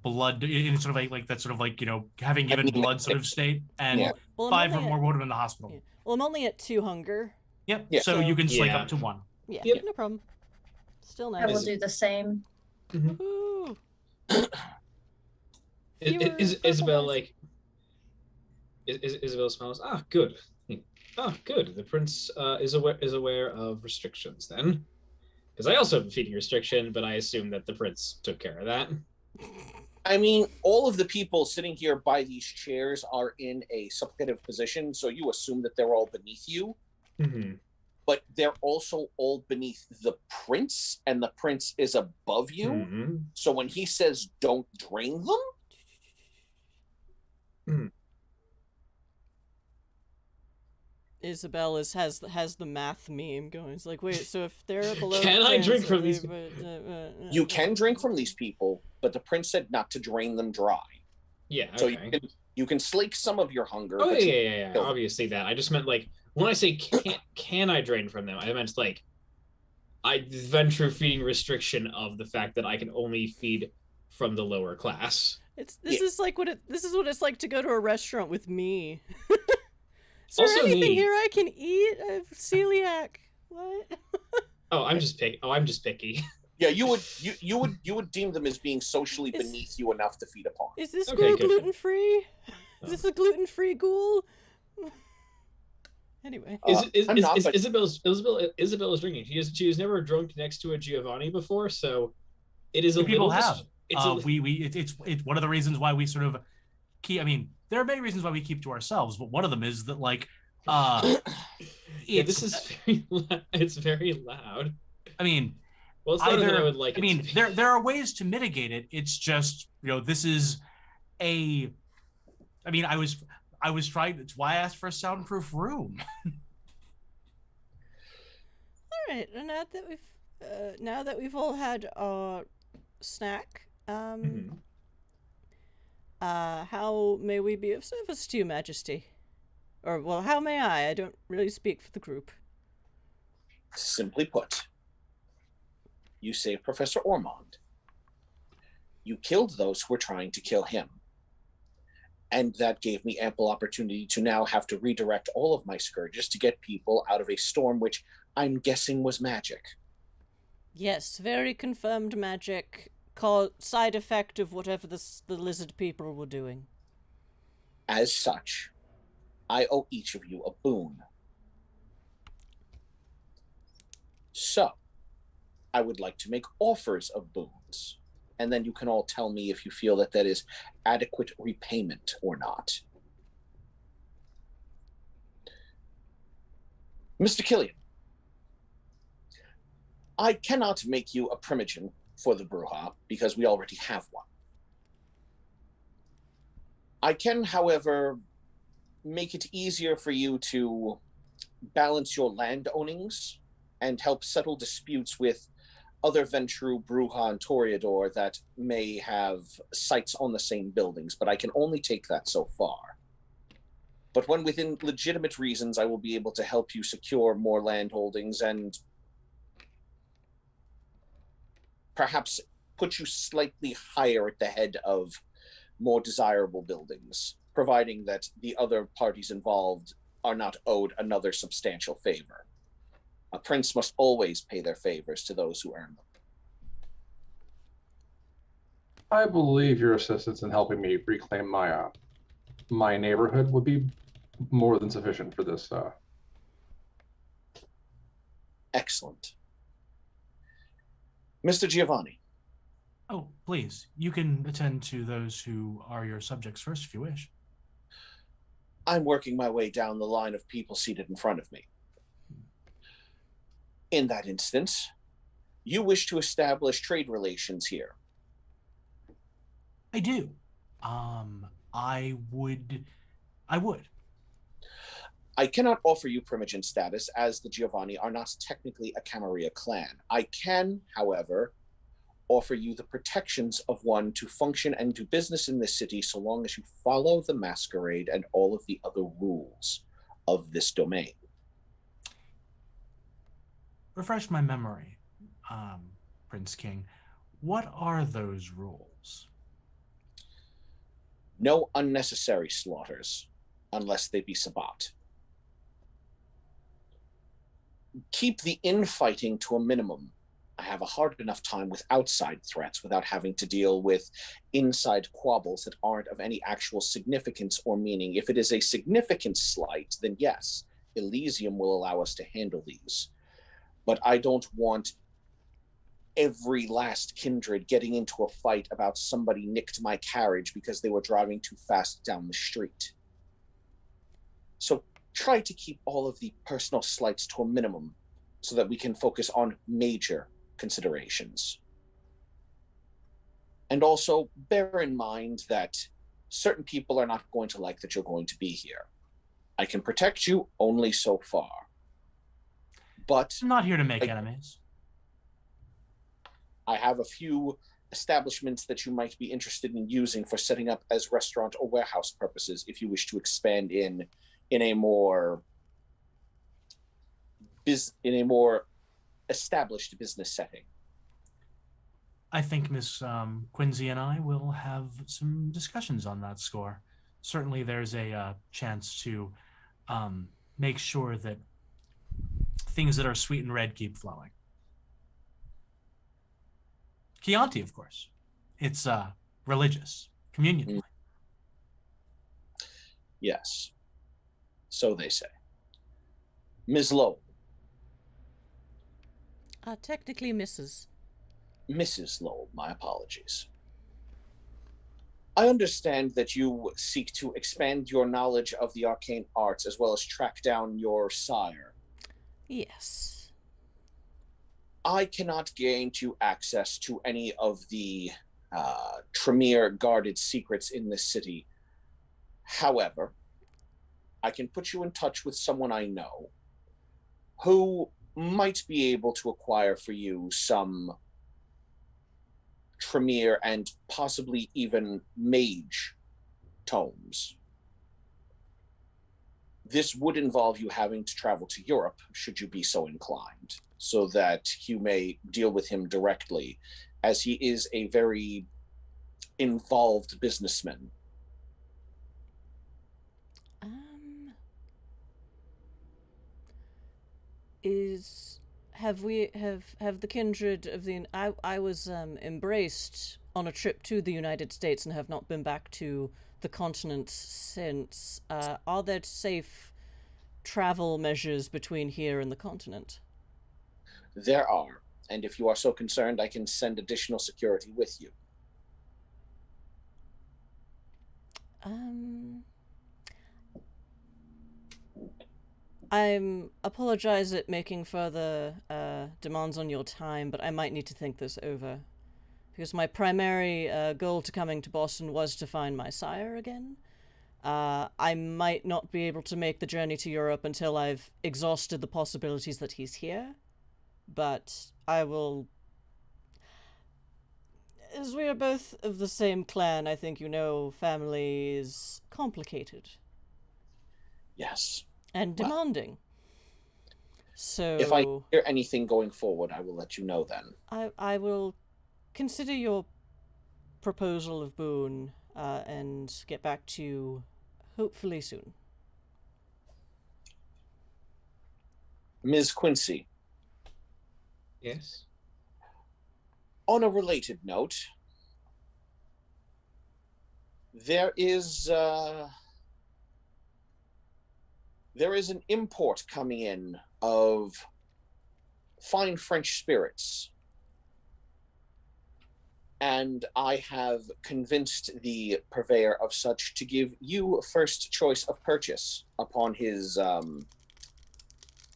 blood in sort of like that sort of like having given blood sort of state, and Yeah. Well, 5 or more would have been in the hospital. Yeah. Well, I'm only at 2 hunger. Yep. Yeah. So you can slake Yeah. up to 1. Yeah, Yep. no problem. Still I nice. will do the same. Woohoo. Isabel, like, Isabel smiles. Ah, good. Ah, good. The prince is aware of restrictions then, because I also have a feeding restriction, but I assume that the prince took care of that. I mean, all of the people sitting here by these chairs are in a supplicative position, so you assume that they're all beneath you. Mm-hmm. But they're also all beneath the prince, and the prince is above you. Mm-hmm. So when he says don't drain them, Isabel has the math meme going. It's like, wait, so if they're below, Can the I drink prince, from these? you can drink from these people, but the prince said not to drain them dry. Yeah. Okay. So you can slake some of your hunger. Oh but yeah. Obviously that. I just meant like when I say can I drain from them, I meant like I venture feeding restriction of the fact that I can only feed from the lower class. This is what it's like to go to a restaurant with me. Is there Also anything me. here I can eat? I have celiac. What? I'm just picky. Yeah, you would deem them as being socially beneath you enough to feed upon. Is this Okay, ghoul good. gluten-free? Is this a gluten-free ghoul? Anyway. Isabel is drinking. She has never drunk next to a Giovanni before, so it is a People little. have. It's It's one of the reasons why we sort of keep. I mean, there are many reasons why we keep to ourselves, but one of them is that like, yeah, this is it's very loud. I mean, well, it's louder than I would like. I mean, there are ways to mitigate it. It's just this is a. I mean, I was trying. That's why I asked for a soundproof room. All right, and now that we've all had our snack, how may we be of service to your Majesty? Or, well, how may I? I don't really speak for the group. Simply put, you saved Professor Ormond. You killed those who were trying to kill him. And that gave me ample opportunity to now have to redirect all of my scourges to get people out of a storm which I'm guessing was magic. Yes, very confirmed magic. Side effect of whatever the lizard people were doing. As such, I owe each of you a boon. So, I would like to make offers of boons, and then you can all tell me if you feel that that is adequate repayment or not. Mr. Killian, I cannot make you a primogen for the Bruja because we already have one. I can, however, make it easier for you to balance your land ownings and help settle disputes with other Ventru, Bruja, and Toreador that may have sites on the same buildings, but I can only take that so far. But when within legitimate reasons, I will be able to help you secure more land holdings and perhaps put you slightly higher at the head of more desirable buildings, providing that the other parties involved are not owed another substantial favor. A prince must always pay their favors to those who earn them. I believe your assistance in helping me reclaim my my neighborhood would be more than sufficient for this. Excellent. Mr. Giovanni. Oh, please. You can attend to those who are your subjects first if you wish. I'm working my way down the line of people seated in front of me. In that instance, you wish to establish trade relations here. I do. I would. I cannot offer you primogen status, as the Giovanni are not technically a Camarilla clan. I can, however, offer you the protections of one to function and do business in this city so long as you follow the masquerade and all of the other rules of this domain. Refresh my memory, Prince King. What are those rules? No unnecessary slaughters, unless they be Sabbat. Keep the infighting to a minimum, I have a hard enough time with outside threats without having to deal with inside quabbles that aren't of any actual significance or meaning. If it is a significant slight, then yes, Elysium will allow us to handle these. But I don't want every last kindred getting into a fight about somebody nicked my carriage because they were driving too fast down the street. So try to keep all of the personal slights to a minimum so that we can focus on major considerations. And also bear in mind that certain people are not going to like that you're going to be here. I can protect you only so far. But I'm not here to make enemies. I have a few establishments that you might be interested in using for setting up as restaurant or warehouse purposes if you wish to expand in a more established business setting. I think Miss Quincy and I will have some discussions on that score. Certainly there's a chance to make sure that things that are sweet and red keep flowing. Chianti, of course. It's religious, communion. Yes. So they say. Ms. Lowe. Technically Mrs. Mrs. Lowell, my apologies. I understand that you seek to expand your knowledge of the arcane arts as well as track down your sire. Yes. I cannot grant you access to any of the Tremere guarded secrets in this city. However, I can put you in touch with someone I know who might be able to acquire for you some Tremere and possibly even mage tomes. This would involve you having to travel to Europe, should you be so inclined, so that you may deal with him directly, as he is a very involved businessman. Have the kindred of the I was embraced on a trip to the United States and have not been back to the continent since. Are there safe travel measures between here and the continent? There are, and if you are so concerned, I can send additional security with you. I apologize at making further demands on your time, but I might need to think this over. Because my primary goal to coming to Boston was to find my sire again. I might not be able to make the journey to Europe until I've exhausted the possibilities that he's here. But I will... As we are both of the same clan, I think you know family is complicated. Yes. And demanding. So... If I hear anything going forward, I will let you know then. I will consider your proposal of boon and get back to you hopefully soon. Ms. Quincy. Yes? On a related note, there is an import coming in of fine French spirits. And I have convinced the purveyor of such to give you first choice of purchase upon his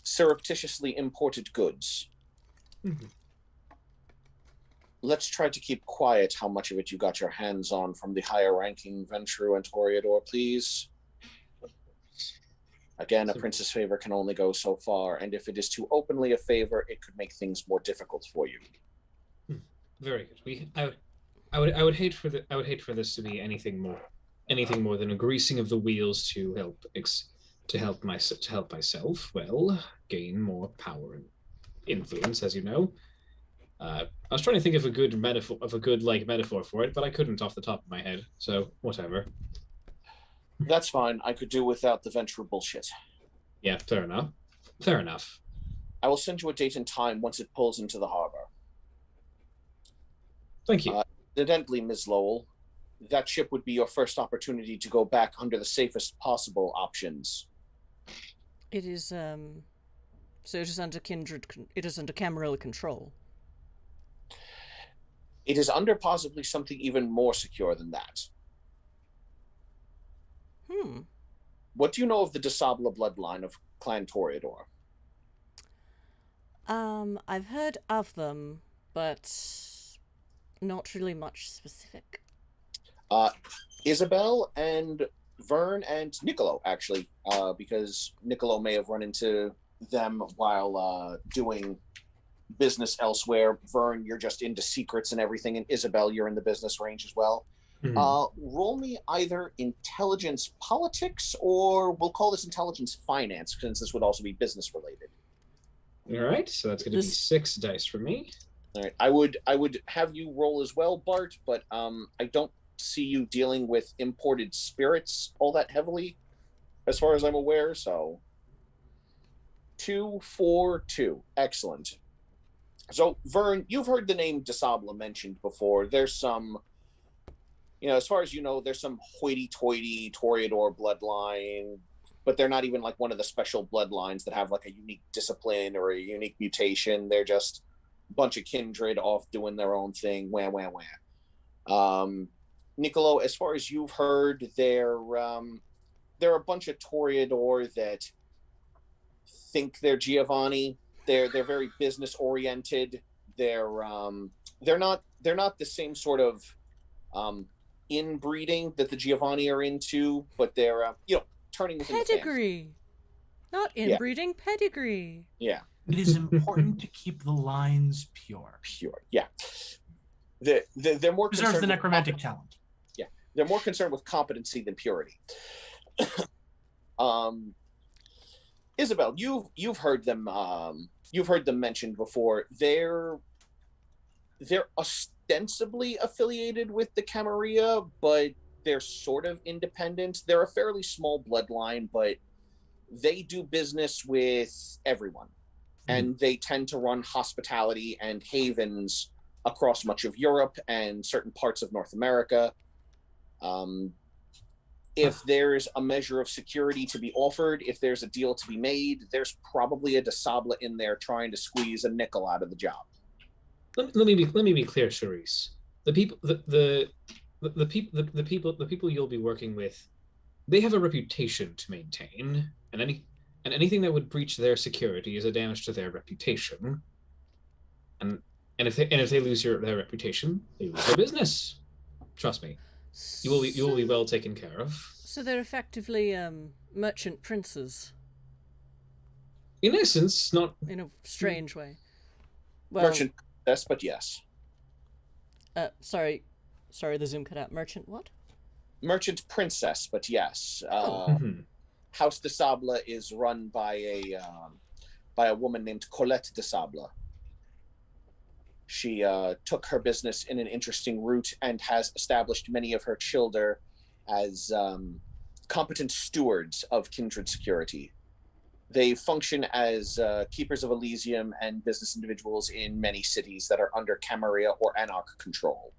surreptitiously imported goods. Mm-hmm. Let's try to keep quiet how much of it you got your hands on from the higher-ranking Ventrue and Toreador, please. Again, a prince's favor can only go so far, and if it is too openly a favor, it could make things more difficult for you. Very good. I would hate for this to be anything more than a greasing of the wheels to help myself. Well, gain more power and influence, as you know. I was trying to think of a good metaphor for it, but I couldn't off the top of my head. So whatever. That's fine. I could do without the Ventrue bullshit. Yeah, fair enough. Fair enough. I will send you a date and time once it pulls into the harbor. Thank you. Incidentally, Ms. Lowell, that ship would be your first opportunity to go back under the safest possible options. It is, so it is under it is under Camarilla control. It is under possibly something even more secure than that. What do you know of the DeSabla bloodline of Clan Toreador? I've heard of them, but not really much specific. Isabel and Vern and Niccolo, actually, because Niccolo may have run into them while doing business elsewhere. Vern, you're just into secrets and everything, and Isabel, you're in the business range as well. Roll me either intelligence politics, or we'll call this intelligence finance, since this would also be business related. All right, so that's going to be 6 dice for me. All right, I would have you roll as well, Bart, but I don't see you dealing with imported spirits all that heavily, as far as I'm aware. So 2, 4, 2, excellent. So Vern, you've heard the name DeSabla mentioned before. There's some, as far as you know, there's some hoity-toity Toreador bloodline, but they're not even like one of the special bloodlines that have like a unique discipline or a unique mutation. They're just a bunch of kindred off doing their own thing. Wah, wah, wah. Niccolo, as far as you've heard, they're a bunch of Toreador that think they're Giovanni. They're very business oriented. They're not the same sort of inbreeding that the Giovanni are into, but they're turning within pedigree, not inbreeding, pedigree. Yeah. It is important to keep the lines pure. Pure, yeah. They're more Preserves concerned the with necromantic talent. Yeah, they're more concerned with competency than purity. Isabel, you've heard them mentioned before. They're ostensibly affiliated with the Camarilla, but they're sort of independent. They're a fairly small bloodline, but they do business with everyone. And they tend to run hospitality and havens across much of Europe and certain parts of North America. If there's a measure of security to be offered, if there's a deal to be made, there's probably a DeSabla in there trying to squeeze a nickel out of the job. Let me be clear, Charisse. The people you'll be working with, they have a reputation to maintain, and anything that would breach their security is a damage to their reputation. And if they lose their reputation, they lose their business. Trust me, you will be well taken care of. So they're effectively merchant princes. In essence, not in a strange way. Well, merchant princess, but yes. Sorry, the Zoom cut out. Merchant what? Merchant princess, but yes. House DeSabla is run by a woman named Colette DeSabla. She took her business in an interesting route and has established many of her children as competent stewards of kindred security. They function as keepers of Elysium and business individuals in many cities that are under Camarilla or Anarch control.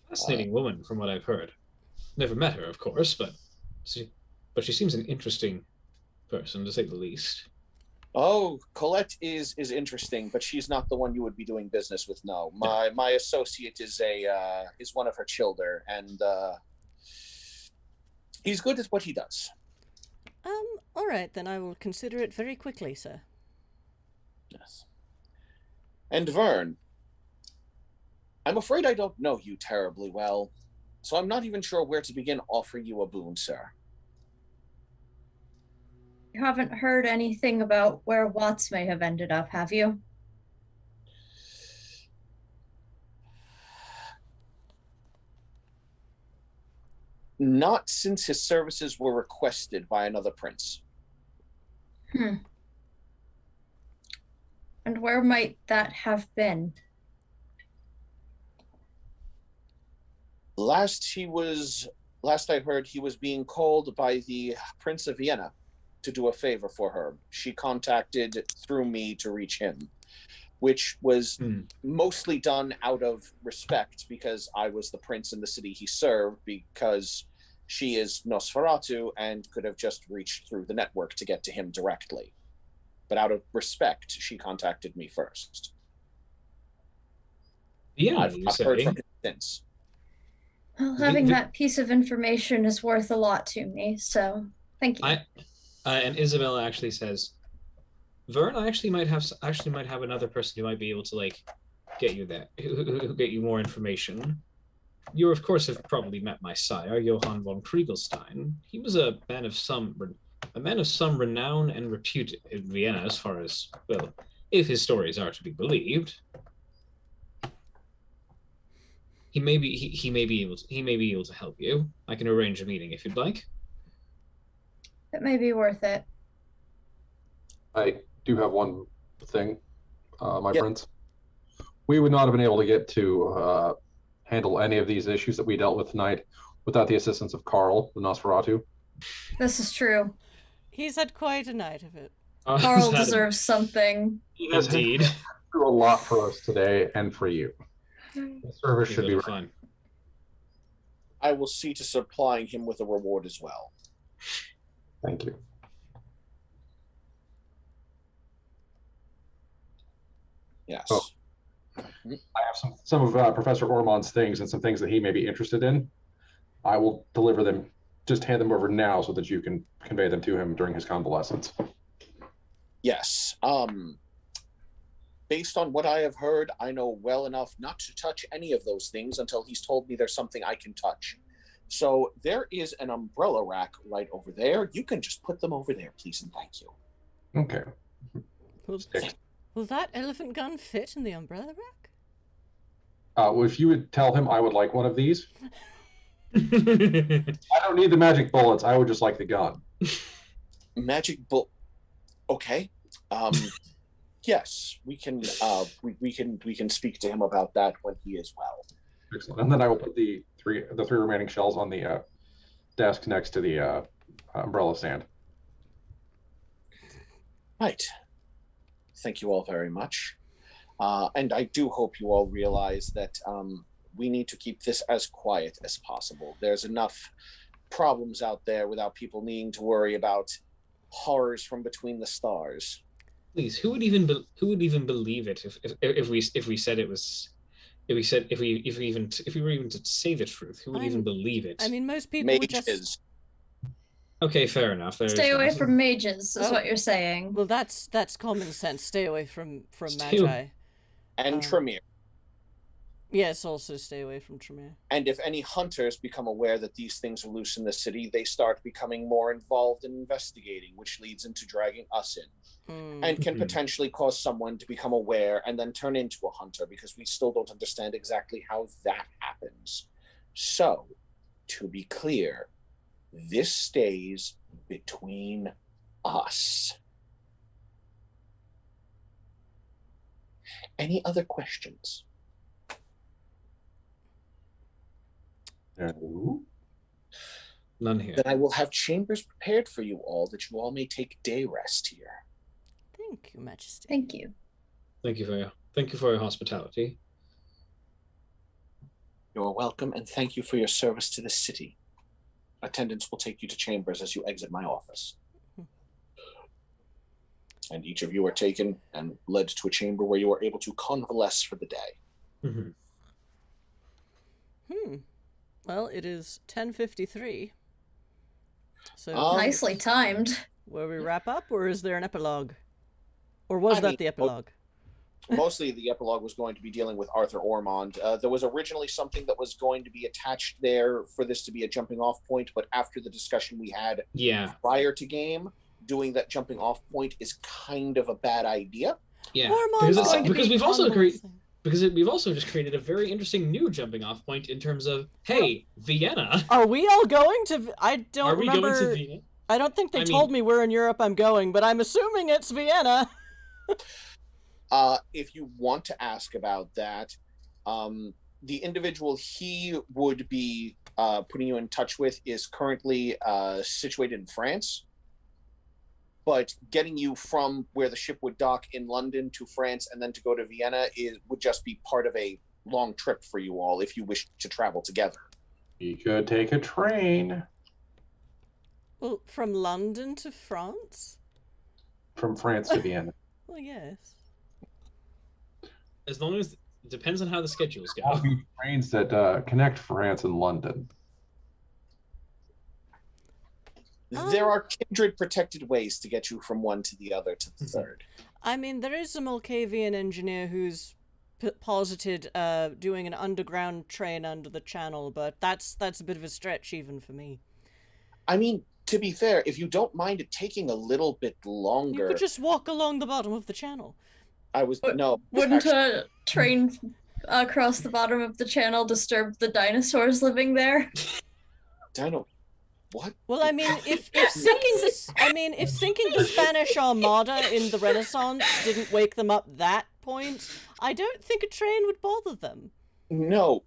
Fascinating woman, from what I've heard. Never met her, of course, but she seems an interesting person, to say the least. Oh, Colette is interesting, but she's not the one you would be doing business with. No, my associate is one of her children, and he's good at what he does. All right, then I will consider it very quickly, sir. Yes. And Vern, I'm afraid I don't know you terribly well, so I'm not even sure where to begin offering you a boon, sir. You haven't heard anything about where Watts may have ended up, have you? Not since his services were requested by another prince. And where might that have been? Last I heard, he was being called by the Prince of Vienna to do a favor for her. She contacted through me to reach him. which was Hmm. mostly done out of respect because I was the prince in the city he served, because she is Nosferatu and could have just reached through the network to get to him directly. But out of respect, she contacted me first. Yeah, I've you not heard say. from him since. Well, having the- that piece of information is worth a lot to me, so thank you. And Isabella actually says, Vern, I actually might have another person who might be able to like get you that, who get you more information. You, of course, have probably met my sire, Johann von Kriegelstein. He was a man of some renown and repute in Vienna, as far as, well, if his stories are to be believed. He may be able to help you. I can arrange a meeting if you'd like. It may be worth it. I do have one thing, my Yep. prince. We would not have been able to get to handle any of these issues that we dealt with tonight without the assistance of Carl, the Nosferatu. This is true. He's had quite a night of it. Carl deserves something. He has Indeed. been through a lot for us today and for you. The service should be right. fun. I will see to supplying him with a reward as well. Thank you. Yes. Oh. I have some of Professor Ormond's things and some things that he may be interested in. I will deliver them. Just hand them over now so that you can convey them to him during his convalescence. Yes. Based on what I have heard, I know well enough not to touch any of those things until he's told me there's something I can touch. So there is an umbrella rack right over there. You can just put them over there, please, and thank you. Okay. Will that elephant gun fit in the umbrella rack? Well, if you would tell him I would like one of these. I don't need the magic bullets. I would just like the gun. Magic bull. Okay. Yes, we can. We can speak to him about that when he is well. Excellent. And then I will put the three remaining shells on the desk next to the umbrella stand. Right. Thank you all very much. And I do hope you all realize that we need to keep this as quiet as possible. There's enough problems out there without people needing to worry about horrors from between the stars. Please, who would even believe it if we said it was, if we were even to say the truth, who would even believe it? I mean, most people would Mages. just. Okay, fair enough. Stay away from mages, is Oh. what you're saying. Well, that's common sense. Stay away from Stay magi. And Tremere. Yes, also stay away from Tremere. And if any hunters become aware that these things are loose in the city, they start becoming more involved in investigating, which leads into dragging us in. And can potentially cause someone to become aware and then turn into a hunter, because we still don't understand exactly how that happens. So, to be clear, this stays between us. Any other questions? No. None here. Then I will have chambers prepared for you all, that you all may take day rest here. Thank you, Majesty. Thank you. Thank you for your hospitality. You're welcome, and thank you for your service to the city. Attendants will take you to chambers as you exit my office. And each of you are taken and led to a chamber where you are able to convalesce for the day. Well, it is 10:53. So Nicely timed. will we wrap up, or is there an epilogue? Or was that the epilogue? Mostly the epilogue was going to be dealing with Arthur Ormond. There was originally something that was going to be attached there for this to be a jumping off point, but after the discussion we had prior to game, doing that jumping off point is kind of a bad idea. Yeah, Ormond's going to because be we've also agreed. convalescing. Because we've also just created a very interesting new jumping off point in terms of, hey, Vienna. Are we all going to? I don't Are we remember. going to Vienna? I don't think they told me where in Europe I'm going, but I'm assuming it's Vienna. If you want to ask about that, the individual he would be putting you in touch with is currently situated in France. but getting you from where the ship would dock in London to France and then to go to Vienna would just be part of a long trip for you all if you wish to travel together. You could take a train Well, from London to France? from France to Vienna. Well, yes. As long as it depends on how the schedules go. There'll be trains that connect France and London. There are kindred protected ways to get you from one to the other to the third. I mean, there is a Malkavian engineer who's posited doing an underground train under the channel, but that's a bit of a stretch even for me. I mean, to be fair, if you don't mind it taking a little bit longer, You could just walk along the bottom of the channel. Wouldn't a train across the bottom of the channel disturb the dinosaurs living there? Dino, what? Well, I mean, if sinking the Spanish Armada in the Renaissance didn't wake them up that point, I don't think a train would bother them. No.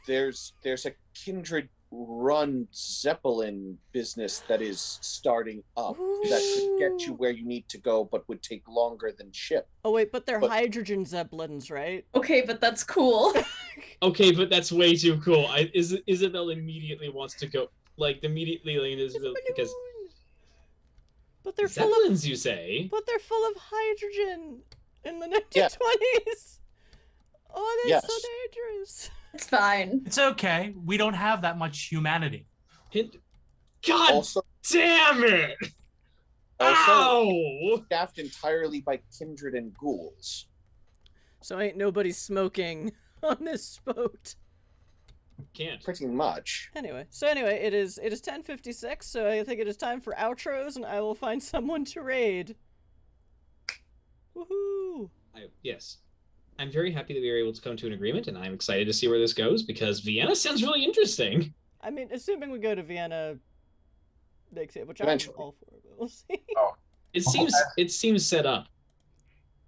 There's a kindred run Zeppelin business that is starting up that could get you where you need to go, but would take longer than ship. Oh wait, but they're hydrogen Zeppelins, right? Okay, but that's cool. Okay, but that's way too cool. Isabel immediately wants to go. Like immediately, because But they're full Zeppelins, you say? But they're full of hydrogen in the 1920s. Oh, that's so dangerous. It's fine. It's okay. We don't have that much humanity. God Also, damn it! Ow! staffed entirely by kindred and ghouls. So ain't nobody smoking on this boat. Can't. Pretty much. Anyway, it is 10:56, so I think it is time for outros, and I will find someone to raid. Woohoo! Yes. I'm very happy that we were able to come to an agreement, and I'm excited to see where this goes, because Vienna sounds really interesting. I mean, assuming we go to Vienna next year, which I'm Eventually. all for, but we'll see. It seems set up.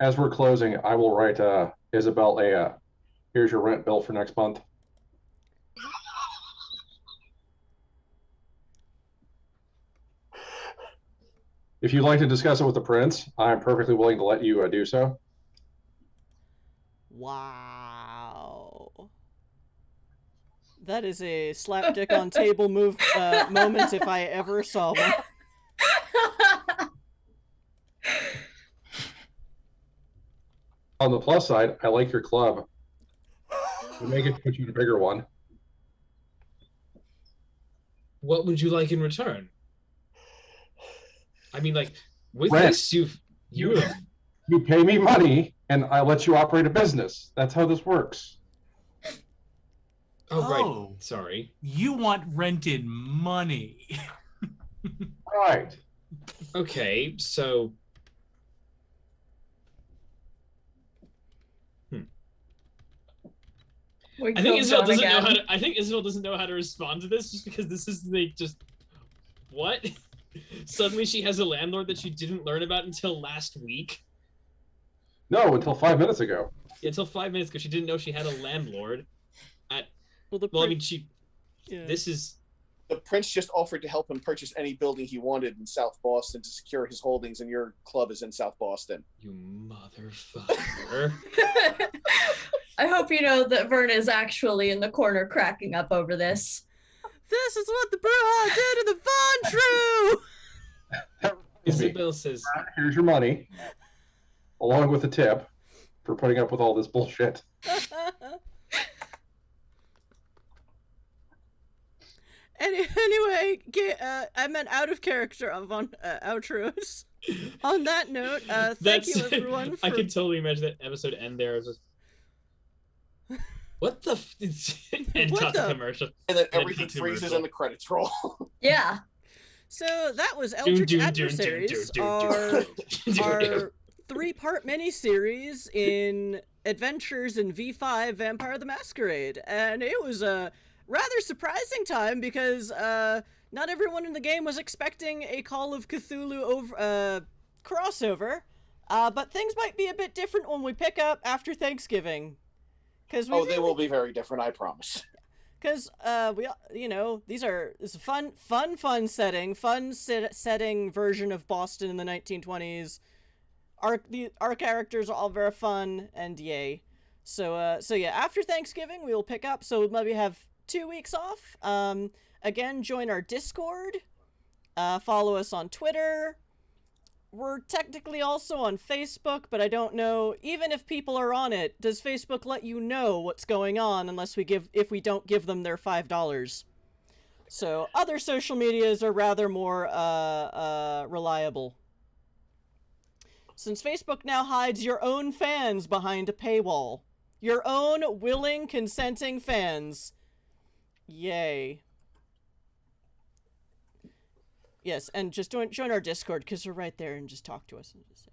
As we're closing, I will write Isabel here's your rent bill for next month. If you'd like to discuss it with the prince, I'm perfectly willing to let you do so. Wow. That is a slapdick on table move moment if I ever saw one. On the plus side, I like your club. We may get to put you in a bigger one. What would you like in return? I mean, like, with Rent. this, you You pay me money, and I let you operate a business. That's how this works. Oh, Oh. right. Sorry. You want rented money. Right. Okay, so We I think killed Isabel John doesn't know again. how to. I think Isabel doesn't know how to respond to this, just because this is what? Suddenly she has a landlord that she didn't learn about until last week. No, until 5 minutes ago. Yeah, until 5 minutes ago, she didn't know she had a landlord. Well, I mean, yeah. This is. The prince just offered to help him purchase any building he wanted in South Boston to secure his holdings, and your club is in South Boston. You motherfucker. I hope you know that Vern is actually in the corner cracking up over this. This is what the Bruja did in the Von True! Isabel says, Here's your money, along with a tip for putting up with all this bullshit. Anyway, I meant out of character on outros. On that note, thank you everyone for... I could totally imagine that episode end there. It was just, what the and What cut the- the commercial. And then And everything cut to freezes commercial. and the credits roll. Yeah. So that was Eldritch Adversaries, our 3-part miniseries in Adventures in V5 Vampire the Masquerade. And it was a rather surprising time because not everyone in the game was expecting a Call of Cthulhu crossover. But things might be a bit different when we pick up after Thanksgiving. They will be very different, I promise. Because this is a fun setting version of Boston in the 1920s. Our characters are all very fun, and yay. So after Thanksgiving we will pick up. So we'll maybe have 2 weeks off. Again, join our Discord. Follow us on Twitter. We're technically also on Facebook, but I don't know, even if people are on it, does Facebook let you know what's going on if we don't give them their $5? So other social medias are rather more reliable. Since Facebook now hides your own fans behind a paywall. Your own willing, consenting fans. Yay. Yes, and just join our Discord, because we're right there, and just talk to us. And just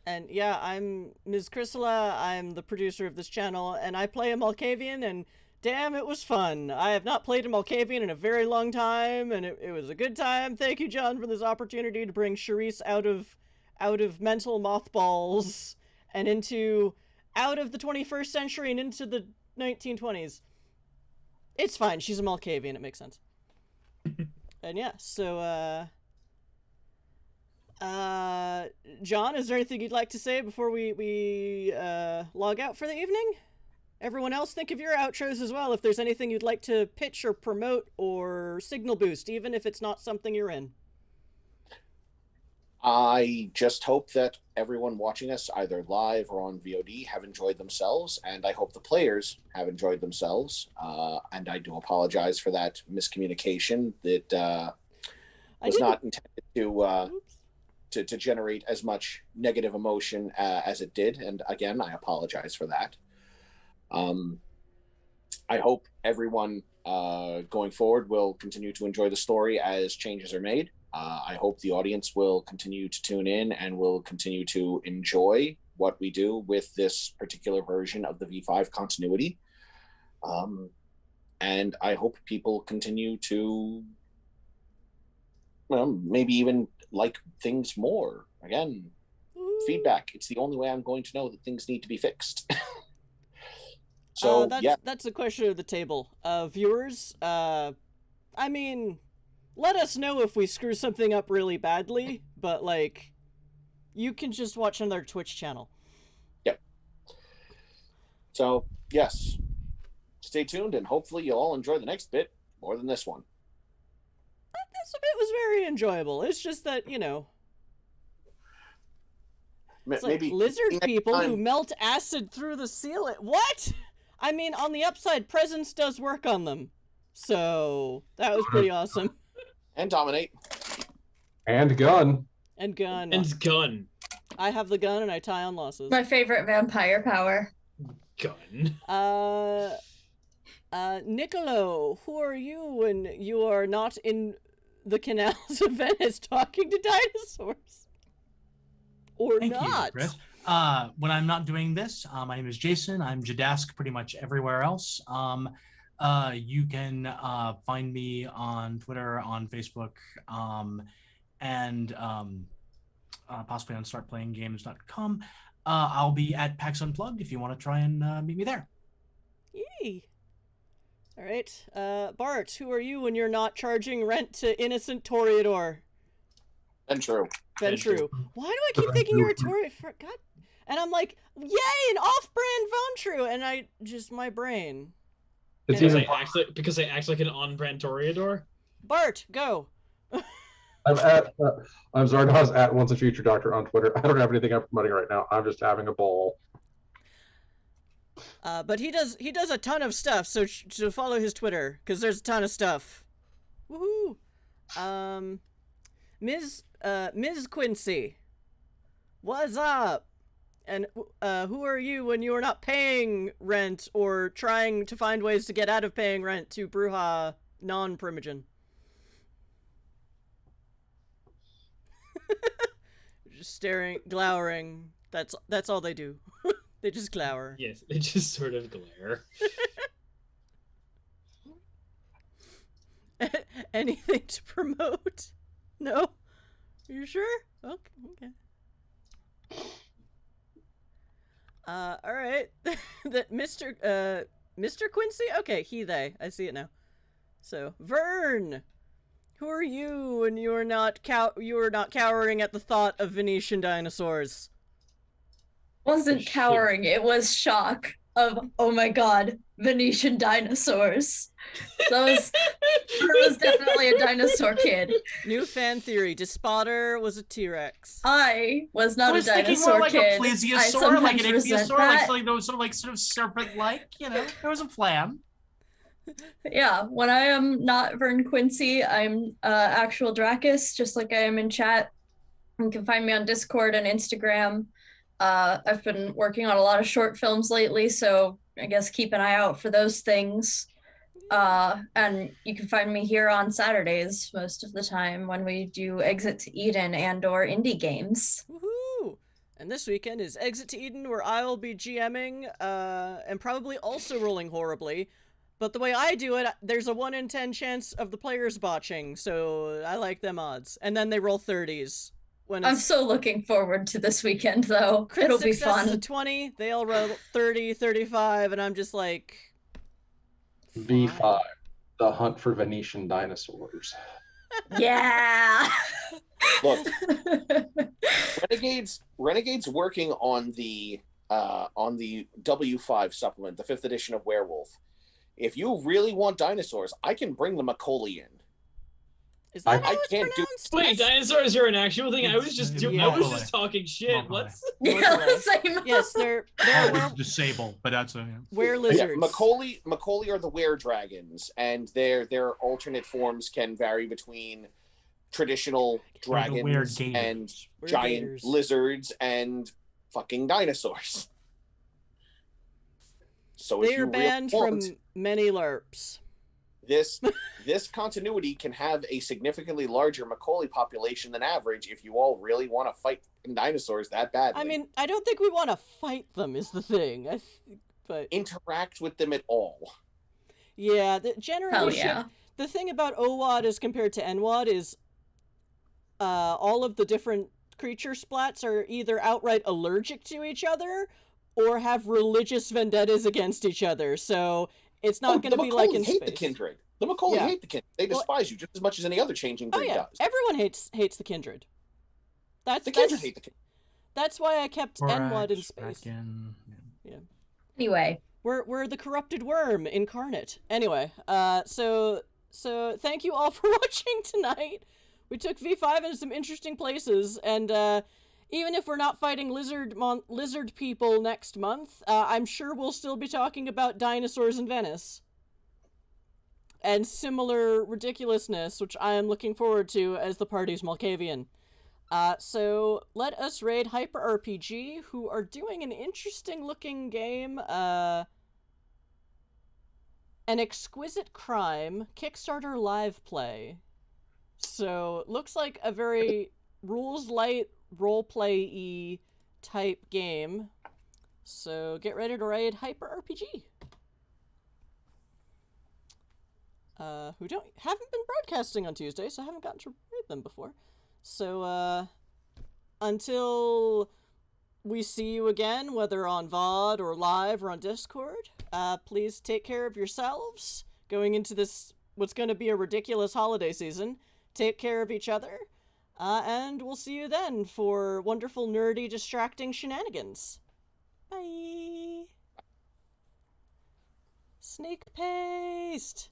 and yeah, I'm Ms. Chrysala. I'm the producer of this channel, and I play a Malkavian, and damn, it was fun. I have not played a Malkavian in a very long time, and it was a good time. Thank you, John, for this opportunity to bring Charisse out of mental mothballs and out of the 21st century and into the 1920s. It's fine. She's a Malkavian. It makes sense. And yeah, so, John, is there anything you'd like to say before we log out for the evening? Everyone else, think of your outros as well, if there's anything you'd like to pitch or promote or signal boost, even if it's not something you're in. I just hope that everyone watching us, either live or on VOD, have enjoyed themselves, and I hope the players have enjoyed themselves. And I do apologize for that miscommunication that was not intended to generate as much negative emotion as it did. And again, I apologize for that. I hope everyone going forward will continue to enjoy the story as changes are made. I hope the audience will continue to tune in and will continue to enjoy what we do with this particular version of the V5 continuity. And I hope people continue to, maybe even like things more. Again, feedback. It's the only way I'm going to know that things need to be fixed. So that's a question of the table. Viewers, I mean, let us know if we screw something up really badly, but you can just watch another Twitch channel. Yep. So yes, stay tuned, and hopefully you'll all enjoy the next bit more than this one. This bit was very enjoyable. It's just that, it's maybe lizard people who melt acid through the ceiling. What? I mean, on the upside, presence does work on them. So, that was pretty awesome. And dominate. And gun. And gun. And gun. I have the gun and I tie on losses. My favorite vampire power. Gun. Niccolo, who are you when you are not in the canals of Venice talking to dinosaurs? Or Thank not? you, Chris. When I'm not doing this, my name is Jason. I'm Jadask pretty much everywhere else. You can find me on Twitter, on Facebook, and possibly on startplayinggames.com. I'll be at PAX Unplugged if you want to try and meet me there. Yay. All right. Bart, who are you when you're not charging rent to innocent Toreador? Ventrue. Ventrue. Why do I keep thinking you're a Toreador? God. And I'm like, yay, an off-brand Ventrue, and my brain. Because I act like an on-brand Toreador. Bart, go. I'm Zardoz at Once a Future Doctor on Twitter. I don't have anything I'm promoting right now. I'm just having a ball. But he does a ton of stuff, so follow his Twitter, because there's a ton of stuff. Woohoo! Ms. Quincy, what's up? And who are you when you are not paying rent or trying to find ways to get out of paying rent to Bruja non-Primogen? Just staring, glowering. That's all they do. They just glower. Yes, they just sort of glare. Anything to promote? No? You sure? Okay. All right. That Mr. Quincy? Okay, he, they. I see it now. So, Vern, who are you? And you are not cowering at the thought of Venetian dinosaurs. Wasn't Shit. cowering, it was shock of, oh my god, Venetian dinosaurs. That was definitely a dinosaur kid. New fan theory: Despotter was a T-Rex. I was not I was a thinking dinosaur more like kid. a I plesiosaur, like an sometimes resent ichthyosaur, like that. something that was sort of serpent-like. You know, there was a plan. Yeah, when I am not Vern Quincy, I'm actual Dracus, just like I am in chat. You can find me on Discord and Instagram. I've been working on a lot of short films lately, so I guess keep an eye out for those things. And you can find me here on Saturdays most of the time when we do Exit to Eden and or indie games. Woohoo! And this weekend is Exit to Eden, where I will be GMing, and probably also rolling horribly. But the way I do it, there's a 1 in 10 chance of the players botching, so I like them odds. And then they roll 30s. When I'm it's so looking forward to this weekend, though. crit It'll be success is a fun. 20, they all roll 30, 35, and I'm just like... V5, fine. the hunt for Venetian dinosaurs. Yeah. Look, Renegade's working on the W5 supplement, the 5th edition of Werewolf. If you really want dinosaurs, I can bring the Macaulay in. Is that how I it's can't do- pronounced? Wait, dinosaurs are an actual thing? I was just Yeah. I was just talking shit. Mobile. What's Yeah, same. Yes, they're It's disabled, but that's a. were Yeah, lizards. Macaulay are the were dragons, and their alternate forms can vary between traditional Or the weird dragons gators. and We're giant gators. lizards and fucking dinosaurs. So if They're you really banned from want, many LARPs. this continuity can have a significantly larger Macaulay population than average if you all really want to fight dinosaurs that badly. I mean, I don't think we want to fight them is the thing. But interact with them at all. yeah, generally Hell yeah. the thing about OWAD as compared to NWAD is all of the different creature splats are either outright allergic to each other or have religious vendettas against each other. So it's not going to be like in hate space. the kindred. The Macaulay Yeah. hate the kindred. They despise you just as much as any other changing Oh breed yeah, does. everyone hates the kindred. That's The kindred hate the kindred. that's why I kept NWAD in space. Kraken, Anyway, We're the corrupted worm incarnate. Anyway, so thank you all for watching tonight. We took V5 into some interesting places, and even if we're not fighting lizard people next month, I'm sure we'll still be talking about dinosaurs in Venice. And similar ridiculousness, which I am looking forward to as the party's Malkavian. So let us raid Hyper RPG, who are doing an interesting looking game, An Exquisite Crime Kickstarter live play. So looks like a very rules light roleplay-y type game. So get ready to raid Hyper RPG. Who haven't been broadcasting on Tuesday, so I haven't gotten to read them before. So, until we see you again, whether on VOD or live or on Discord, please take care of yourselves going into this, what's going to be a ridiculous holiday season. Take care of each other, and we'll see you then for wonderful, nerdy, distracting shenanigans. Bye! Snake paste!